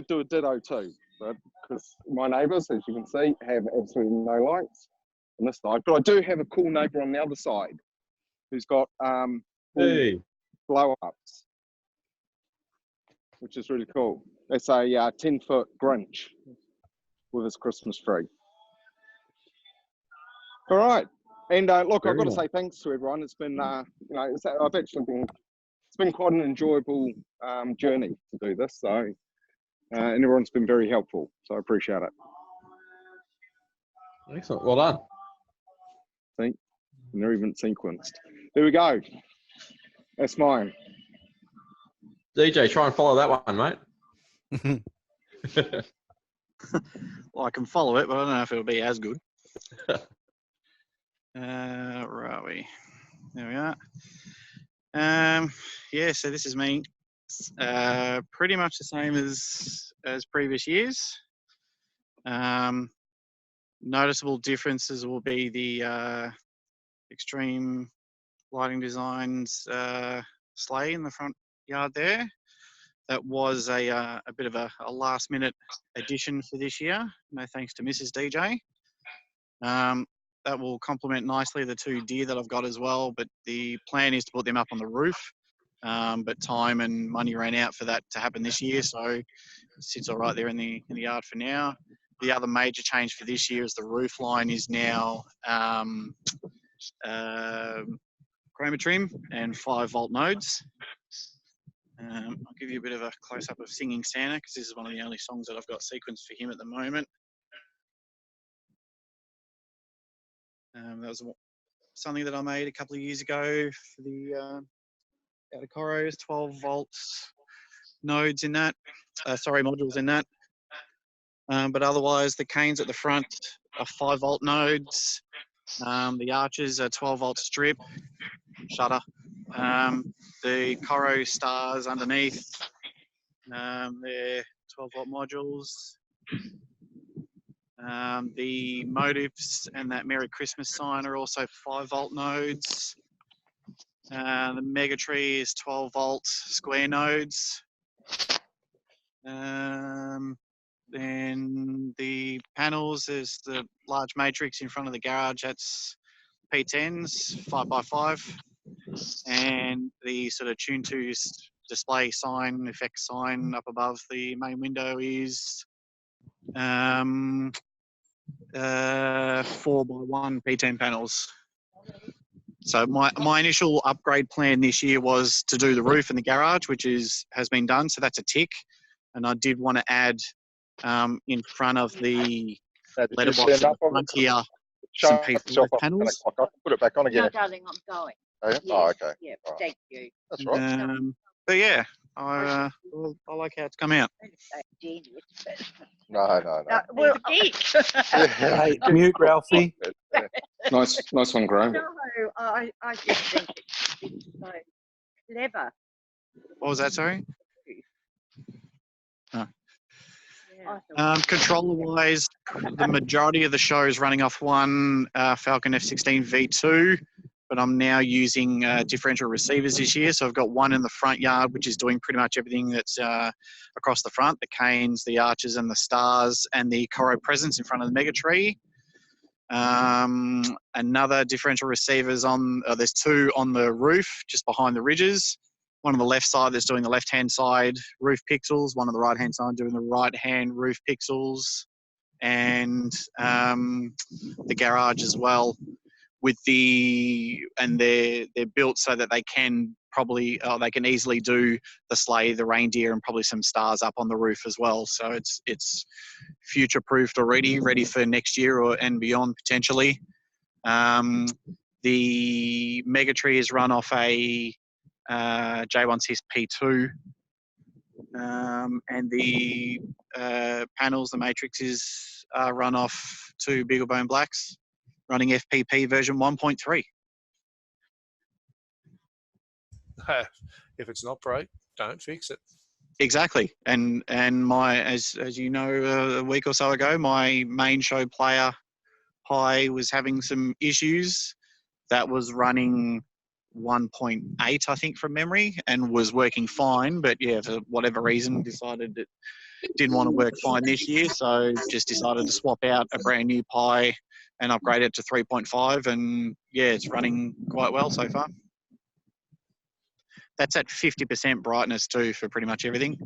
do a ditto too, but because my neighbours, as you can see, have absolutely no lights on this side. But I do have a cool neighbour on the other side who's got blow-ups, which is really cool. It's a 10-foot Grinch with his Christmas tree. All right, and look, I've got to say thanks to everyone. It's been, it's been quite an enjoyable journey to do this. So, and everyone's been very helpful. So I appreciate it. Excellent. Well done. See, and they're even sequenced. There we go. That's mine. DJ, try and follow that one, mate. Well, I can follow it, but I don't know if it'll be as good. Where are we? There we are. Yeah, so this is me. Pretty much the same as previous years. Noticeable differences will be the extreme lighting designs sleigh in the front yard there. That was a bit of a last minute addition for this year. No thanks to Mrs. DJ. That will complement nicely the 2 deer that I've got as well, but the plan is to put them up on the roof. But time and money ran out for that to happen this year, so it sits all right there in the yard for now. The other major change for this year is the roof line is now chroma trim and 5-volt nodes. I'll give you a bit of a close-up of Singing Santa, because this is one of the only songs that I've got sequenced for him at the moment. That was something that I made a couple of years ago for the out of Coros, 12 volts nodes in that, modules in that. But otherwise, the canes at the front are 5-volt nodes. The arches are 12-volt strip, shutter. The Coro stars underneath, they're 12-volt modules. The motifs and that Merry Christmas sign are also 5-volt nodes. The mega tree is 12-volt square nodes. Then the panels is the large matrix in front of the garage. That's P10s, 5x5. And the sort of tune to display sign, effect sign up above the main window is 4x1 P10 panels. So my initial upgrade plan this year was to do the roof and the garage, which has been done. So that's a tick. And I did want to add in front of the letterbox at the front here some P5 panels. Put it back on again. No, darling, I'm going. Oh, yeah? Yes, Oh, okay. Yeah, Right. thank you. That's right. But yeah, I like how it's come out. No. Well, geek. Hey, mute, Ralphie. Nice one, Graham. No, I just think it's so clever. What was that, sorry? Yeah. Controller-wise, the majority of the show is running off one Falcon F16 V2, but I'm now using differential receivers this year. So I've got one in the front yard, which is doing pretty much everything that's across the front, the canes, the arches and the stars, and the Coro presence in front of the mega tree. Another differential receivers there's 2 on the roof, just behind the ridges. One on the left side that's doing the left-hand side roof pixels, one on the right-hand side doing the right-hand roof pixels, and the garage as well. And they're built so that they can easily do the sleigh, the reindeer, and probably some stars up on the roof as well. So it's future-proofed already, ready for next year and beyond potentially. The mega tree is run off a J16 P2, and the panels, the matrices, are run off 2 Beaglebone Blacks, running FPP version 1.3. If it's not broke, don't fix it. Exactly, and my as you know, a week or so ago, my main show player Pi was having some issues. That was running 1.8, I think, from memory, and was working fine. But yeah, for whatever reason, decided it didn't want to work fine this year, so just decided to swap out a brand new Pi and upgrade it to 3.5, and yeah, it's running quite well so far. That's at 50% brightness too for pretty much everything.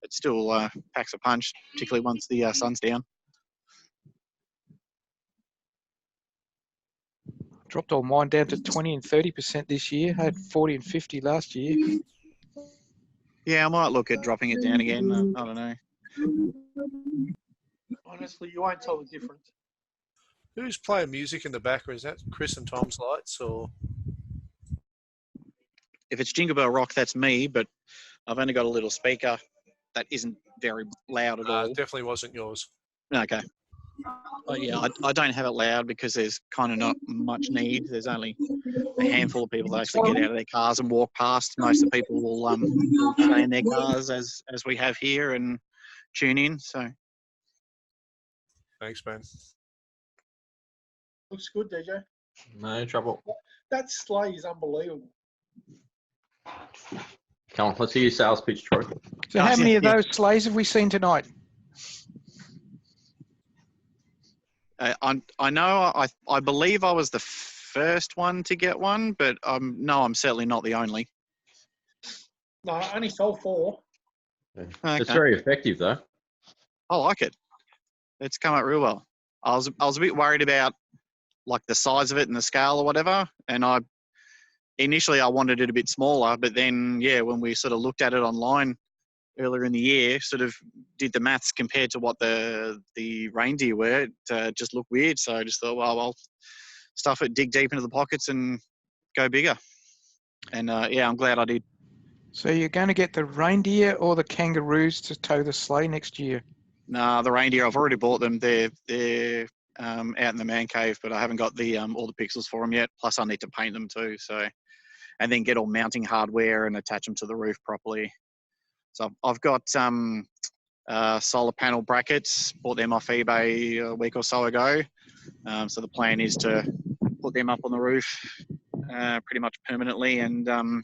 It still packs a punch, particularly once the sun's down. Dropped all mine down to 20 and 30% this year. I had 40 and 50 last year. Yeah, I might look at dropping it down again. I don't know. Honestly, you won't tell the difference. Who's playing music in the back, or is that Chris and Tom's lights, or? If it's Jingle Bell Rock, that's me, but I've only got a little speaker that isn't very loud at all. Definitely wasn't yours. Okay. Oh, yeah, I don't have it loud because there's kind of not much need. There's only a handful of people that actually get out of their cars and walk past. Most of the people will stay in their cars as we have here and tune in. So Thanks, man. Looks good, DJ. No trouble. That sleigh is unbelievable. Come on, let's hear your sales pitch, Troy. So how many of those sleighs have we seen tonight? I know I believe I was the first one to get one, but no, I'm certainly not the only. No, I only sold 4. It's Okay. very effective, though. I like it. It's come out real well. I was a bit worried about like the size of it and the scale or whatever, and initially I wanted it a bit smaller, but then when we sort of looked at it online earlier in the year, sort of did the maths compared to what the reindeer were, it just looked weird. So I just thought, well, I'll stuff it, dig deep into the pockets and go bigger. And I'm glad I did. So you're going to get the reindeer or the kangaroos to tow the sleigh next year? Nah, the reindeer, I've already bought them. They're out in the man cave, but I haven't got the all the pixels for them yet. Plus I need to paint them too. So, and then get all mounting hardware and attach them to the roof properly. So I've got solar panel brackets, bought them off eBay a week or so ago. So the plan is to put them up on the roof pretty much permanently and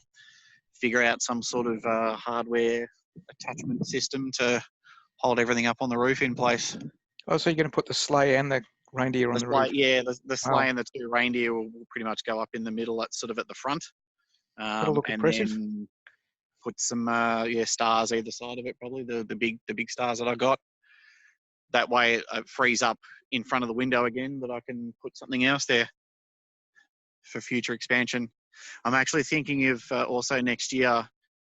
figure out some sort of hardware attachment system to hold everything up on the roof in place. Oh, so you're going to put the sleigh and the reindeer on the roof? Yeah, the sleigh and the 2 reindeer will pretty much go up in the middle, at the front. That'll look impressive. Then put some stars either side of it, probably the big stars that I got. That way it frees up in front of the window again, that I can put something else there for future expansion. I'm actually thinking of also next year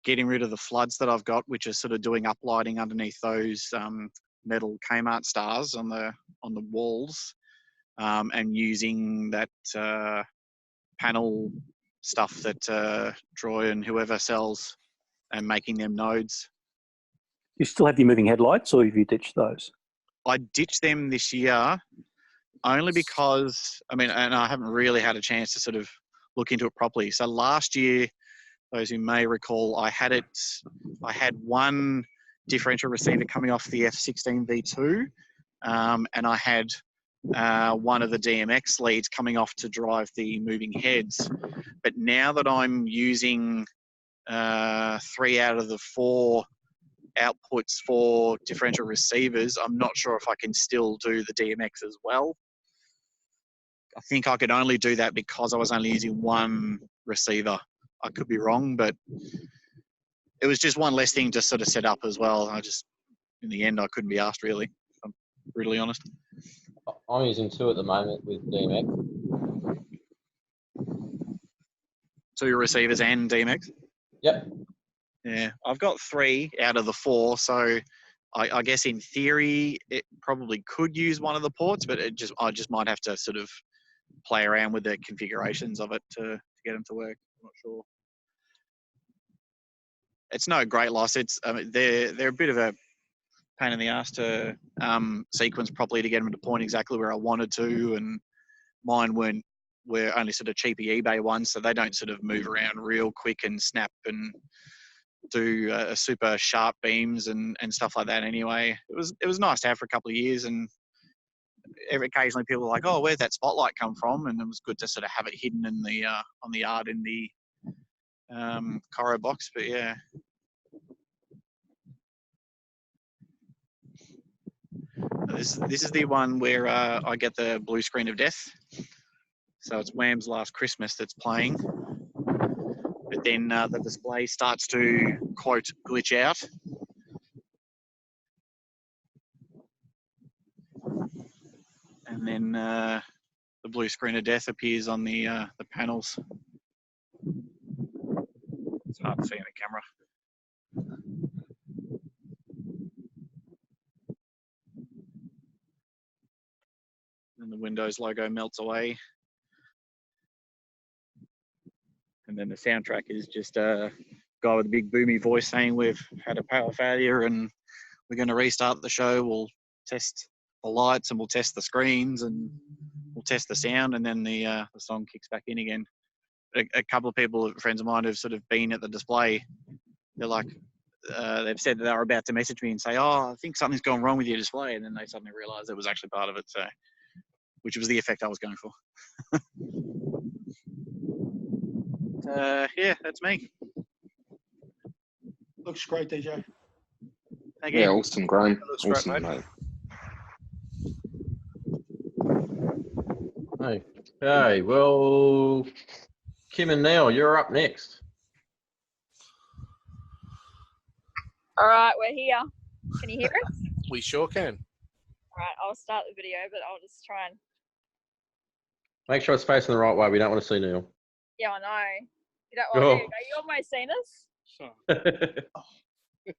getting rid of the floods that I've got, which are sort of doing uplighting underneath those metal Kmart stars on the walls, and using that panel stuff that Troy and whoever sells, and making them nodes. You still have your moving headlights, or have you ditched those? I ditched them this year only because, and I haven't really had a chance to sort of look into it properly. So last year, those who may recall, I had one differential receiver coming off the F16 V2, and I had one of the DMX leads coming off to drive the moving heads. But now that I'm using 3 out of the 4 outputs for differential receivers, I'm not sure if I can still do the DMX as well. I think I could only do that because I was only using 1 receiver. I could be wrong, but it was just one less thing to sort of set up as well. In the end, I couldn't be asked, really, if I'm brutally honest. I'm using 2 at the moment with DMX. 2 receivers and DMX? Yep. Yeah, I've got 3 out of the 4, so I guess in theory it probably could use one of the ports, but I just might have to sort of play around with the configurations of it to get them to work. I'm not sure. It's no great loss. They're a bit of a pain in the ass to sequence properly to get them to point exactly where I wanted to, and mine were only sort of cheapy eBay ones, so they don't sort of move around real quick and snap and do super sharp beams and stuff like that. Anyway, it was nice to have for a couple of years, and occasionally people are like, "Oh, where'd that spotlight come from?" And it was good to sort of have it hidden in the on the yard in the Coro box. But yeah. This is the one where I get the blue screen of death. So it's Wham's Last Christmas that's playing. But then the display starts to, quote, glitch out. And then the blue screen of death appears on the panels. It's hard to see in the camera. And the Windows logo melts away. And then the soundtrack is just a guy with a big boomy voice saying we've had a power failure and we're going to restart the show. We'll test the lights and we'll test the screens and we'll test the sound, and then the song kicks back in again. A couple of people, friends of mine, who've sort of been at the display, they're like, they've said that they were about to message me and say, "Oh, I think something's gone wrong with your display," and then they suddenly realised it was actually part of it. So, which was the effect I was going for. Yeah, that's me. Looks great, DJ. Thank you. Yeah, awesome, Graham. Looks great, Awesome, mate. Okay, well, Kim and Neil, you're up next. All right, we're here. Can you hear us? We sure can. All right, I'll start the video, but I'll just try and. Make sure it's facing the right way. We don't want to see Neil. Yeah, I know. You don't want to. You almost seen us.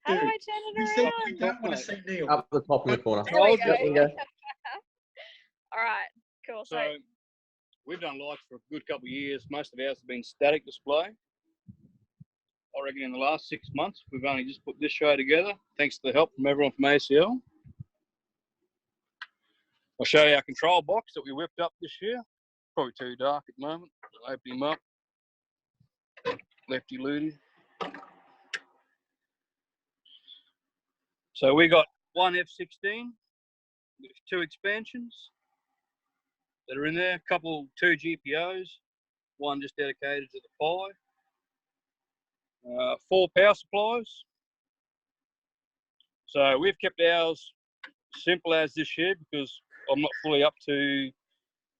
How do I turn it around? said you don't want to see Neil. Up the top in the corner. There we There we go. go. All right, cool. So we've done lights for a good couple of years. Most of ours have been static display. I reckon in the last 6 months, we've only just put this show together, thanks to the help from everyone from ACL. I'll show you our control box that we whipped up this year. Probably too dark at the moment. I'll open him up. Lefty loody. So we got one F16 with 2 expansions that are in there. Two GPOs, one just dedicated to the Pi. 4 power supplies. So we've kept ours simple as this year because I'm not fully up to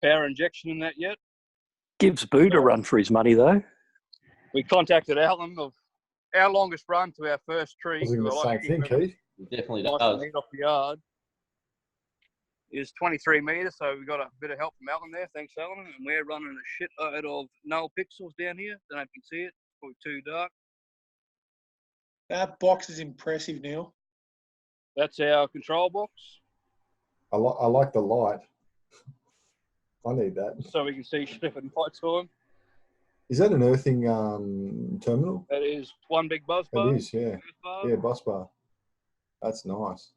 power injection in that yet. Gives Boot a run for his money, though. We contacted Alan of our longest run to our first tree. I was thinking the same thing, Keith. Definitely Nice does. and neat off the yard. Is 23 metres, so we got a bit of help from Alan there. Thanks, Alan. And we're running a shitload of null pixels down here. Don't know if you can see it. It's probably too dark. That box is impressive, Neil. That's our control box. I like the light. I need that. So we can see shit at night time. Is that an earthing terminal? That is one big buzz bar. It is, yeah. Yeah, bus bar. That's nice.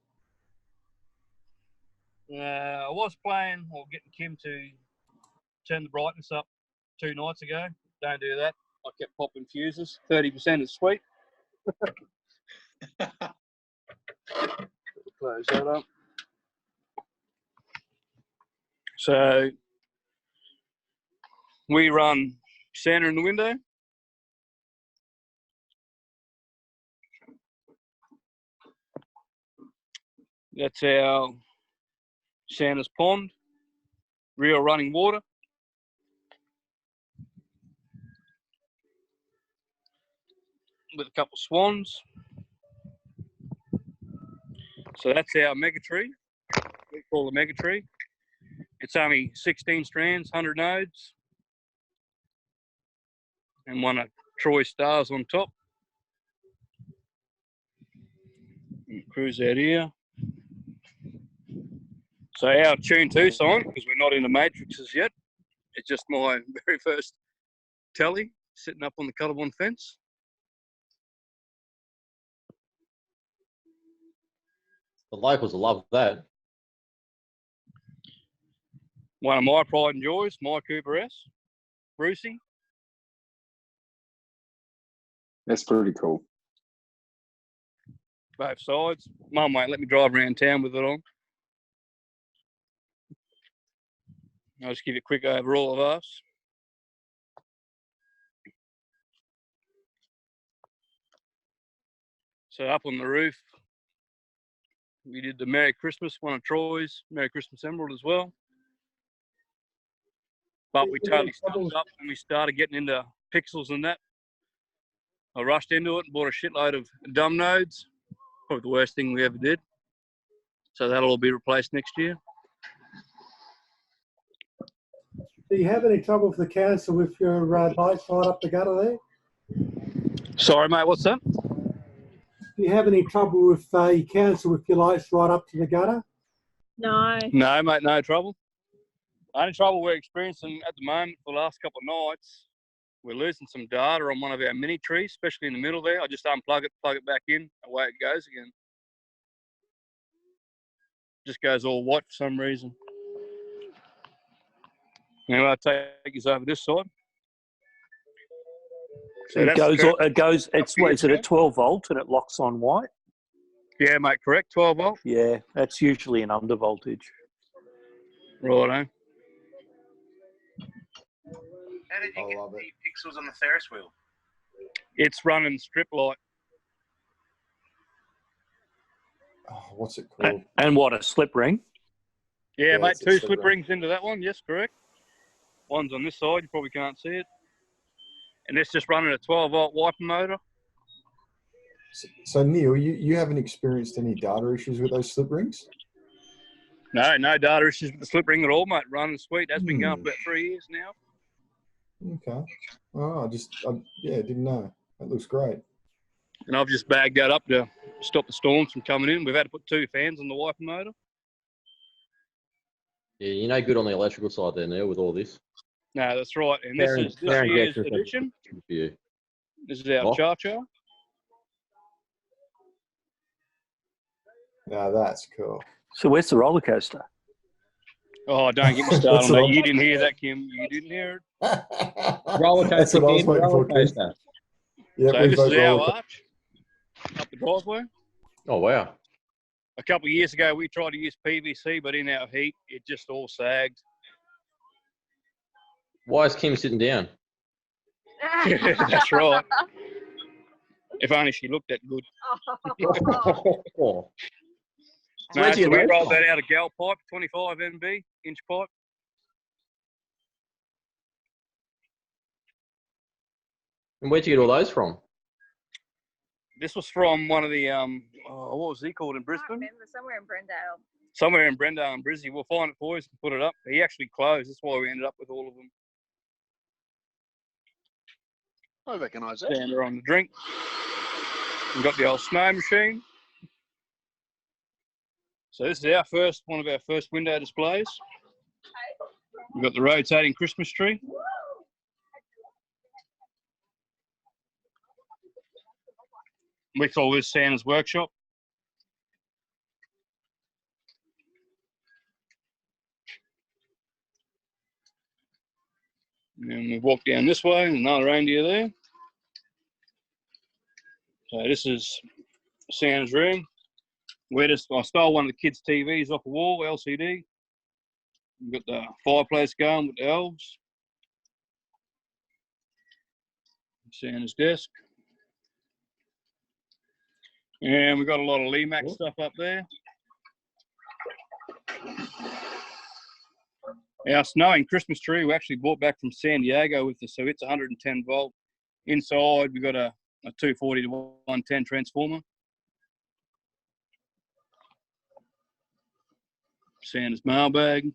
I was playing or getting Kim to turn the brightness up 2 nights ago. Don't do that. I kept popping fuses. 30% is sweet. Close that up. So we run Santa in the window. That's our Santa's pond, real running water. With a couple of swans. So that's our mega tree. We call the mega tree. It's only 16 strands, 100 nodes, and one of Troy stars on top. Cruise out here. So our Tune 2 sign, because we're not in the matrices yet, it's just my very first telly sitting up on the Cuttlebone fence. The locals will love that. One of my pride and joys, my Cooper S, Brucey. That's pretty cool. Both sides. Mum won't let me drive around town with it on. I'll just give you a quick overall of us. So up on the roof, we did the Merry Christmas, one of Troy's, Merry Christmas Emerald as well. But we totally stopped up when we started getting into pixels and that. I rushed into it and bought a shitload of dumb nodes. Probably the worst thing we ever did. So that'll all be replaced next year. Do you have any trouble with the council with your lights right up the gutter there? Sorry, mate, what's that? Do you have any trouble with the council with your lights right up to the gutter? No. No, mate, no trouble. Only trouble we're experiencing at the moment for the last couple of nights, we're losing some data on one of our mini trees, especially in the middle there. I just unplug it, plug it back in, away it goes again. Just goes all white for some reason. Now I'll take us over this side. So It that's goes. It's what is it? At 12 volt and it locks on white. Yeah, mate. Correct. 12 volt. Yeah, that's usually an under voltage. Righto. How did you get the pixels on the Ferris wheel? It's running strip light. Oh, what's it called? And what, a slip ring? Yeah, mate. it's a 2 slip slip ring. rings into that one. Yes, correct. One's on this side. You probably can't see it. And it's just running a 12 volt wiper motor. So Neil, you haven't experienced any data issues with those slip rings? No data issues with the slip ring at all, mate. Running sweet. That's been going for about 3 years now. Okay. Oh, I didn't know. That looks great. And I've just bagged that up to stop the storms from coming in. We've had to put 2 fans on the wiper motor. Yeah, you're no good on the electrical side there, Neil, with all this. No, that's right. And this is this year's edition. This is our Cha-Cha. Now that's cool. So where's the roller coaster? Oh, don't get me started on that. You didn't hear that, Kim. You didn't hear it. Roller coaster, Kim. Roller coaster. Yeah, so this is our arch up the driveway. Oh, wow. A couple of years ago, we tried to use PVC, but in our heat, it just all sagged. Why is Kim sitting down? Yeah, that's right. If only she looked that good. No, so we rolled that out of gal pipe, 25 MB, inch pipe. And where'd you get all those from? This was from one of the, what was he called in Brisbane? Remember, somewhere in Brendale. Somewhere in Brendale and Brizzy. We'll find it for you and put it up. He actually closed. That's why we ended up with all of them. I recognise that. Sander on the drink. We've got the old snow machine. So this is one of our first window displays. We've got the rotating Christmas tree. We call this Santa's workshop. And then we walk down this way, and another reindeer there. So this is Santa's room. I stole one of the kids' TVs off a wall, LCD. We've got the fireplace going with the elves. Santa's desk. And we've got a lot of Lemax stuff up there. Our snowing Christmas tree we actually bought back from San Diego with us, so it's 110 volt. Inside we've got a 240 to 110 transformer. Santa's mailbag.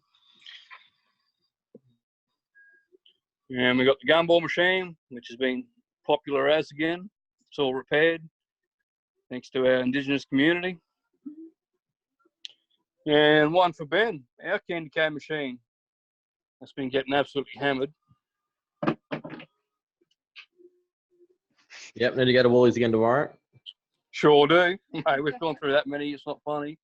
And we've got the gumball machine, which has been popular as again. It's all repaired, thanks to our Indigenous community. And one for Ben, our candy cane machine. That's been getting absolutely hammered. Yep, need to go to Woolies again tomorrow. Sure do. Mate, we've gone through that many, it's not funny.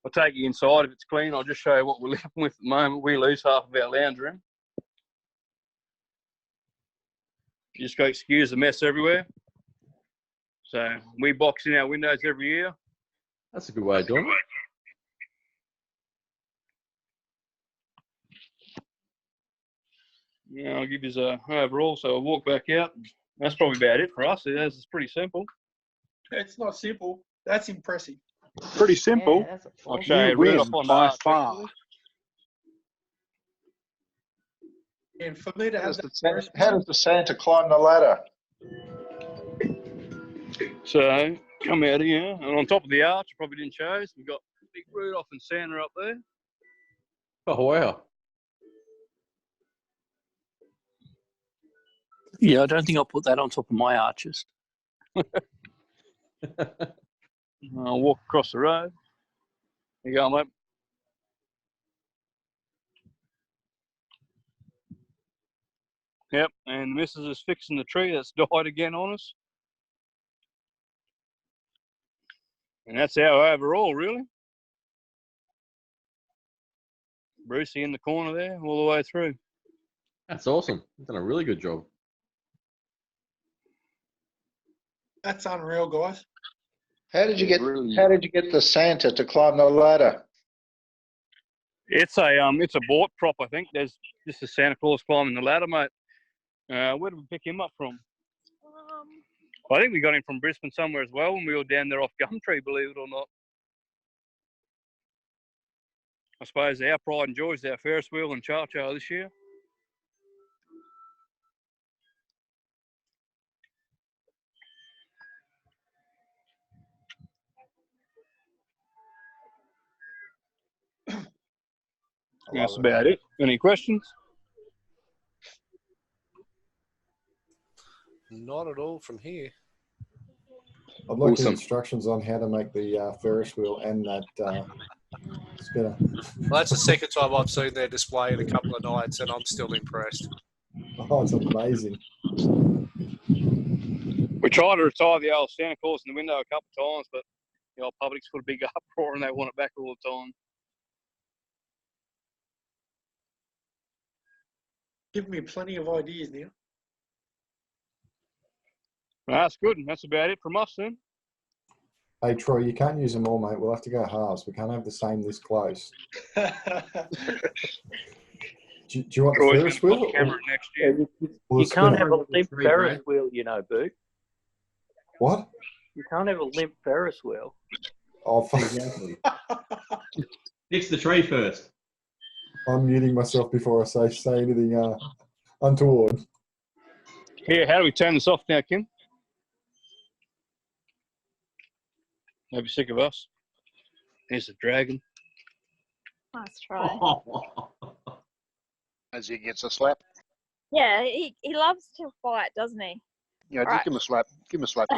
I'll take you inside if it's clean. I'll just show you what we're living with at the moment. We lose half of our lounge room. You just got to excuse the mess everywhere. So we box in our windows every year. That's a good way of doing it. Yeah, I'll give you a overall. So I'll walk back out. That's probably about it for us. It's pretty simple. It's not simple. That's impressive. Pretty simple. Yeah, I'll show you win right on by the far. And for me to have How does the Santa climb the ladder? So come out here, and on top of the arch, you probably didn't show us, we've got big Rudolph and Santa up there. Oh, wow. Yeah, I don't think I'll put that on top of my arches. I'll walk across the road. There you go, mate. Yep, and the missus is fixing the tree that's died again on us. And that's our overall, really. Brucey in the corner there, all the way through. That's awesome. You've done a really good job. That's unreal, guys. How did you get the Santa to climb the ladder? It's a bought prop, I think. There's just a Santa Claus climbing the ladder, mate. Where did we pick him up from? I think we got him from Brisbane somewhere as well when we were down there off Gumtree, believe it or not. I suppose our pride and joy is our Ferris wheel and cha-cha this year. That's about it. Any questions? Not at all from here. I'd like the instructions on how to make the Ferris wheel and that spinner. Well, that's the second time I've seen their display in a couple of nights, and I'm still impressed. Oh, it's amazing. We tried to retire the old Santa Claus in the window a couple of times, but the old public's put a big uproar and they want it back all the time. Give me plenty of ideas now. That's good. That's about it from us then. Hey, Troy, you can't use them all, mate. We'll have to go halves. We can't have the same this close. Do you want the Ferris wheel? Next year. You can't have a limp Ferris wheel, you know, Boot. What? You can't have a limp Ferris wheel. Oh, fuck. Fix the tree first. I'm muting myself before I say anything untoward. Here, how do we turn this off now, Kim? Maybe sick of us. Here's the dragon. Nice try. As he gets a slap. Yeah, he loves to fight, doesn't he? Yeah, just give him a slap. Give him a slap.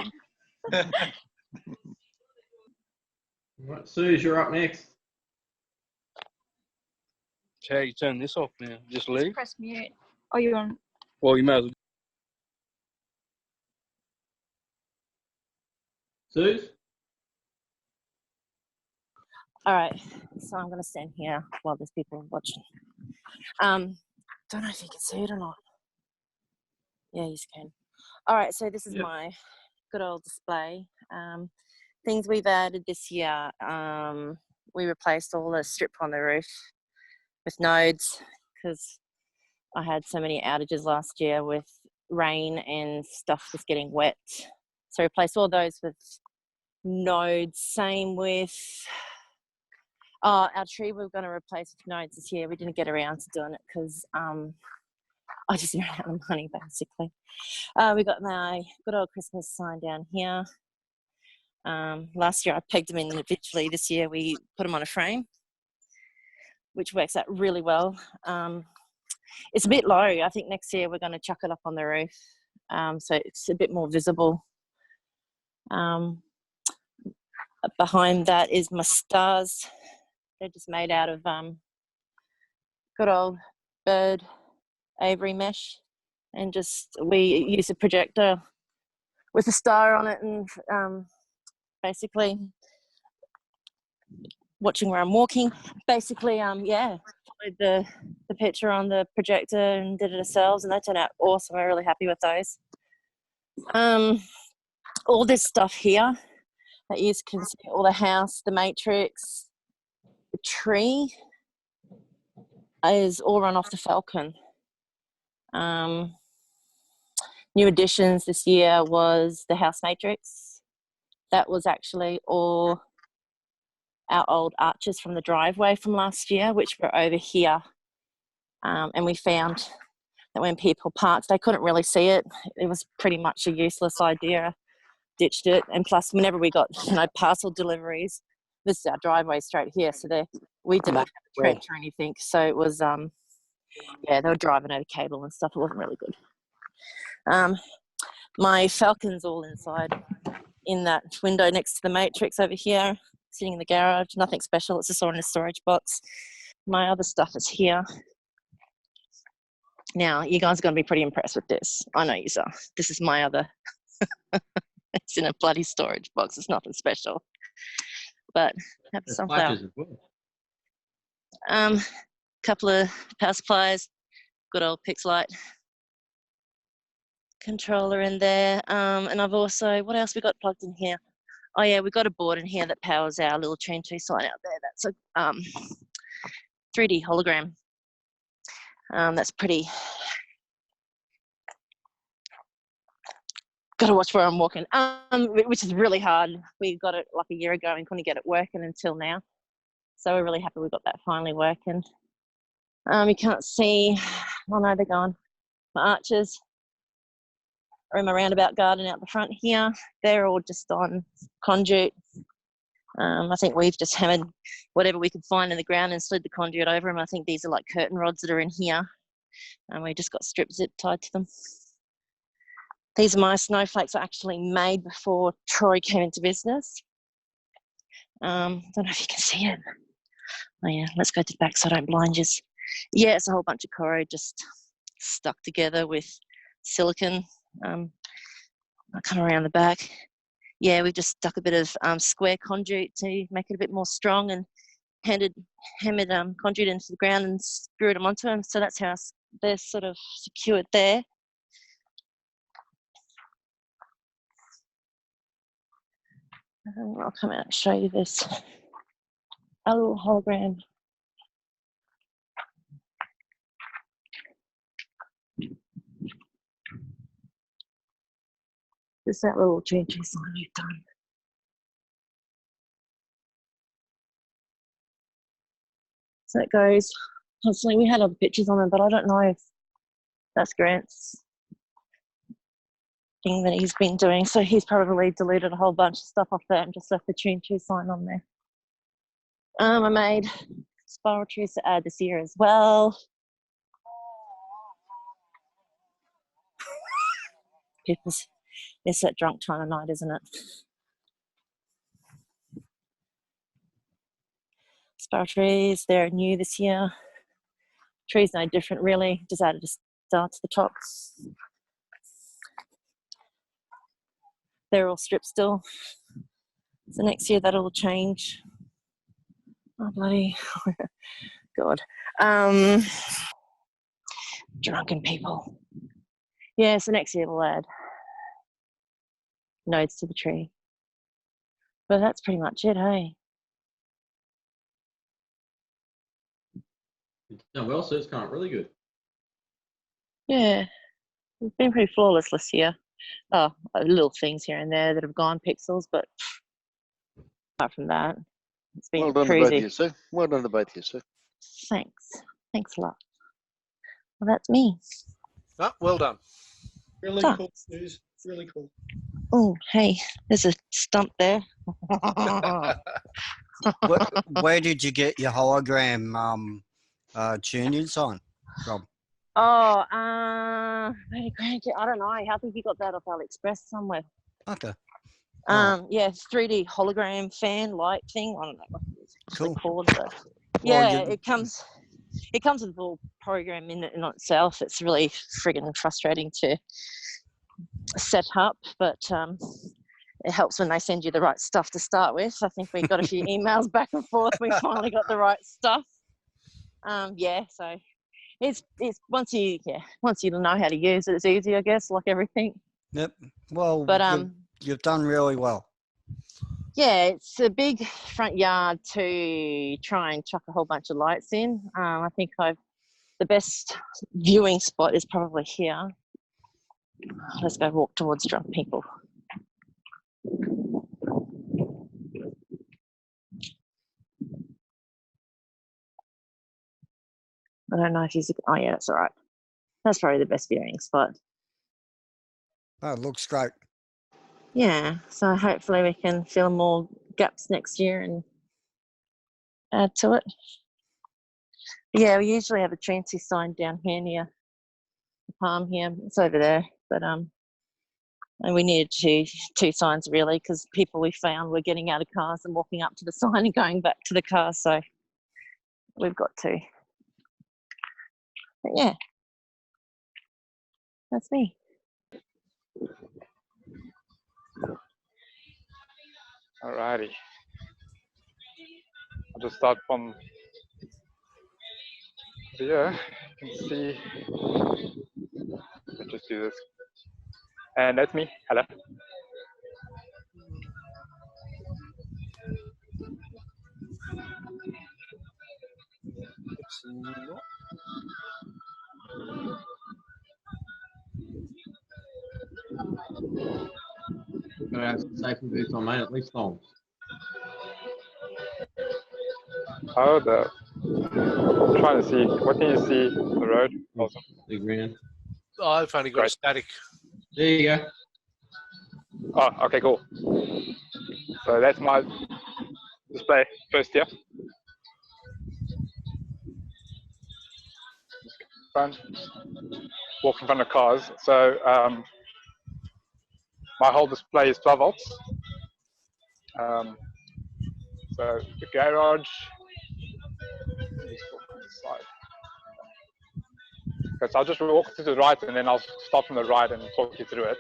Right, Suze, you're up next. So how you turn this off now? Just leave? Press mute. Oh, you're on. Well, you may as well. Suze? All right, so I'm going to stand here while there's people watching. Don't know if you can see it or not. Yeah, you can. All right, so this is my good old display. Things we've added this year. We replaced all the strip on the roof with nodes because I had so many outages last year with rain and stuff just getting wet. So replaced all those with nodes. Same with our tree we were going to replace with nodes this year. We didn't get around to doing it because I just ran out of money, basically. We got my good old Christmas sign down here. Last year I pegged them in individually. This year we put them on a frame, which works out really well. It's a bit low. I think next year we're going to chuck it up on the roof, so it's a bit more visible. Behind that is my stars. They're just made out of good old bird Avery mesh, and just we use a projector with a star on it, and basically watching where I'm walking. Basically, followed the picture on the projector and did it ourselves, and that turned out awesome. We're really happy with those. All this stuff here that you can see, all the house, the matrix, the tree is all run off the Falcon. New additions this year was the house matrix. That was actually all our old arches from the driveway from last year, which were over here. And we found that when people parked, they couldn't really see it. It was pretty much a useless idea. Ditched it. And plus, whenever we got parcel deliveries, this is our driveway straight here. So we didn't have a trench or anything. So it was, they were driving over cable and stuff. It wasn't really good. My Falcon's all inside in that window next to the matrix over here, sitting in the garage. Nothing special. It's just all in a storage box. My other stuff is here. Now, you guys are going to be pretty impressed with this. I know you are. This is my other. It's in a bloody storage box. It's nothing special. But have sunflower. couple of power supplies, good old Benslight controller in there. And I've also, what else we got plugged in here? Oh yeah, we've got a board in here that powers our little Cranzy sign out there. That's a 3D hologram. That's pretty. Got to watch where I'm walking, which is really hard. We got it like a year ago and couldn't get it working until now. So we're really happy we got that finally working. You can't see, oh no, they're gone. My arches are in my roundabout garden out the front here. They're all just on conduit. I think we've just hammered whatever we could find in the ground and slid the conduit over them. I think these are like curtain rods that are in here. And we just got strip zip tied to them. These are my snowflakes I actually made before Troy came into business. Don't know if you can see it. Oh yeah, let's go to the back so I don't blind you. Yeah, it's a whole bunch of Coro just stuck together with silicone. Kind of around the back. Yeah, we've just stuck a bit of square conduit to make it a bit more strong and hammered conduit into the ground and screwed them onto them. So that's how they're sort of secured there. I'll come out and show you this. A little hologram. Just that little Cranzy sign we've done. So it goes constantly. We had other pictures on them, but I don't know if that's Grant's thing that he's been doing. So he's probably deleted a whole bunch of stuff off there and just left the Cranzy sign on there. I made spiral trees to add this year as well. It's that drunk time of night, isn't it? Spiral trees, they're new this year. Trees no different really, just added a star to the tops. They're all stripped still. So next year that'll change. Oh bloody God. Drunken people. Yeah, so next year we'll add nodes to the tree. But that's pretty much it, hey? You've done well, so it's kind of really good. Yeah, it's been pretty flawless this year. Oh, little things here and there that have gone pixels, but apart from that, it's been well done crazy. To both of you, sir. Well done to both of you, sir. Thanks. Thanks a lot. Well, that's me. Oh, well done. Really Ah. cool, Suze. Really cool. Oh, hey, there's a stump there. Where did you get your hologram tunings on from? Oh, maybe grandkid. I don't know. I think you got that off AliExpress somewhere. Okay. Yeah, 3D hologram fan light thing. I don't know what it's actually called, but yeah, it comes with a full program in itself. It's really friggin' frustrating to set up, but it helps when they send you the right stuff to start with. I think we got a few emails back and forth. We finally got the right stuff. Yeah, so it's once you know how to use it, it's easy, I guess, like everything. Yep. Well, but you've done really well. Yeah, it's a big front yard to try and chuck a whole bunch of lights in. I think the best viewing spot is probably here. Let's go walk towards drunk people. I don't know if he's. Oh yeah, that's all right. That's probably the best viewing spot. Oh, it looks great. Yeah, so hopefully we can fill more gaps next year and add to it. Yeah, we usually have a Cranzy sign down here near the palm here. It's over there, but and we needed two signs really, because people we found were getting out of cars and walking up to the sign and going back to the car, so we've got two. But yeah, that's me. Alrighty. I'll just start from So yeah, you can see. Let's just do this. And that's me. Hello. Got our safety boots on, mate, at least long. Oh, I'm trying to see. What can you see? The road? Awesome. The ground. I've only got a static. There you go. Oh, okay, cool. So that's my display first year. Front, walk in front of cars. So my whole display is 12 volts. So the garage. Okay, so I'll just walk to the right and then I'll start from the right and talk you through it.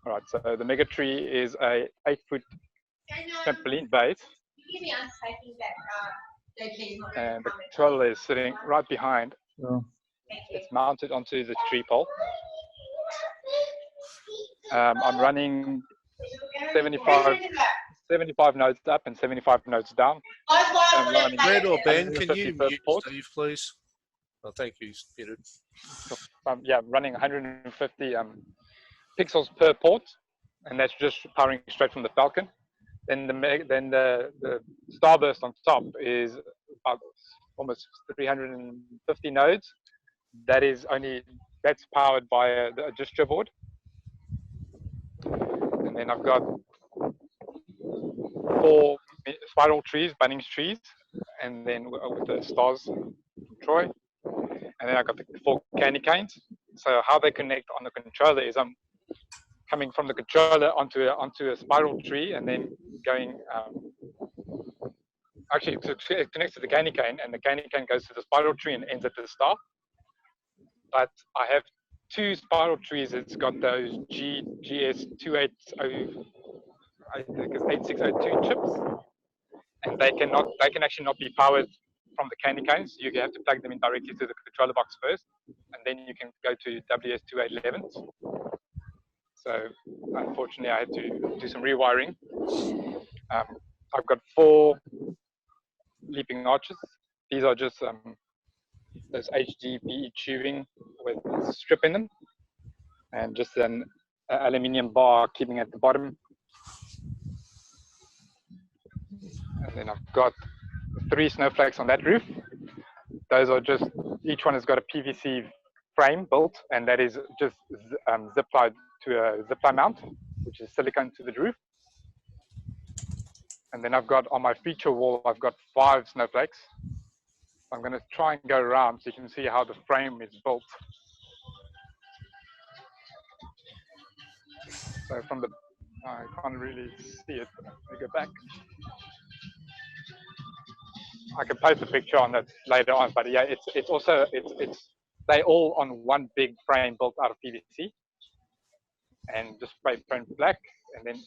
All right, so the mega tree is a 8-foot trampoline base. And the controller is sitting right behind. It's mounted onto the tree pole. I'm running 75 nodes up and 75 nodes down. Red or Ben, can you mute Steve, please? Oh, thank you, Peter. Yeah, running 150 pixels per port, and that's just powering straight from the Falcon. Then the Starburst on top is about almost 350 nodes. That's powered by a distro board. And then I've got 4 spiral trees, Bunnings trees, and then with the stars from Troy. And then I've got the 4 candy canes. So how they connect on the controller is I'm coming from the controller onto a spiral tree and then going, actually it connects to the candy cane, and the candy cane goes to the spiral tree and ends at the star. But I have 2 spiral trees. It's got those GS280, I think it's 8602 chips, and they can actually not be powered from the candy canes. You have to plug them in directly to the controller box first, and then you can go to WS2811s. So unfortunately, I had to do some rewiring. I've got 4 leaping arches. These are just those HDPE tubing with a strip in them, and just an aluminium bar keeping at the bottom. And then I've got 3 snowflakes on that roof. Those are just, each one has got a PVC frame built, and that is just zip-tied to a zip-tie mount, which is silicone to the roof. And then I've got on my feature wall, I've got 5 snowflakes. I'm going to try and go around so you can see how the frame is built. So from the, I can't really see it, but let me go back. I can post a picture on that later on, but yeah, it's also they all on one big frame built out of PVC and just spray paint black, and then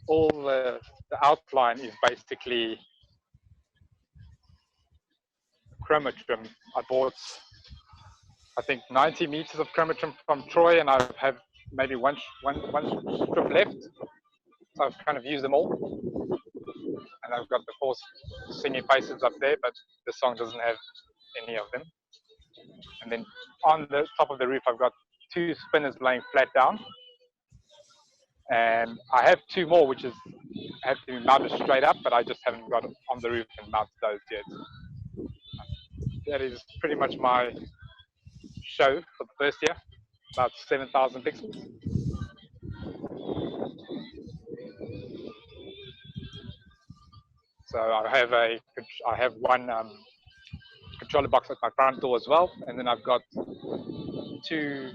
all the outline is basically chromatrim. I bought, I think, 90 meters of chromatrim from Troy, and I have maybe one strip left. So I've kind of used them all. And I've got the 4 singing faces up there, but the song doesn't have any of them. And then on the top of the roof, I've got 2 spinners laying flat down. And I have 2 more, which have to be mounted straight up, but I just haven't got on the roof and mounted those yet. That is pretty much my show for the first year, about 7,000 pixels. So I have one controller box at my front door as well, and then I've got 2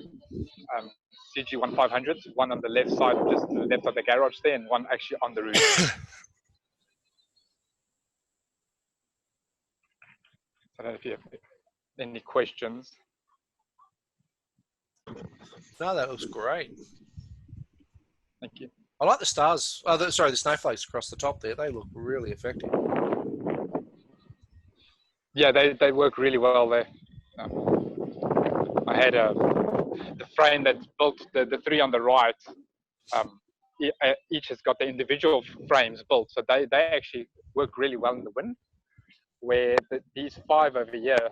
CG1500s, one on the left side, just to the left of the garage there, and one actually on the roof. I don't know if you have any questions. No, that looks great. Thank you. I like the stars. Oh, sorry, the snowflakes across the top there. They look really effective. Yeah, they work really well there. I had the frame that built the three on the right. Each has got the individual frames built, so they actually work really well in the wind. Where these 5 over here,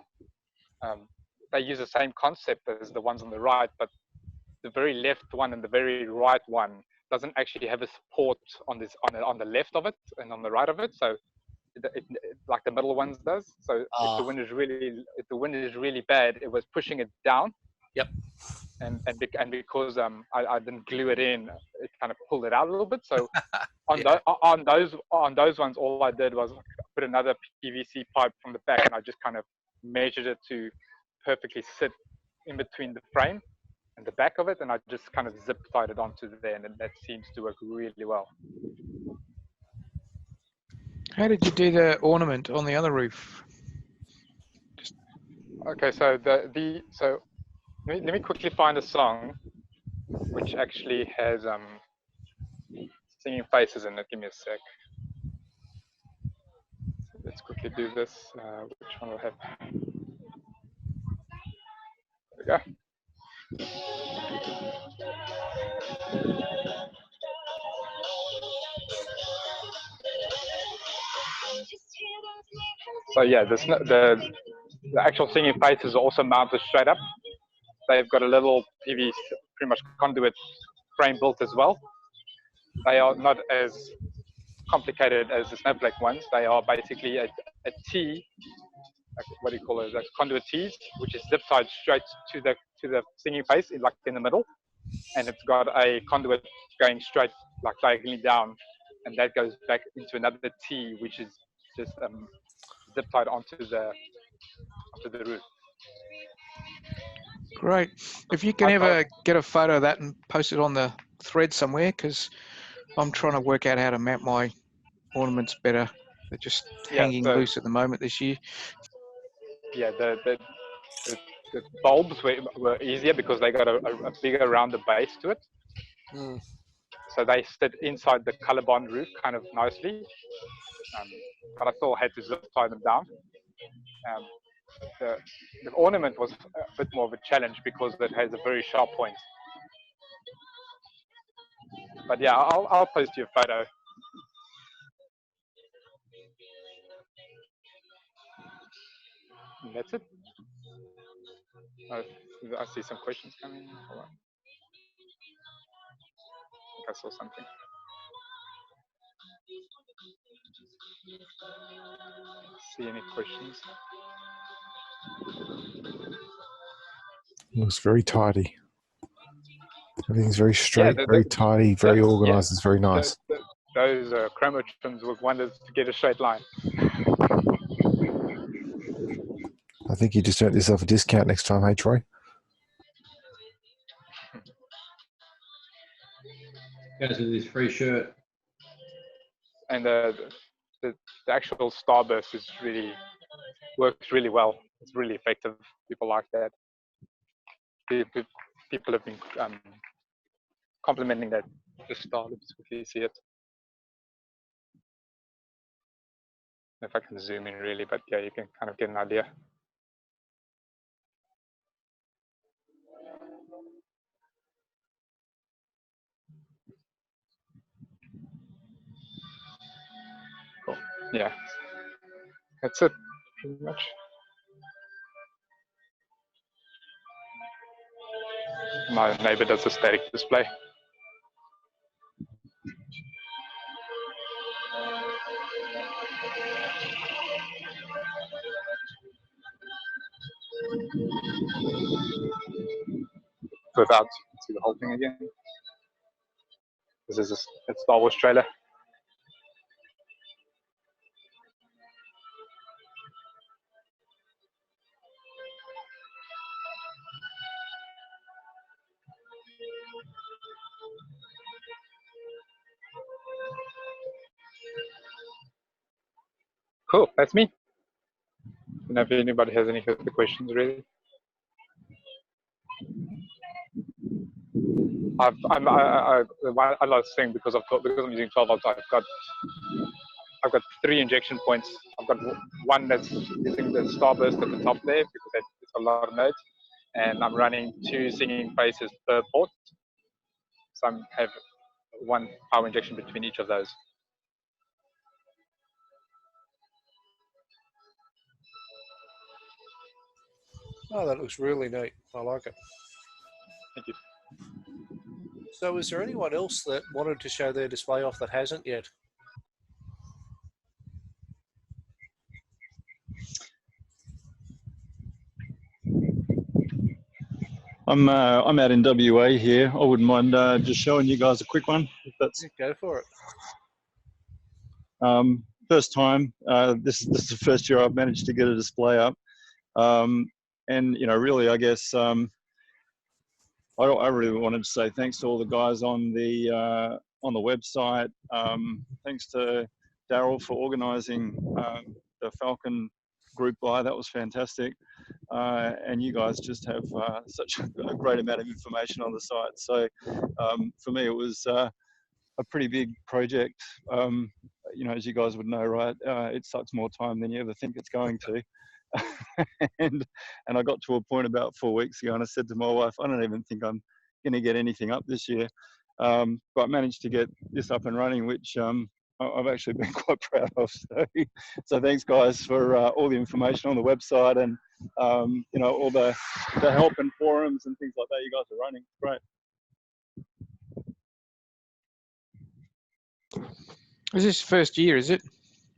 they use the same concept as the ones on the right, but the very left one and the very right one doesn't actually have a support on the left of it and on the right of it. So like the middle ones does. So if the wind is really bad, it was pushing it down. Yep. And because I didn't glue it in, it kind of pulled it out a little bit. So on those ones, all I did was put another PVC pipe from the back, and I just kind of measured it to perfectly sit in between the frame and the back of it, and I just kind of zip tied it onto there, and that seems to work really well. How did you do the ornament on the other roof? Okay, so so let me quickly find a song which actually has singing faces in it. Give me a sec. Let's quickly do this. Which one will I have? There we go. So yeah, the actual singing faces are also mounted straight up. They've got a little PVC, pretty much conduit frame built as well. They are not as complicated as the snowflake ones. They are basically a T, what do you call it? Like conduit T's, which is zip tied straight to the singing face, like in the middle, and it's got a conduit going straight, like diagonally down, and that goes back into another T, which is just zip tied onto the roof. Great. If you can ever get a photo of that and post it on the thread somewhere, because I'm trying to work out how to mount my ornaments better. They're just hanging loose at the moment this year. Yeah, the bulbs were easier because they got a bigger rounder base to it. Mm. So they sit inside the color bond roof kind of nicely. But I still had to zip tie them down. The ornament was a bit more of a challenge because it has a very sharp point. But yeah, I'll post you a photo. And that's it. I see some questions coming. Hold on. I think I saw something. See any questions? Looks very tidy. Everything's very straight, Yeah, very tidy, very organized. It's very nice. Those chroma trims were wonders to get a straight line. I think you just earned yourself a discount next time, hey Troy? Goes with this free shirt. And the actual starburst works really well. It's really effective. People like that. People have been complimenting that the star. Let's quickly see it. If I can zoom in really, but yeah, you can kind of get an idea. Cool. Yeah, that's it pretty much. My neighbor does a static display. Without, see the whole thing again. This is a Star Wars trailer. Cool, that's me. don't know if anybody has any further questions, really. I like saying because I'm using 12 volts, I've got 3 injection points. I've got one that's using the starburst at the top there because it's a lot of nodes, and I'm running 2 singing faces per port. So I have 1 power injection between each of those. Oh, that looks really neat. I like it. Thank you. So is there anyone else that wanted to show their display off that hasn't yet? I'm out in WA here. I wouldn't mind just showing you guys a quick one. If that's Go for it. First time. This is the first year I've managed to get a display up, and you know, really, I guess I really wanted to say thanks to all the guys on the website. Thanks to Daryl for organising the Falcon group buy. That was fantastic. And you guys just have such a great amount of information on the site. So for me, it was a pretty big project. You know, as you guys would know, right? It sucks more time than you ever think it's going to. and I got to a point about 4 weeks ago, and I said to my wife, I don't even think I'm going to get anything up this year. But I managed to get this up and running, which I've actually been quite proud of. So thanks, guys, for all the information on the website and you know, all the help and forums and things like that you guys are running. Great. Is this first year, is it?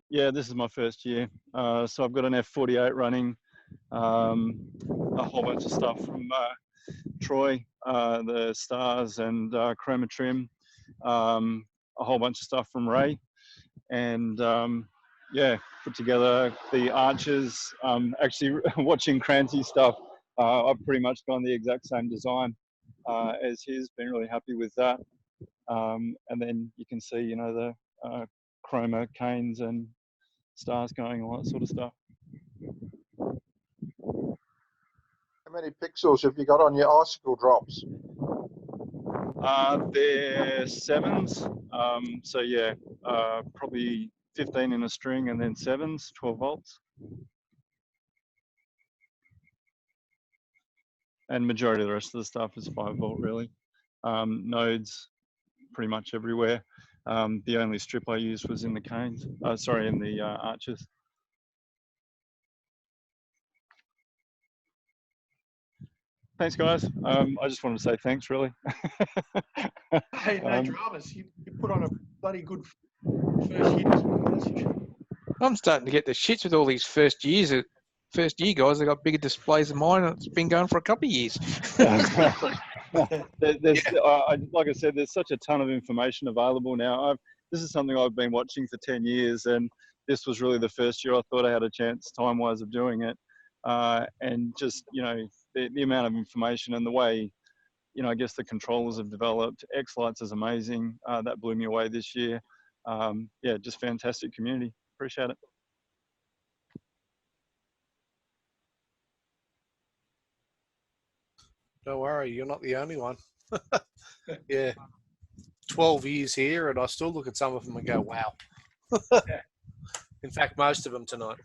Yeah, this is my first year. So I've got an F48 running, a whole bunch of stuff from Troy, the stars and chroma trim, a whole bunch of stuff from Ray, and yeah, put together the arches. Actually, watching Cranzy stuff, I've pretty much gone the exact same design as his. Been really happy with that. And then you can see, you know, the chroma canes and stars going, all that sort of stuff. How many pixels have you got on your icicle drops? They're 7s. So yeah, probably 15 in a string and then 7s, 12 volts. And majority of the rest of the stuff is 5 volt really. Nodes pretty much everywhere. The only strip I used was in the canes, sorry, in the arches. Thanks, guys. I just wanted to say thanks, really. Hey, no dramas. You put on a bloody good first year. I'm starting to get the shits with all these first year guys. They got bigger displays than mine, and it's been going for a couple of years. Like I said, there's such a ton of information available now. This is something I've been watching for 10 years, and this was really the first year I thought I had a chance time-wise of doing it. And just, you know, the amount of information and the way, you know, I guess the controllers have developed. X-Lights is amazing. That blew me away this year. Yeah, just fantastic community. Appreciate it. Don't worry, you're not the only one. Yeah, 12 years here, and I still look at some of them and go, wow. In fact, most of them tonight.